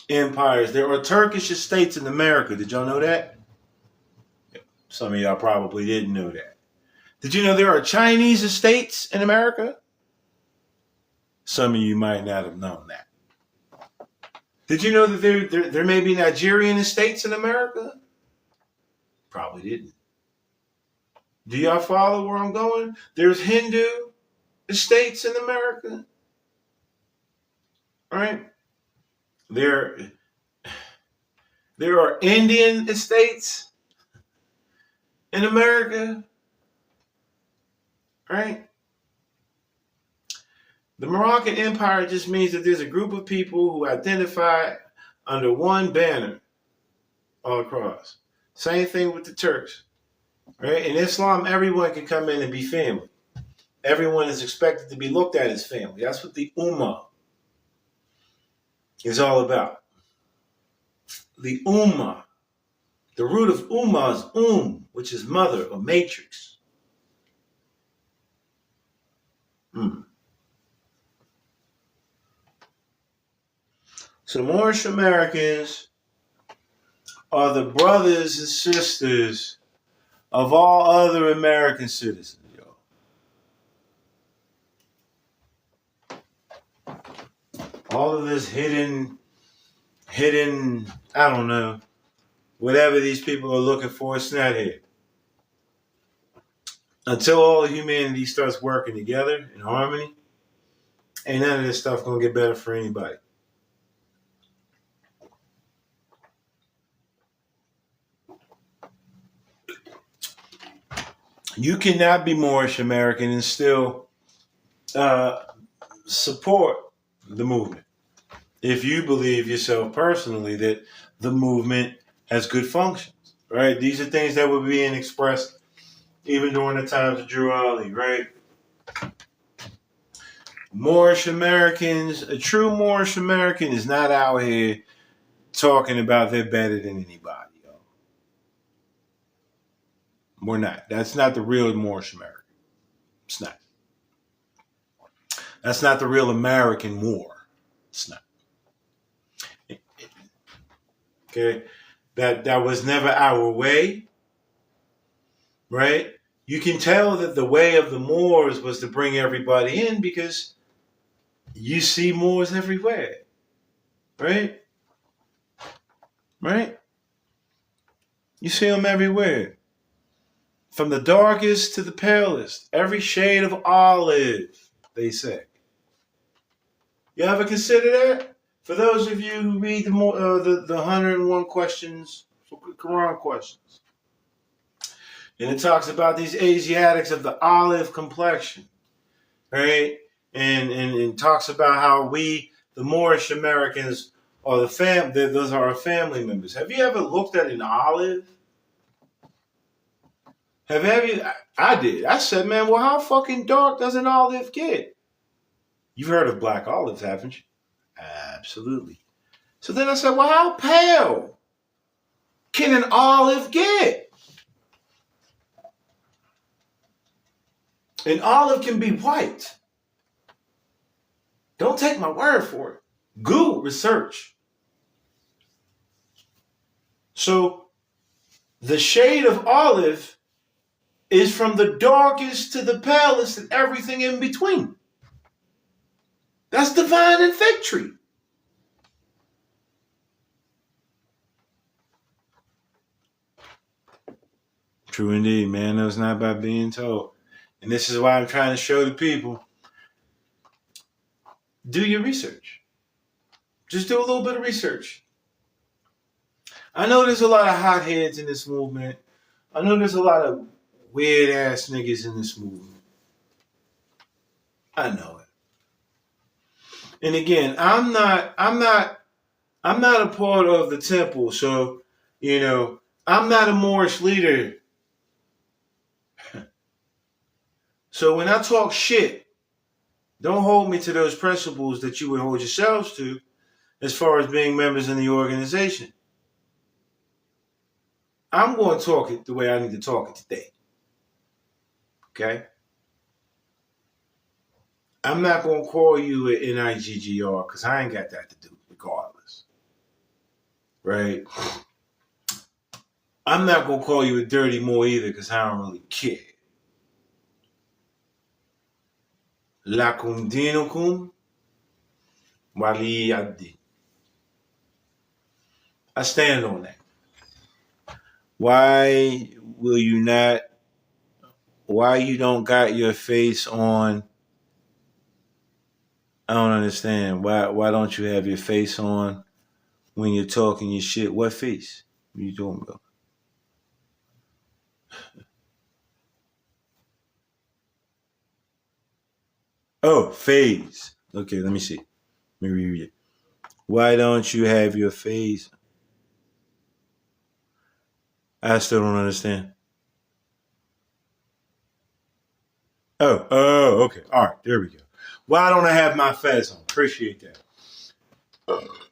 empires. There are Turkish estates in America. Did y'all know that? Some of y'all probably didn't know that. Did you know there are Chinese estates in America? Some of you might not have known that. Did you know that there may be Nigerian estates in America? Probably didn't. Do y'all follow where I'm going? There's Hindu estates in America. Right? There are Indian estates in America. Right? The Moroccan Empire just means that there's a group of people who identify under one banner all across. Same thing with the Turks. Right? In Islam, everyone can come in and be family. Everyone is expected to be looked at as family. That's what the Ummah is all about. The Ummah. The root of Ummah is which is mother or matrix. So the Moorish Americans are the brothers and sisters of all other American citizens, yo. All of this hidden, I don't know, whatever these people are looking for, it's not here. Until all of humanity starts working together in harmony, ain't none of this stuff gonna get better for anybody. You cannot be Moorish American and still support the movement if you believe yourself personally that the movement has good functions, right? These are things that were being expressed even during the times of Drew Ali, right? Moorish Americans, a true Moorish American is not out here talking about they're better than anybody, yo. We're not. That's not the real Moorish American. It's not. That's not the real American war. It's not. Okay? That was never our way. Right? You can tell that the way of the Moors was to bring everybody in because you see Moors everywhere. Right? Right? You see them everywhere. From the darkest to the palest. Every shade of olive, they say. You ever consider that? For those of you who read the 101 questions, Quran questions. And it talks about these Asiatics of the olive complexion. Right? And talks about how we, the Moorish Americans, are those are our family members. Have you ever looked at an olive? I did. I said, man, well, how fucking dark does an olive get? You've heard of black olives, haven't you? Absolutely. So then I said, well, how pale can an olive get? An olive can be white. Don't take my word for it. Google research. So the shade of olive is from the darkest to the palest and everything in between. That's the vine and fig tree. True indeed, man. That's not by being told. And this is why I'm trying to show the people. Do your research. Just do a little bit of research. I know there's a lot of hotheads in this movement. I know there's a lot of weird ass niggas in this movement. I know it. And again, I'm not a part of the temple, so I'm not a Moorish leader. So when I talk shit, don't hold me to those principles that you would hold yourselves to, as far as being members in the organization. I'm going to talk it the way I need to talk it today. Okay? I'm not going to call you an NIGGR because I ain't got that to do regardless. Right? I'm not going to call you a dirty Moor either because I don't really care. Lakum dinukum waliyaddi. I stand on that. Why will you not? Why you don't got your face on? I don't understand. Why don't you have your face on when you're talking your shit? What face? What are you talking about? Oh, phase. Okay, let me see. Let me reread it. Why don't you have your face? I still don't understand. Oh, okay. All right, there we go. Why don't I have my fez on? Appreciate that.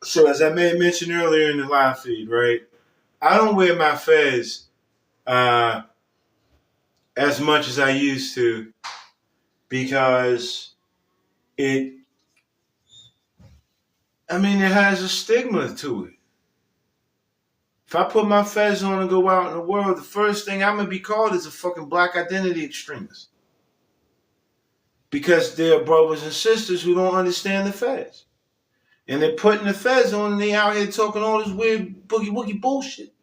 So as I made mention earlier in the live feed, right? I don't wear my fez uh, as much as I used to because it it has a stigma to it. If I put my fez on and go out in the world, the first thing I'm gonna be called is a fucking black identity extremist. Because there are brothers and sisters who don't understand the fez. And they're putting the fez on and they out here talking all this weird boogie woogie bullshit.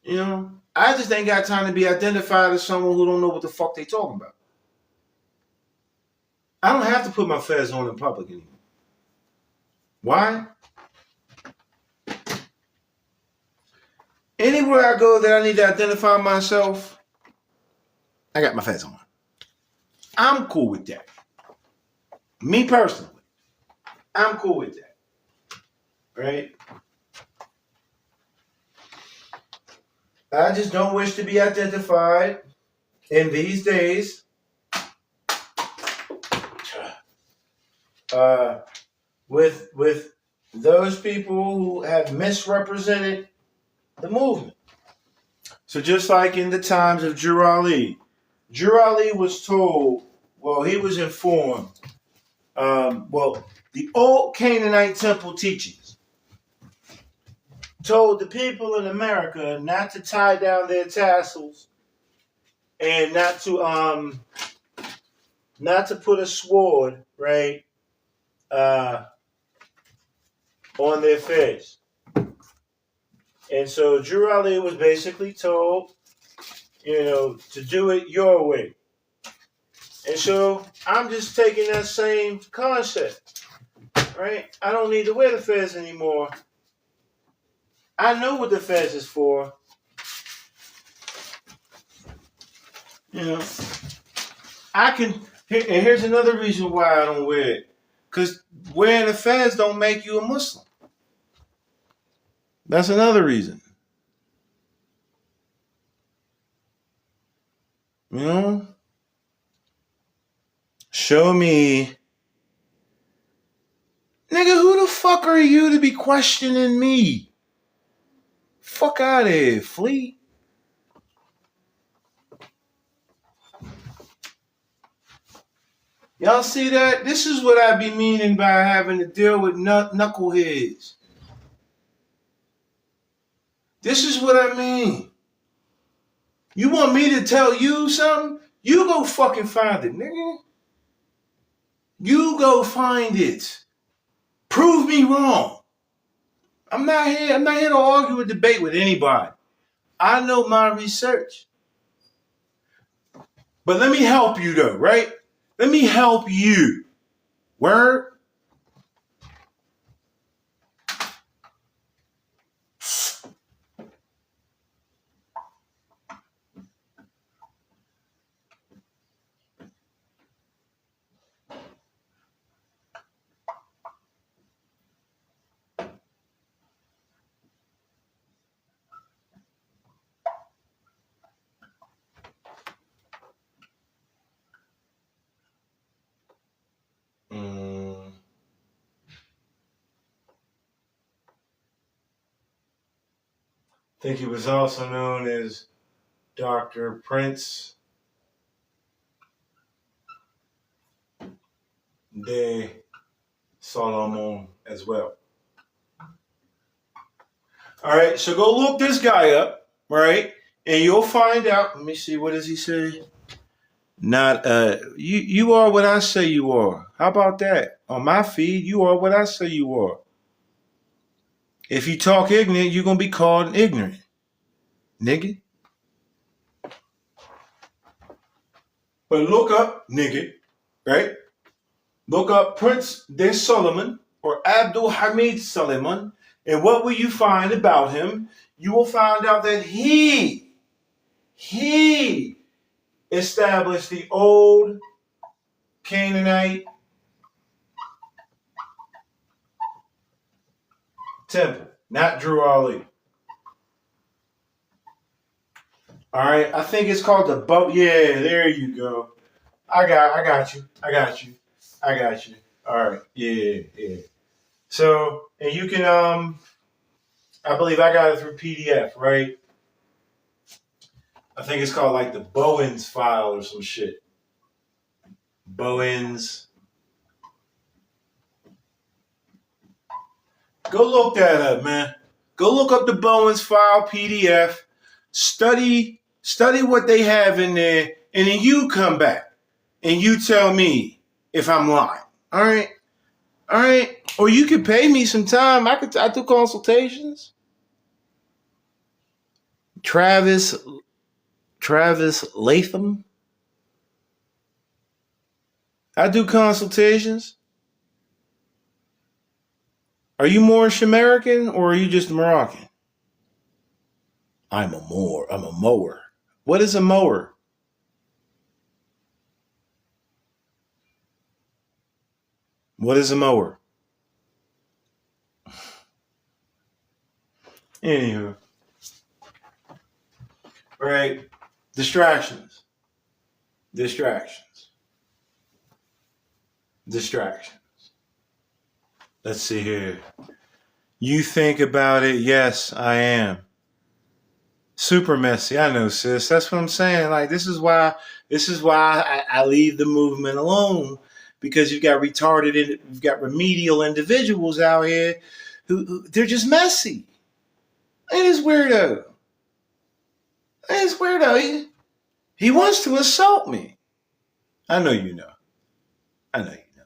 You know? I just ain't got time to be identified as someone who don't know what the fuck they talking about. I don't have to put my fez on in public anymore. Why? Anywhere I go that I need to identify myself, I got my fez on. I'm cool with that. Me personally, I'm cool with that. Right? I just don't wish to be identified in these days with those people who have misrepresented the movement. So just like in the times of Drew Ali was told, he was informed, the old Canaanite temple teachings told the people in America not to tie down their tassels and not to put a sword, right, on their face. And so Drew Ali was basically told, to do it your way. And so I'm just taking that same concept, right? I don't need to wear the fez anymore. I know what the fez is for. And here's another reason why I don't wear it. Because wearing the fez don't make you a Muslim. That's another reason. Show me. Nigga, who the fuck are you to be questioning me? Fuck out of here, flea. Y'all see that? This is what I be meaning by having to deal with knuckleheads. This is what I mean. You want me to tell you something? You go fucking find it, nigga. You go find it. Prove me wrong. I'm not here to argue or debate with anybody. I know my research. But let me help you though, right? Let me help you. Word? think he was also known as Dr. Prince de Solomon as well. All right, so go look this guy up, right? And you'll find out. Let me see, what does he say? Not you are what I say you are. How about that? On my feed, you are what I say you are. If you talk ignorant, you're gonna be called ignorant. Nigga. But look up, nigga, right? Look up Prince de Solomon or Abdul Hamid Suleiman, and what will you find about him? You will find out that he established the old Canaanite temple, not Drew Ali. All right, I think it's called the boat. Yeah, there you go. I got you. All right, yeah. So, and you can I believe I got it through PDF, right? I think it's called like the Bowens file or some shit. Bowens. Go look that up, man. Go look up the Bowens file PDF. Study what they have in there, and then you come back and you tell me if I'm lying. All right. Or you could pay me some time. I do consultations. Travis Latham. I do consultations. Are you Moorish American or are you just Moroccan? I'm a mower. What is a mower? What is a mower? Anywho. Right. Distractions. Let's see here. You think about it. Yes, I am. Super messy. I know, sis. That's what I'm saying. Like, this is why I leave the movement alone, because you've got you've got remedial individuals out here who they're just messy. It is weirdo. He wants to assault me. I know you know,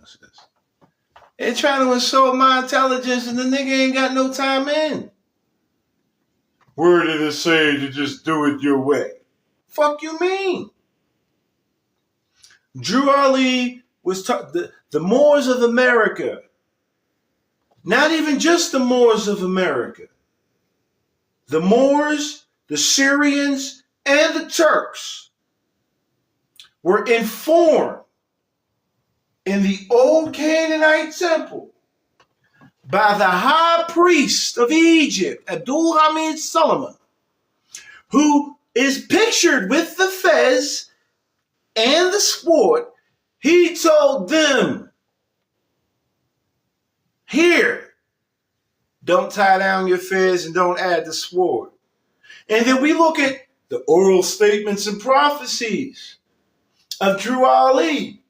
sis. They're trying to assault my intelligence and the nigga ain't got no time in. Where did it say to just do it your way? Fuck you mean? Drew Ali was the Moors of America. Not even just the Moors of America. The Moors, the Syrians, and the Turks were informed in the old Canaanite temple by the high priest of Egypt, Abdul Hamid Suleiman, who is pictured with the fez and the sword. He told them, here, don't tie down your fez and don't add the sword. And then we look at the oral statements and prophecies of Drew Ali.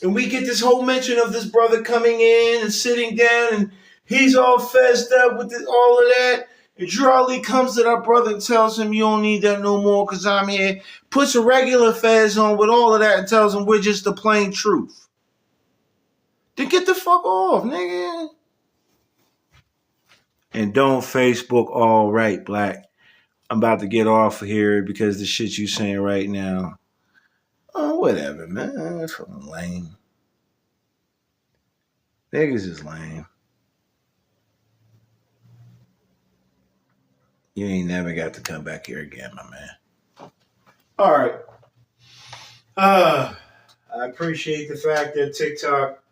And we get this whole mention of this brother coming in and sitting down, and he's all fezzed up with all of that. And Drew Ali comes to that brother and tells him, you don't need that no more because I'm here. Puts a regular fez on with all of that and tells him we're just the plain truth. Then get the fuck off, nigga. And don't Facebook all right, Black. I'm about to get off of here because the shit you saying right now. Oh, whatever, man. That's fucking lame. Niggas is lame. You ain't never got to come back here again, my man. All right. I appreciate the fact that TikTok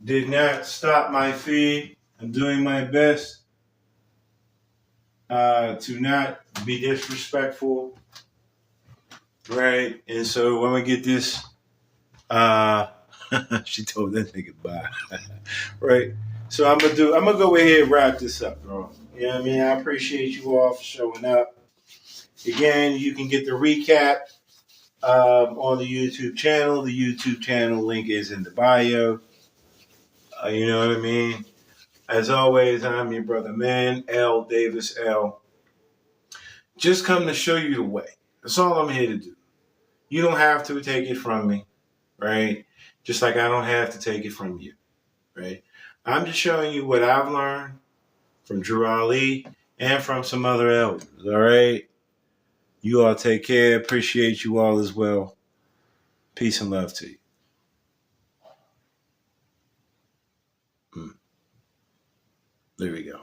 did not stop my feed. I'm doing my best to not be disrespectful. Right. And so when we get this, she told that nigga bye. Right. So I'm gonna go ahead and wrap this up, bro. You know what I mean? I appreciate you all for showing up. Again, you can get the recap on the YouTube channel. The YouTube channel link is in the bio. You know what I mean? As always, I'm your brother, man, L. Davis L. Just come to show you the way. That's all I'm here to do. You don't have to take it from me, right? Just like I don't have to take it from you, right? I'm just showing you what I've learned from Drew Ali and from some other elders, all right? You all take care. Appreciate you all as well. Peace and love to you. There we go.